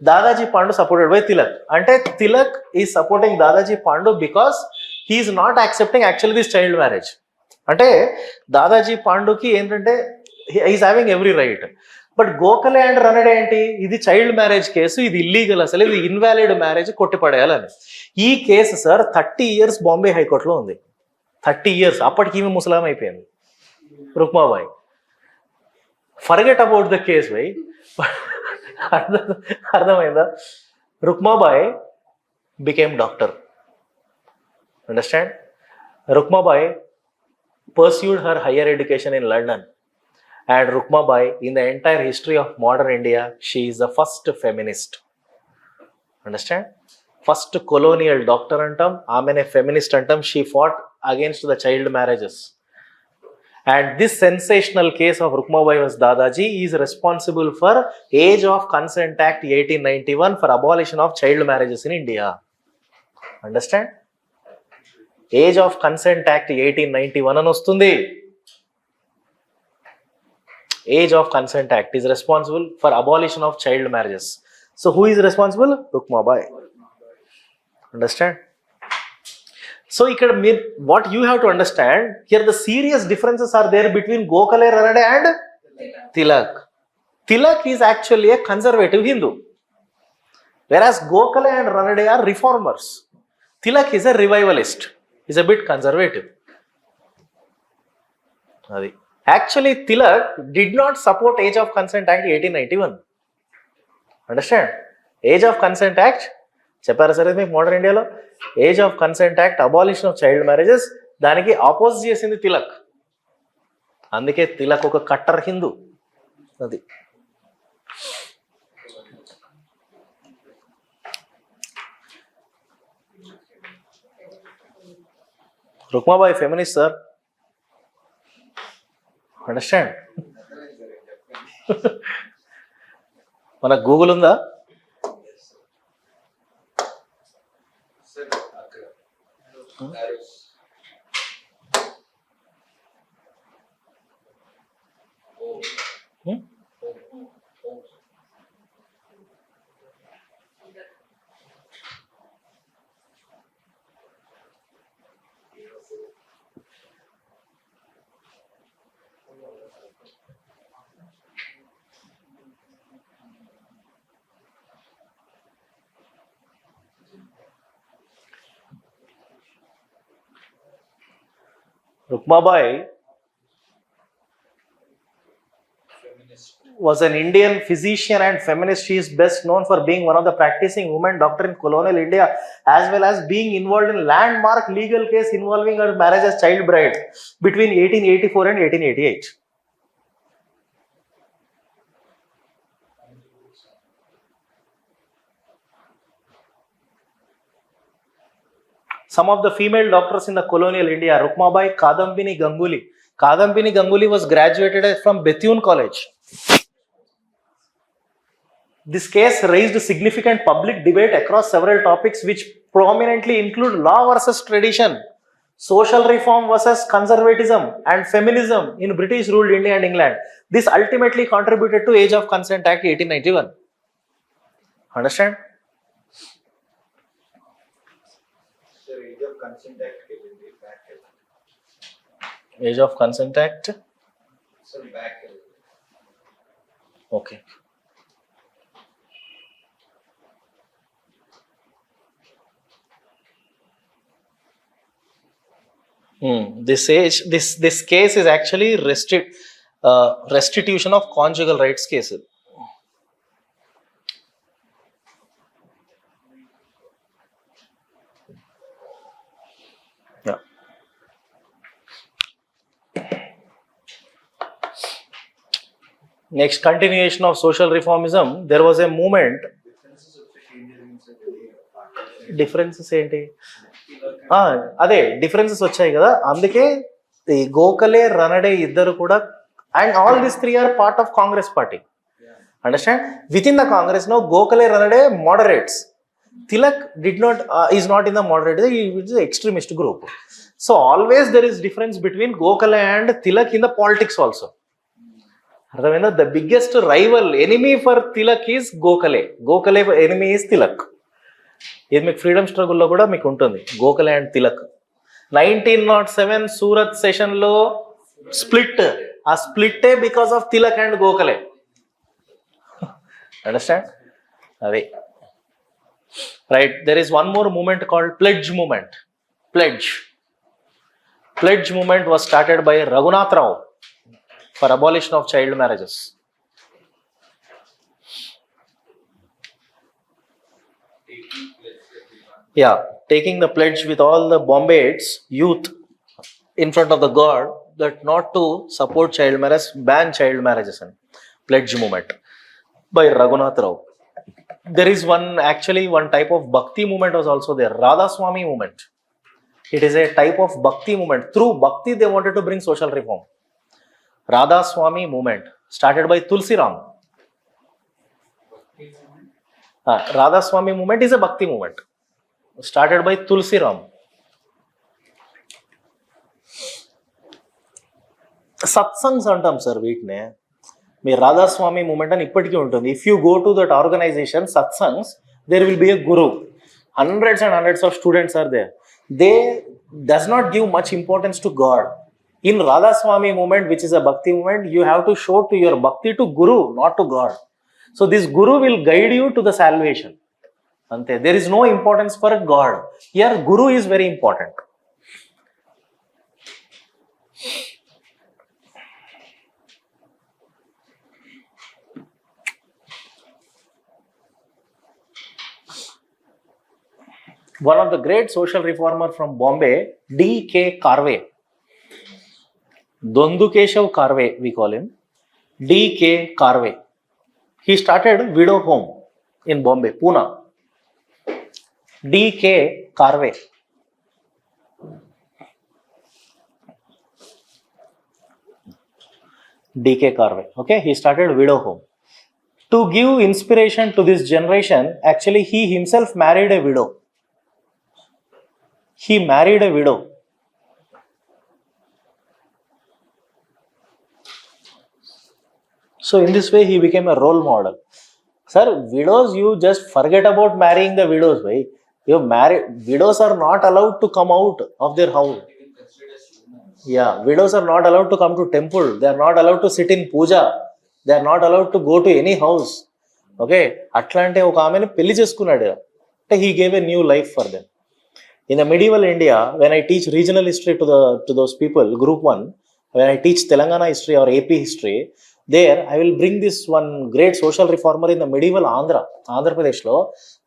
Dadaji Pandu supported by Tilak. Ante Tilak is supporting Dadaji Pandu because he is not accepting actually this child marriage. Ante Dadaji Pandu ki entante he is having every right. But Gokhale and Ranade enti idi child marriage case, idi illegal asalu, idi invalid marriage kotti padayalani. Ee case sir 30 years Bombay High Court lo undi. 30 years appadiki ime muslim ayipindi Rukmabai. Forget about the case, bhai. అర్థమైందా? Rukmabai became doctor. Understand? Rukmabai pursued her higher education in London. And Rukmabai, in the entire history of modern India, she is the first feminist. Understand? First colonial doctor antam, amene feminist antam, she fought against the child marriages. And this sensational case of Rukmabai vs Dadaji is responsible for Age of Consent Act 1891 for abolition of child marriages in India. Understand? Age of Consent Act 1891 అని వస్తుంది. Age of Consent Act is responsible for abolition of child marriages. So who is responsible? Rukmabai. Understand? So what you have to understand, here the serious differences are there between Gokhale, Ranade and Tilak. Tilak is actually a conservative Hindu. Whereas Gokhale and Ranade are reformers. Tilak is a revivalist. He's a bit conservative. Actually, Tilak did not support Age of Consent Act 1891. Understand? Age of Consent Act, చెప్పారా సరే మీకు modern ఇండియాలో age of consent act, abolition of child marriages, దానికి oppose చేసింది తిలక్. అందుకే తిలక్ ఒక cutter Hindu. అది Rukmabai feminist sir. Understand? మన గూగుల్ ఉందా? Rukmabai was an Indian physician and feminist. She is best known for being one of the practicing women doctor in colonial India, as well as being involved in landmark legal case involving her marriage as child bride between 1884 and 1888. Some of the female doctors in the colonial India, Rukmabai Kadambini Ganguly. Kadambini Ganguly was graduated from Bethune College. This case raised significant public debate across several topics which prominently include law versus tradition, social reform versus conservatism, and feminism in British ruled India and England. This ultimately contributed to Age of Consent Act 1891. Understand? Sir, Age of Consent Act kelindi back kelindi. Age of Consent Act? Sir, back kelindi. Okay. This case is actually restitution of conjugal rights cases. Yeah. Next, continuation of social reformism. There was a movement. Differences ఏంటి? అదే differences వచ్చాయి కదా, అందుకే ఈ గోఖలే రనడే ఇద్దరు కూడా, and all this 3 are part of Congress party. Understand? Within the Congress now, Gokhale Ranade moderates. Tilak is not in the moderate, he is the extremist group. So always there is difference between Gokhale and Tilak in the politics also. The biggest rival enemy for Tilak is Gokhale. Gokhale enemy is Tilak. ఇది మీకు freedom స్ట్రగుల్లో కూడా మీకు ఉంటుంది, Gokhale and Tilak. 1907 Surat సెషన్లో split, ఆ స్ప్లిట్టే because of Tilak and Gokhale. Understand? అదే right. There is one more movement called pledge movement. Pledge movement was started by Raghunath Rao for abolition of child marriages. Yeah, taking the pledge with all the Bombayites youth in front of the God that not to support child marriage, ban child marriages, and pledge movement by Raghunath Rao. There is one type of bhakti movement was also there, Radha Swami movement. It is a type of bhakti movement. Through bhakti they wanted to bring social reform. Radha Swami movement started by Tulsi Ram. Radha Swami movement is a bhakti movement started by Tulsi Ram. Satsangs antam sir వీటినే. మీ Radhaswami moment అని ఇప్పటికీ ఉంటుంది. If you go to that organisation satsangs, there will be a guru. Hundreds and hundreds of students are there. They does not give much importance to God. In Radhaswami movement, which is a bhakti movement, you have to show to your bhakti to Guru, not to God. So this Guru will guide you to the salvation. Ante, there is no importance for God. Here Guru is very important. One of the great social reformer from Bombay, D.K. Karve. Dondukeshav Karve, we call him. D.K. Karve. He started widow home in Bombay, Pune. D.K. Karve. D.K. Karve. Okay, he started widow home. To give inspiration to this generation, actually he himself married a widow. He married a widow. So in this way he became a role model. Sir, widows, you just forget about marrying the widows, right? You marry, widows are not allowed to come out of their house. Yeah, widows are not allowed to come to temple. They are not allowed to sit in puja. They are not allowed to go to any house. Okay, atlante oka ameni pelli cheskunnadu. He gave a new life for them. In the medieval India, when I teach regional history to those people, group 1, when I teach Telangana history or AP history, there I will bring this one great social reformer in the medieval Andhra Pradesh lo,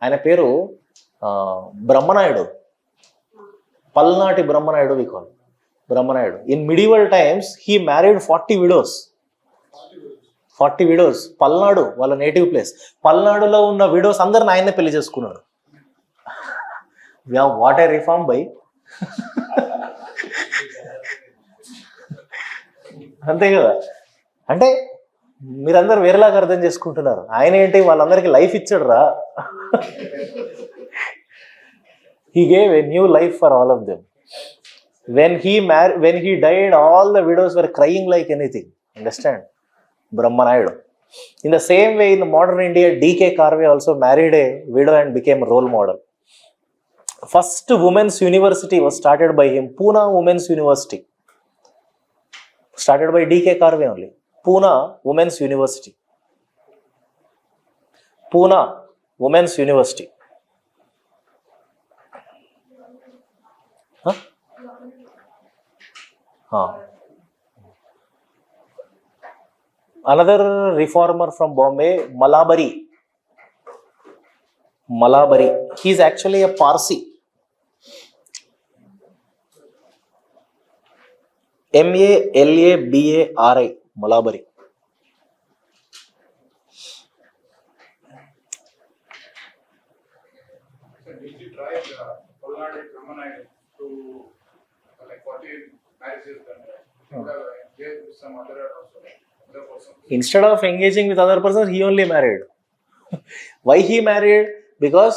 ayana peru Brahmanayudu, Palnati Brahmanayudu we call Brahmanayudu. In medieval times, he married 40 widows. 40 widows. Palnadu, వాళ్ళ native place. Palnadulo ఉన్న widows అందరిని ఆయనే పెళ్లి చేసుకున్నాడు. What a reform by. అంతే కదా. అంటే మీరందరూ వేరేలాగా అర్థం చేసుకుంటున్నారు. ఆయన ఏంటి వాళ్ళందరికీ లైఫ్ ఇచ్చాడు రా. He gave a new life for all of them. When he died, all the widows were crying like anything. Understand? Brahmanayudu. In the same way, in the modern India, D.K. Karve also married a widow and became a role model. First women's university was started by him, Pune Women's University. Started by D.K. Karve only. Pune Women's University. Pune Women's University. Huh? Another reformer from Bombay, Malabari. He is actually a Parsi. Malabari. Malabari. So did you try to like 40 marriages done? Gave some other person. Instead of engaging with other persons, he only married. Why he married? Because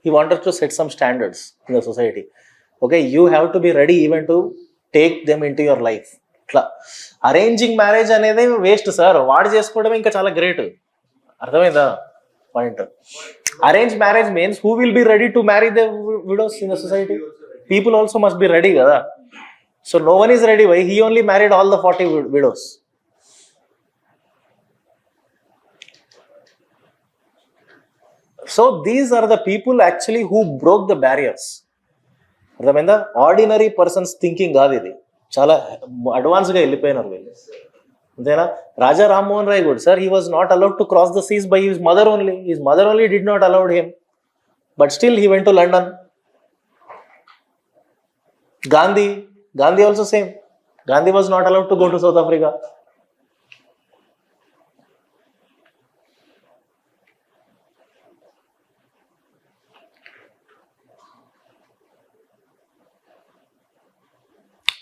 he wanted to set some standards in the society. Okay, you have to be ready even to take them into your life. Arranging marriage అనేది waste sir. వాడు చేసుకోవడం ఇంకా చాలా great. అర్థమైందా point? Arranged marriage means who will be ready to marry the widows in the society? People also must be ready కదా. So no one is ready. Why? He only married all the 40 widows. So these are the people actually who broke the barriers. అర్థమైందా? Ordinary persons thinking కాదు ఇది. చాలా అడ్వాన్స్గా వెళ్ళిపోయినారు వీళ్ళు. అంతేనా? రాజా రామ్మోహన్ రాయ్ కూడా sir, he was not allowed to cross the seas by his mother only. His mother only did not allow him. But still he went to London. Gandhi also same. Gandhi was not allowed to go to South Africa.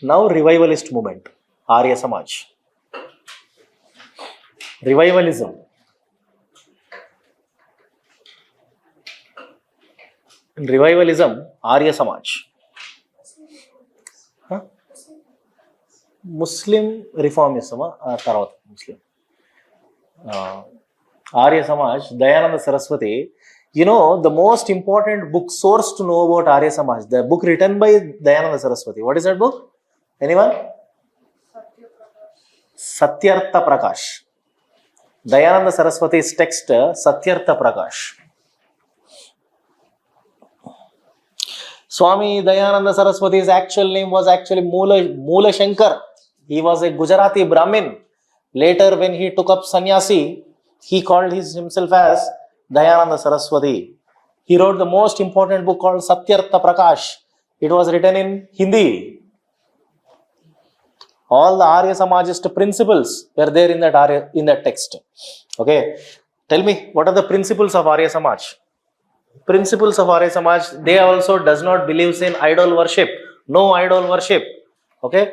Now revivalist movement, Arya Samaj. Revivalism. In revivalism, Arya Samaj. Muslim reformism, తర్వాత Muslim. Arya Samaj, Dayananda Saraswati. You know, the most important book source to know about Arya Samaj, the book written by Dayananda Saraswati. What is that book? Anyone? Satyartha Prakash. Dayananda Saraswati's text, Satyartha Prakash. Swami Dayananda Saraswati's actual name was actually Mula Shankar. He was a Gujarati Brahmin. Later, when he took up sannyasi, he called himself as Dayananda Saraswati. He wrote the most important book called Satyartha Prakash. It was written in Hindi. All the Arya Samajist principles were there in that text. Okay, tell me, what are the principles of Arya Samaj? Principles of Arya Samaj, they also does not believe in idol worship. No idol worship. Okay.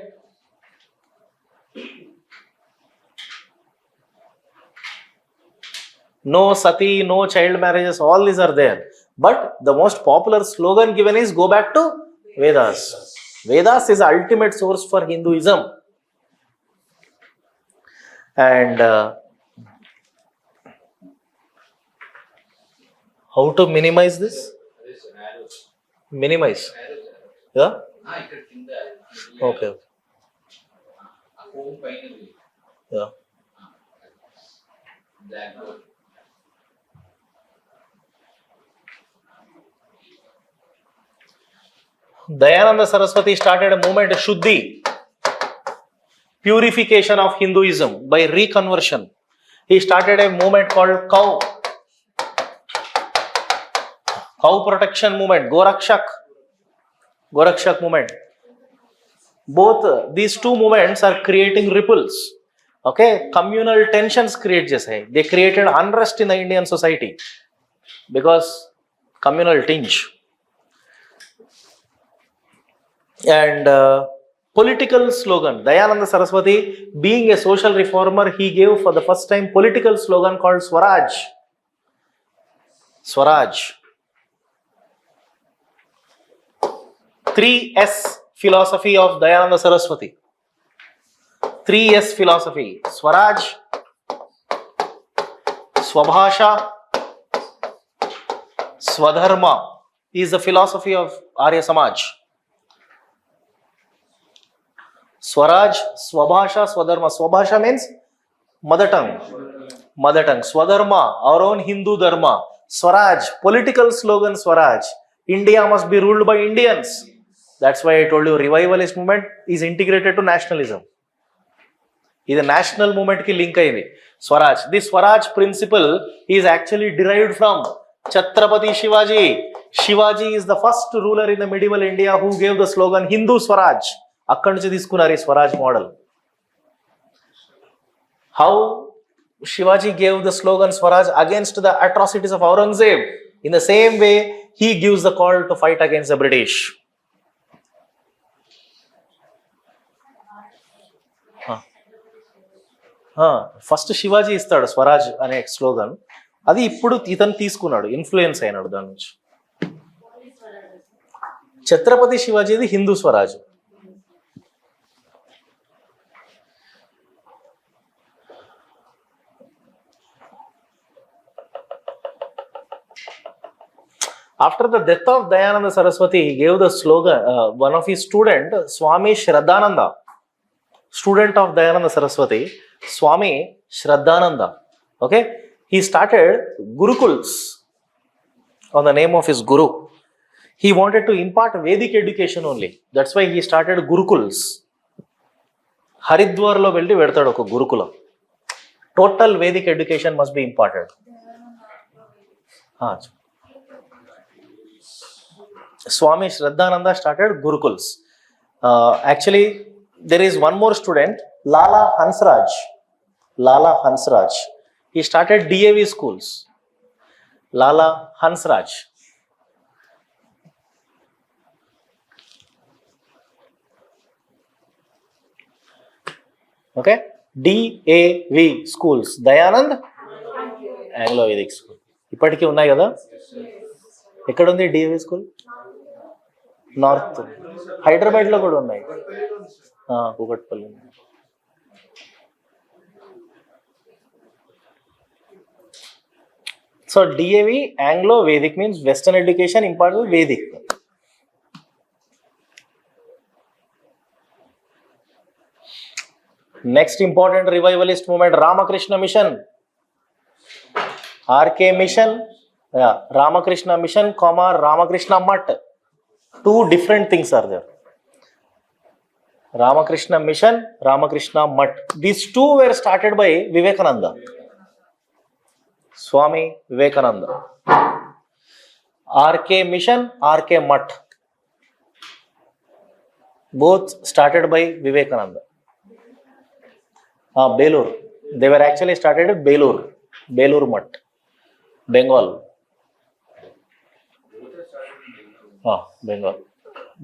No sati, no child marriages, all these are there. But the most popular slogan given is go back to Vedas. Vedas is the ultimate source for Hinduism. And how to minimize this? Minimize. Yeah? Okay. Yeah. Dayananda Saraswati started a movement, Shuddhi, purification of Hinduism by reconversion. He started a movement called cow protection movement, Gorakshak movement. Both these two movements are creating ripples. Okay, communal tensions create just hai. They created unrest in the Indian society because communal tinge. And political slogan, Dayananda Saraswati, being a social reformer, he gave for the first time political slogan called Swaraj. Swaraj. 3S philosophy of Dayananda Saraswati. 3S philosophy: Swaraj, Swabhasha, Swadharma is the philosophy of Arya Samaj. Swaraj, Swabhasha, Swadharma. Swabhasha means mother tongue. Mother tongue. Swadharma, our own Hindu dharma. Swaraj, political slogan Swaraj. India must be ruled by Indians. That's why I told you revivalist movement is integrated to nationalism. This national movement ki link hai. Swaraj. This Swaraj principle is actually derived from Chhatrapati Shivaji. Shivaji is the first ruler in the medieval India who gave the slogan Hindu Swaraj. Akkadi nunchi తీసుకున్నారు Swaraj model. How Shivaji gave the slogan Swaraj against the atrocities of Aurangzeb. In the same way, he gives the call to fight against the British. First Shivaji ఇస్తాడు స్వరాజ్ అనే slogan. అది ఇప్పుడు ఇతను తీసుకున్నాడు, influence అయినాడు దాని నుంచి. Chhatrapati శివాజీది Hindu Swaraj. After the death of Dayananda Saraswati, he gave the slogan, one of his student, Swami Shraddhananda, student of Dayananda Saraswati, Swami Shraddhananda. Okay, he started Gurukuls on the name of his guru. He wanted to impart Vedic education only. That's why he started Gurukuls. Haridwar lo velli vedtadu oka Gurukula. Total Vedic education must be imparted. Swami Shraddhananda started Gurukuls. Actually, there is one more student, Lala Hansraj. Lala Hansraj. He started DAV schools. Lala Hansraj. Okay? DAV schools. Dayanand Anglo-Vedic school. ఇప్పటికీ ఉన్నాయి కదా? ఎక్కడ ఉంది DAV school? North Hyderabad లో కూడా ఉన్నాయి. Kukatpally. So DAV Anglo Vedic means Western education imparted with Vedic. Next important revivalist movement, Ramakrishna Mission. RK Mission, Ramakrishna Mission, Ramakrishna Math. Two different things are there. Ramakrishna Mission, Ramakrishna Math. These two were started by Vivekananda. Swami Vivekananda. RK Mission, RK Math. Both started by Vivekananda. Belur. They were actually started at Belur. Belur Math. Bengal. Bengal.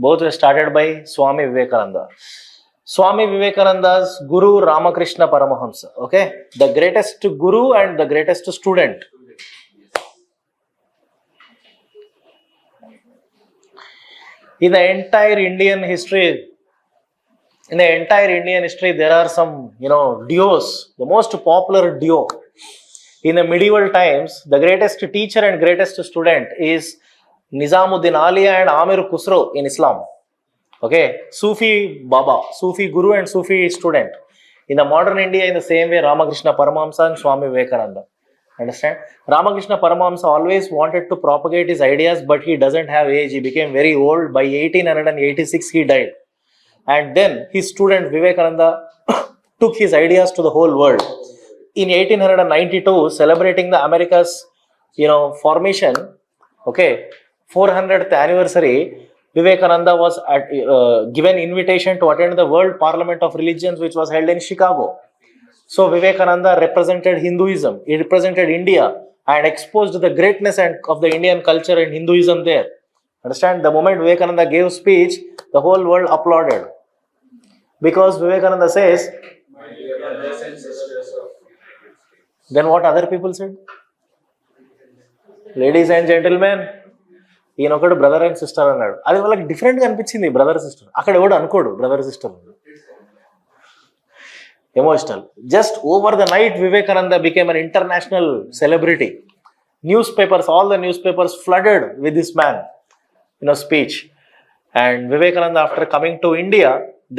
Both were started by Swami Vivekananda. Swami Vivekananda's Guru Ramakrishna Paramahamsa. Okay, the greatest Guru and the greatest student. In the entire Indian history, there are some, duos. The most popular duo in the medieval times, the greatest teacher and greatest student is Nizamuddin Auliya and Amir Khusro in Islam. Okay, Sufi Baba, Sufi Guru and Sufi student. In the modern India, in the same way, Ramakrishna Paramahamsa and Swami Vivekananda. Understand? Ramakrishna Paramahamsa always wanted to propagate his ideas, but he doesn't have age. He became very old. By 1886, he died. And then his student Vivekananda took his ideas to the whole world. In 1892, celebrating the America's, formation, okay, 400th anniversary, Vivekananda was given invitation to attend the World Parliament of Religions, which was held in Chicago. So Vivekananda represented Hinduism. He represented India and exposed the greatness and of the Indian culture and Hinduism there. Understand? The moment Vivekananda gave speech, the whole world applauded. Because Vivekananda says, My dear brothers and sisters of United States. then what other people said? Ladies and gentlemen, ఈయన ఒకడు brother and sister అన్నాడు. అది వాళ్ళకి డిఫరెంట్గా అనిపించింది brother sister. అక్కడ ఎవడు అనుకోడు brother sister. Emotional. Just over the night Vivekananda became an international celebrity. Newspapers, all the newspapers flooded with this man, speech. And Vivekananda, after coming to India,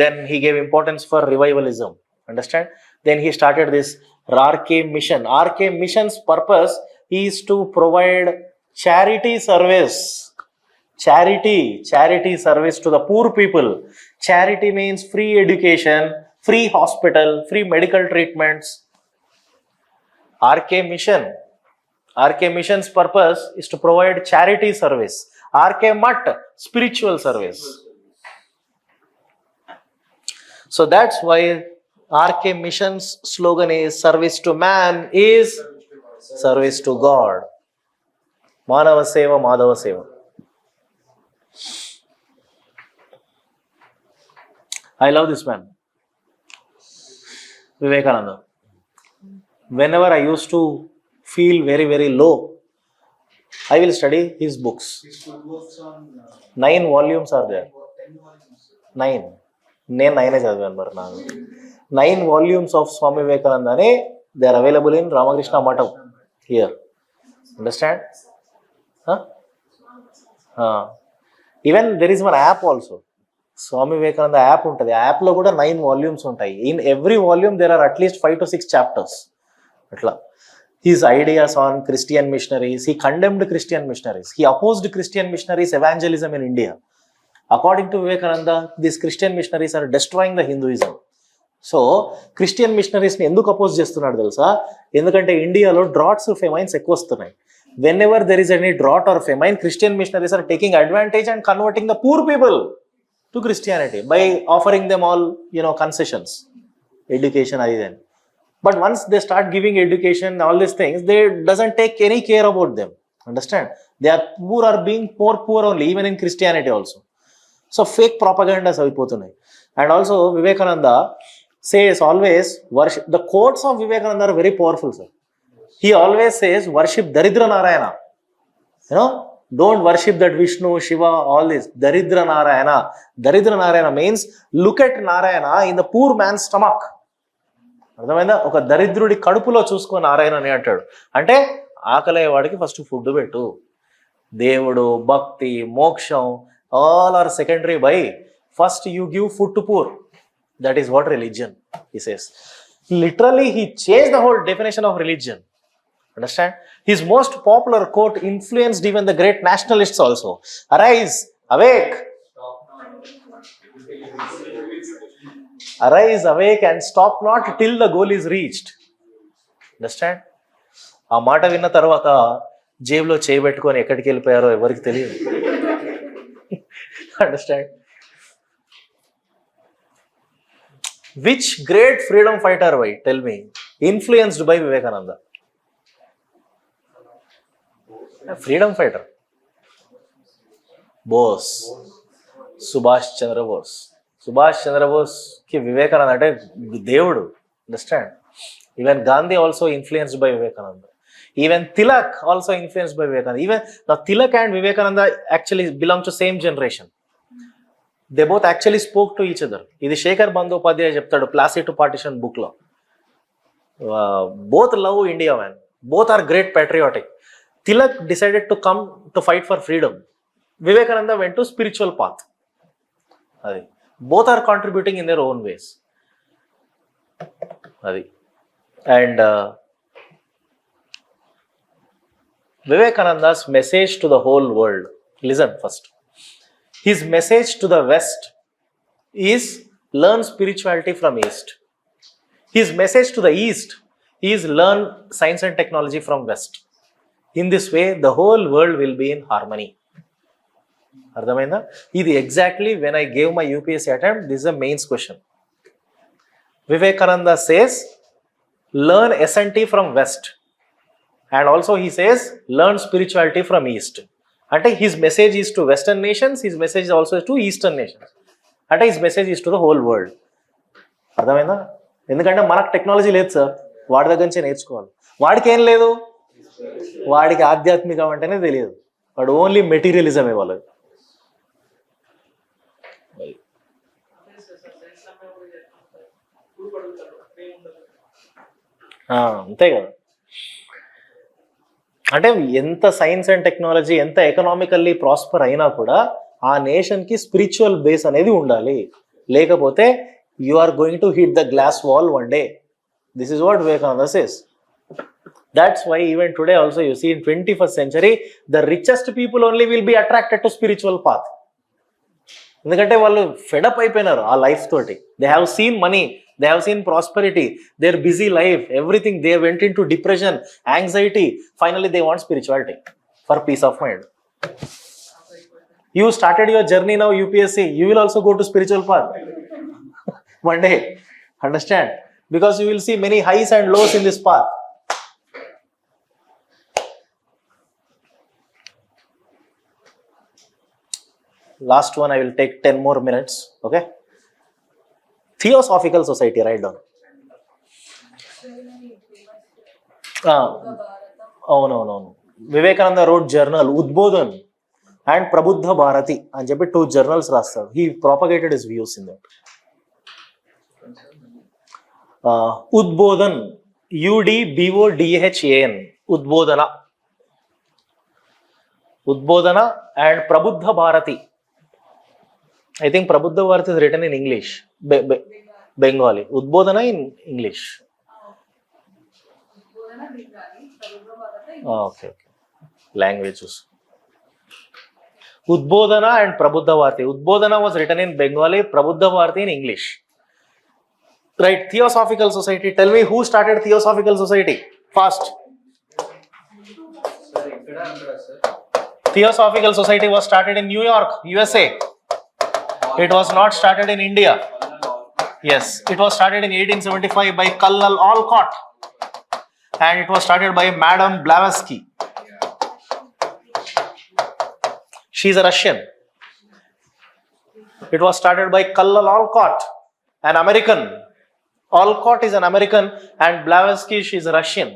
then he gave importance for revivalism. Understand? Then he started this RK mission. RK mission's purpose is to provide charity service. Charity service to the poor people. Charity means free education, free hospital, free medical treatments. RK mission's purpose is to provide charity service. RK Mat, spiritual service. So that's why RK mission's slogan is service to man is service to God. Manava Seva, Madhava Seva. I love this man, Vivekananda. Whenever I used to feel very, very low, I will study his books. His good works on 9 volumes are there. 10 volumes. 9. నేను 9 చదివాను మరి నాకు. 9 volumes of Swami Vivekananda, they are available in Ramakrishna Mission here. Understand? Huh? Even there is one app also. Swami Vivekananda app ఉంటుంది. ఆ యాప్లో కూడా 9 volumes ఉంటాయి. In every volume there are at least 5 to 6 chapters. అట్లా. His ideas on Christian missionaries, he condemned Christian missionaries. He opposed Christian missionaries' evangelism in India. According to Vivekananda, these Christian missionaries are destroying the Hinduism. So Christian మిషనరీస్ని ఎందుకు oppose చేస్తున్నాడు తెలుసా? ఎందుకంటే ఇండియాలో droughts, famines ఎక్కువ వస్తున్నాయి. Whenever there is any drought or famine, Christian missionaries are taking advantage and converting the poor people to Christianity by offering them all concessions, education అది ఇది. But once they start giving education, all these things, they doesn't take any care about them. Understand? They are being more poor only, even in Christianity also. So fake propagandas avipotunnayi. And also Vivekananda says always, worship. The quotes of Vivekananda are very powerful, sir. He always says, worship Daridra Narayana. Don't worship that Vishnu, Shiva, all this. Daridra Narayana. Daridra Narayana means look at Narayana in the poor man's stomach. అర్థమైందా? ఒక దరిద్రుడి కడుపులో చూసుకో నారాయణ అని అంటాడు. అంటే ఆకలయ్యేవాడికి first food పెట్టు. దేవుడు, భక్తి, మోక్షం all are secondary by first you give food to poor. That is what religion, he says. Literally he change the whole definition of religion. Understand? His most popular quote influenced even the great nationalists also. Arise, awake. Arise, awake and stop not till the goal is reached. Understand? ఆ మాట విన్న తర్వాత జేబులో చేయబెట్టుకొని ఎక్కడికి వెళ్ళిపోయారో ఎవరికి తెలియదు. Understand? Which great freedom fighter, why? Tell me. Influenced by Vivekananda. Freedom fighter. Bose. Subhash Chandra Bose. Subhash Chandra Bose ki Vivekananda ante devudu. Understand? Even Gandhi also influenced by Vivekananda. Even Tilak also influenced by Vivekananda. Even now Tilak and Vivekananda actually belong to same generation. They both actually spoke to each other. Idi Shekhar Bandyopadhyay చెప్తాడు Placid to Partition book లో. Both love India, man. Both are great patriotic. Tilak decided to come to fight for freedom. Vivekananda went to spiritual path. Adi. Both are contributing in their own ways. Adi. And Vivekananda's message to the whole world. Listen first. His message to the West is learn spirituality from East. His message to the East is learn science and technology from West. In this way, the whole world will be in harmony. Ardhamainda? Idi exactly when I gave my UPSC attempt, this is a mains question. Vivekananda says, learn S&T from West And also he says, learn spirituality from East. అంటే his message is to Western nations, his message is also to Eastern nations. అంటే his message is to the whole world. అర్థమైందా? ఎందుకంటే మనకు technology లేదు sir, వాడి దగ్గర నుంచే నేర్చుకోవాలి. వాడికి ఏం లేదు, వాడికి ఆధ్యాత్మికం అంటేనే తెలియదు, వాడు ఓన్లీ మెటీరియలిజం ఇవ్వాలి. అంతే కదా. అంటే ఎంత సైన్స్ అండ్ టెక్నాలజీ ఎంత ఎకనామికల్లీ ప్రాస్పర్ అయినా కూడా ఆ నేషన్కి స్పిరిచువల్ బేస్ అనేది ఉండాలి. లేకపోతే you are going to hit the glass wall one day. This is what Vivekananda says. That's why even today also you see in 21st century the richest people only will be attracted to spiritual path. ఎందుకంటే వాళ్ళు fed up అయిపోయినారు ఆ life తోటి. They have seen money, they have seen prosperity, their busy life, everything. They went into depression, anxiety. Finally they want spirituality for peace of mind. You started your journey now UPSC, you will also go to spiritual path one day. Understand? Because you will see many highs and lows in this path. Last one, I will take 10 more minutes. Okay. Theosophical Society, write down. Oh no. Vivekananda wrote journal Udbodhan and Prabuddha Bharati and చెప్పి 2 journals రాస్తాడు. He propagated his views in that. Udbodhan, UDBODHAN, Udbodhana and Prabuddha Bharati. I think Prabuddha Bharati is written in English, Bengali. Udbodhana in English. Okay. Languages. Udbodhana and Prabuddha Bharati. Udbodhana was written in Bengali, Prabuddha Bharati in English. Right, Theosophical Society. Tell me who started Theosophical Society? Fast. Theosophical Society was started in New York, USA. It was not started in India. Yes, it was started in 1875 by Kallal Olcott. And it was started by Madame Blavatsky. She is a Russian. It was started by Kallal Olcott, an American. Olcott is an American and Blavatsky, she is a Russian.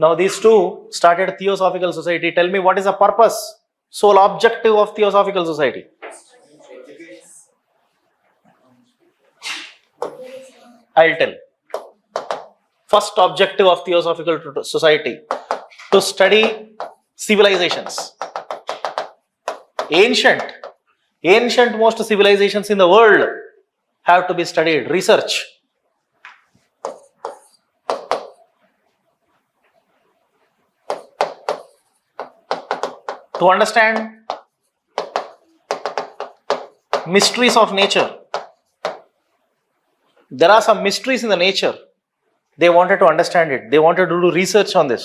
Now these two started Theosophical Society. Tell me what is the purpose, sole objective of Theosophical Society? I'll tell. First objective of Theosophical Society, to study civilizations. Ancient most civilizations in the world have to be studied, research. To understand mysteries of nature. There are some mysteries in the nature. They wanted to understand it. They wanted to do research on this.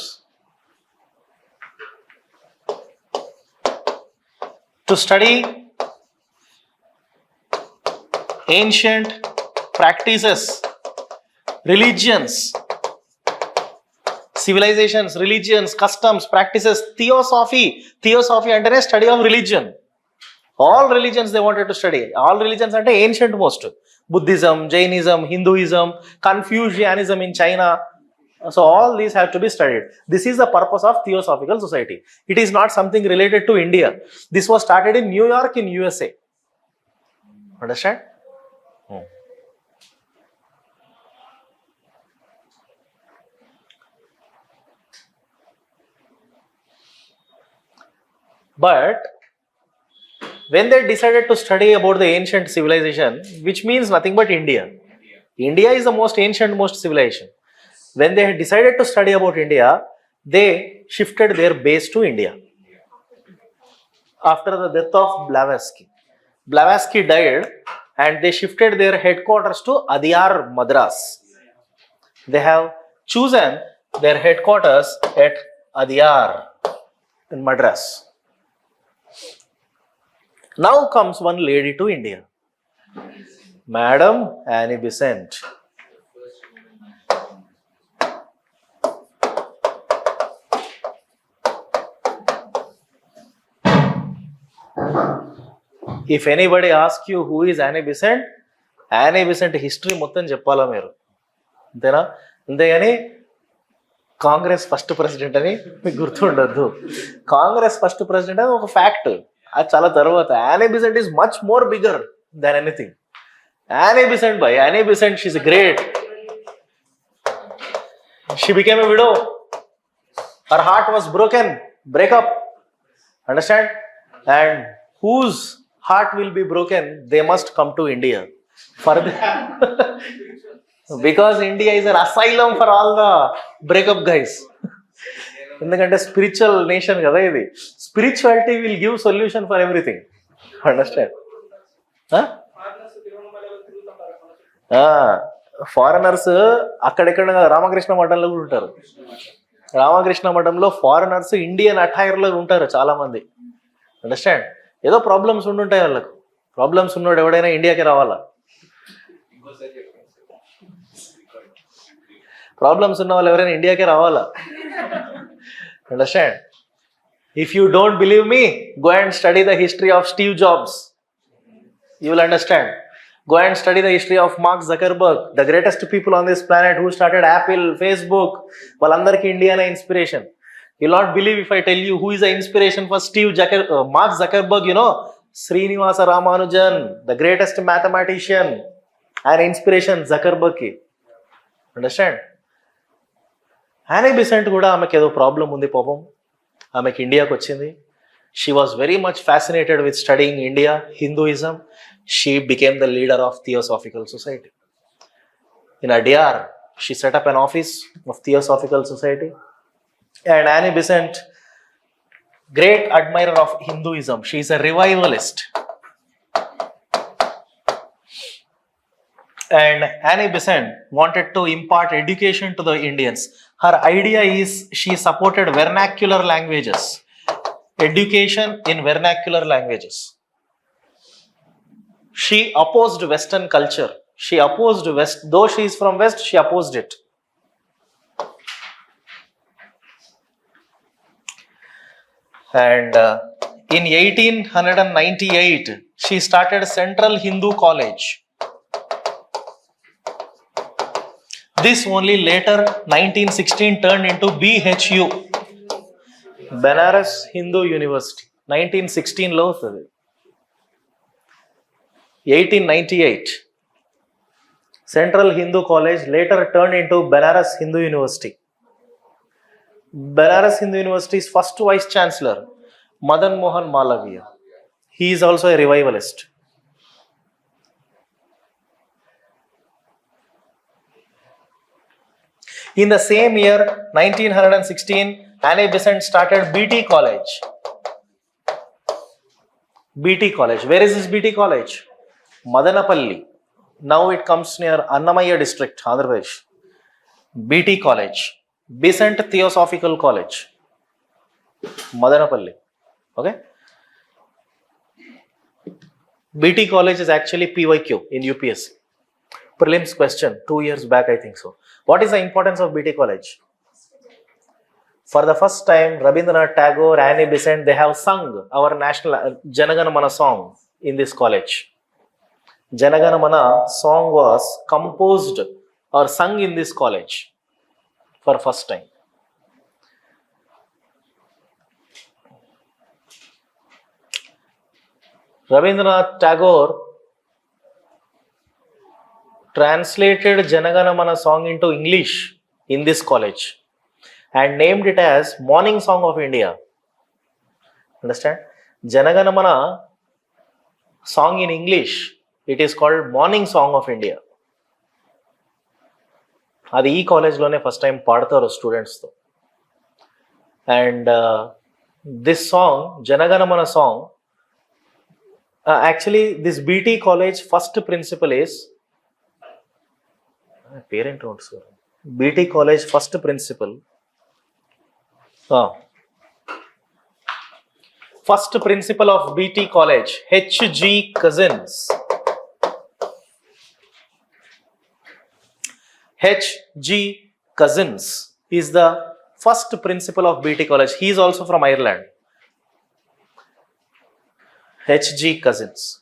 To study ancient practices, religions, civilizations, religions, customs, practices, theosophy. Theosophy అంటే study of religion. All religions they wanted to study. All religions అంటే ancient most. Buddhism, Jainism, Hinduism, Confucianism in China. So all these have to be studied. This is the purpose of Theosophical Society. It is not something related to India. This was started in New York in USA. Understand? But when they decided to study about the ancient civilization, which means nothing but India. India is the most ancient, most civilization. When they had decided to study about India, they shifted their base to India. After the death of Blavatsky. Blavatsky died and they shifted their headquarters to Adyar, Madras. They have chosen their headquarters at Adyar in Madras. Now comes one lady to India, Madam Annie Besant. If anybody asks you who is Annie Besant history మొత్తం చెప్పాలా మీరు, అంతేనా? అంతేగాని Congress first president అని మీకు గుర్తుండద్దు. Congress first president అని ఒక fact, అది చాలా తర్వాత. Annie Besant is much more bigger than anything. Annie Besant, she's great. She became a widow. Her heart was broken, break up. Understand? And whose heart will be broken? They must come to India. Because India is an asylum for all the breakup guys. ఎందుకంటే spiritual nation కదా ఇది. Spirituality will give solution for everything. Understand? Foreigners అక్కడెక్కడ రామకృష్ణ మఠంలో కూడా ఉంటారు. రామకృష్ణ మఠంలో foreigners Indian అటైర్లో ఉంటారు చాలా మంది. అండర్స్టాండ్? ఏదో ప్రాబ్లమ్స్ ఉండుంటాయి వాళ్ళకు. ప్రాబ్లమ్స్ ఉన్నాడు ఎవడైనా ఇండియాకి రావాలా? ప్రాబ్లమ్స్ ఉన్న వాళ్ళు ఎవరైనా ఇండియాకే రావాలా? Understand? If you don't believe me, go and study the history of Steve Jobs. You will understand. Go and study the history of Mark Zuckerberg, the greatest people on this planet who started Apple, Facebook. Wallandarki India na inspiration. You will not believe if I tell you who is the inspiration for Mark Zuckerberg, you know, Srinivasa Ramanujan, the greatest mathematician, and inspiration Zuckerberg ki. Understand? Annie Besant కూడా ఆమెకి ఏదో problem ఉంది పాపం. ఆమెకి ఇండియాకి వచ్చింది. She was very much fascinated with studying India, Hinduism. She became the leader of Theosophical Society. In Adyar, she set up an office of Theosophical Society. And Annie Besant, great admirer of Hinduism. She is a revivalist. And Annie Besant wanted to impart education to the Indians. Her idea is she supported vernacular languages, education in vernacular languages. She opposed Western culture. She opposed West, though she is from West, she opposed it. And in 1898, she started Central Hindu College. This only later 1916 turned into BHU, Banaras Hindu University. 1916 లో వస్తుంది. 1898 Central Hindu College later turned into Banaras Hindu University. Banaras Hindu University's first vice chancellor Madan Mohan Malaviya. He is also a revivalist. In the same year, 1916, Annie Besant started BT College. BT College. Where is this BT College? Madanapalli. Now it comes near Annamaya district, Andhra Pradesh. BT College. Besant Theosophical College. Madanapalli. Okay? BT College is actually PYQ in UPSC. Prelims question 2 years back, I think so. What is the importance of BT College? For the first time, Rabindranath Tagore, Annie Besant, they have sung our national Janagana Mana song in this college. Janagana Mana song was composed or sung in this college for first time. Rabindranath Tagore translated Janagana Mana song into English in this college and named it as Morning Song of India. Understand? Janagana Mana song in English, it is called Morning Song of India. అది ఈ కాలేజ్లోనే first time పాడతారు స్టూడెంట్స్తో. And this song Jana Gana Mana song, actually this BT college first principal is parent notes. BT college first principal, first principal of BT college H G. Cousins. H.G. Cousins is the first principal of BT College. He is also from Ireland. H.G. Cousins.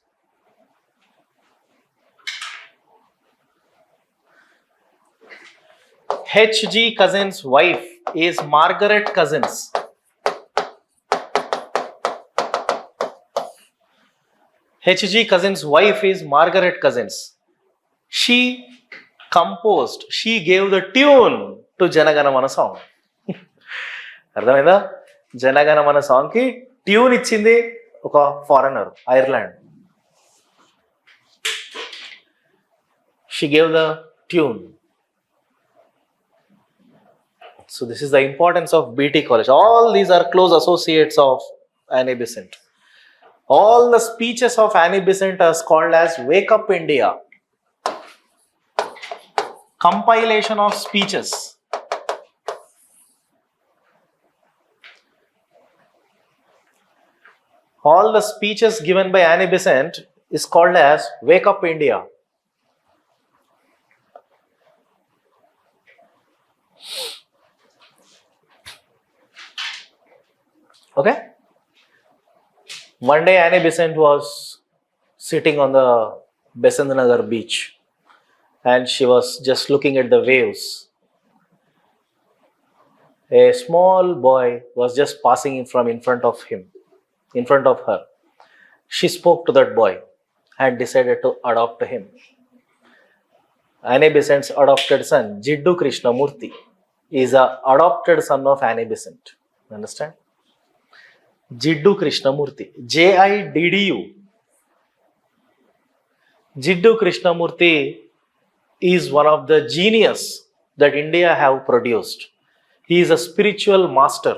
H.G. Cousins' wife is Margaret Cousins. H.G. Cousins' wife is Margaret Cousins. She gave the tune to Janagana Mana song. అర్థమైందా? జనగణ మన song కి tune ఇచ్చింది ఒక foreigner, Ireland. She gave the tune. So this is the importance of BT College. All these are close associates of Annie Besant. All the speeches of Annie Besant are called as Wake Up India. Compilation of speeches. All the speeches given by Annie Besant is called as Wake Up India. Okay? One day Annie Besant was sitting on the Besant Nagar beach and she was just looking at the waves. A small boy was just passing in front of her. She spoke to that boy and decided to adopt him. Annie Besant's adopted son, Jiddu Krishnamurti, is an adopted son of Annie Besant. Understand? Jiddu Krishnamurti, Jiddu. Jiddu Krishnamurti is one of the genius that India have produced. He is a spiritual master.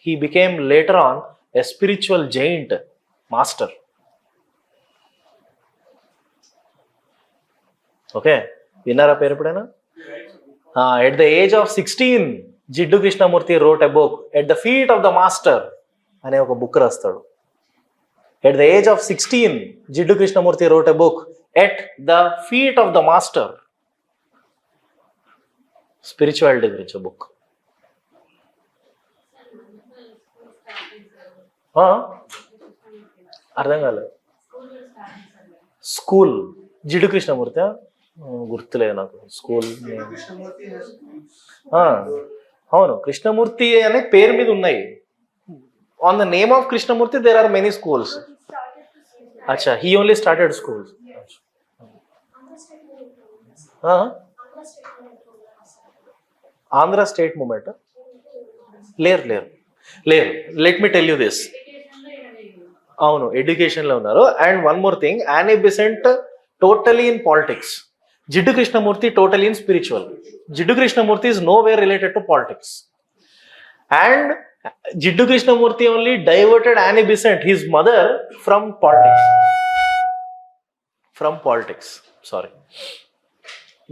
He became later on a spiritual giant master. Okay, విన్నారా పేరు ఎప్పుడైనా? At the age of 16, Jiddu Krishnamurti wrote a book, At the Feet of the Master అనే ఒక book రాస్తాడు. At the age of 16, Jiddu Krishnamurti wrote a book, At the Feet of the Master. Spirituality గురించి book. అర్థం కాలేదు. School Jiddu Krishnamurti గుర్తులేదు నాకు school. అవును, కృష్ణమూర్తి అనే పేరు మీద ఉన్నాయి. On the name of Krishnamurti there are many schools. అచ్చా, he only started schools. Andhra state movement లేరు. Let me tell you this. అవును, ఎడ్యుకేషన్లో ఉన్నారు. And one more thing, Annie Besant totally in politics, Jiddu Krishnamurti totally in spiritual. Jiddu Krishnamurti is nowhere related to politics. And Jiddu Krishnamurti only diverted Annie Besant, his mother, from politics. Sorry.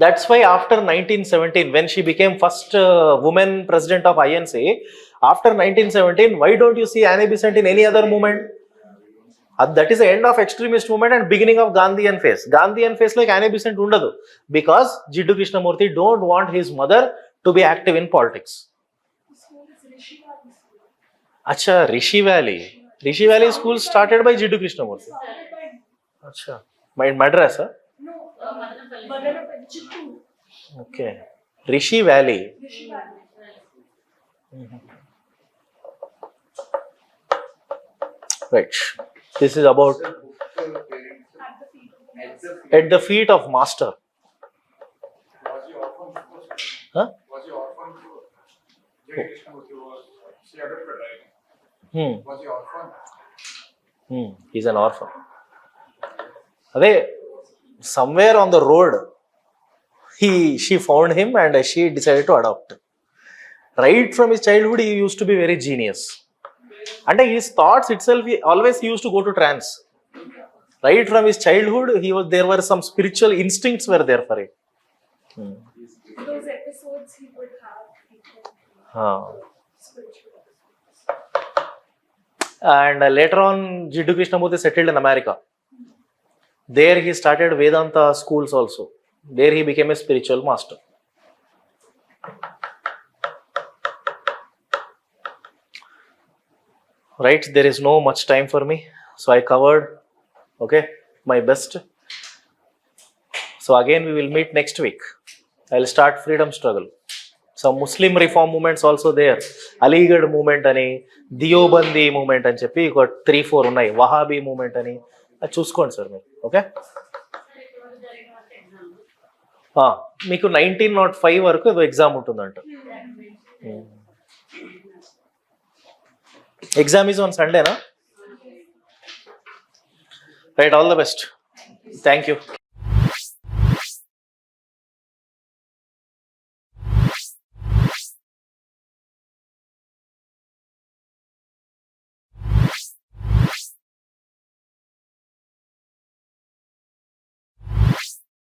That's why after 1917, when she became first woman president of INC, after 1917, why don't you see Annie Besant in any other movement? That is the end of extremist movement and beginning of Gandhian phase. Gandhian phase like Annie Besant undadu, because Jiddu Krishnamurti don't want his mother to be active in politics. Acha, Rishi Valley school started by Jiddu Krishnamurti. Acha, in Madras, huh? No, Okay, Rishi Valley. Right. This is about At the Feet of Master. Huh? Was he orphan before? Jiddu Krishnamurti was adopted, right? Was he orphan? He's an orphan. Away, somewhere on the road, she found him and she decided to adopt. Right from his childhood, he used to be very genius. And his thoughts itself, he always used to go to trance. Right from his childhood, there were some spiritual instincts were there for him. those episodes he would have. Spiritual episodes. And later on, Jiddu Krishnamurti settled in America. There he started Vedanta schools also. There he became a spiritual master. Right, there is no much time for me. So I covered, okay, my best. So again we will meet next week. I'll start freedom struggle. Some Muslim reform movements also there. Aligarh movement అని, దియోబందీ moment అని చెప్పి ఒక 3-4 ఉన్నాయి. Wahabi moment అని, అది చూసుకోండి sir మీరు. Okay, మీకు 1905 వరకు ఏదో ఎగ్జామ్ ఉంటుందంట. ఎగ్జామ్ ఈజ్ ఆన్ సండేనా? Right, all the best. Thank you.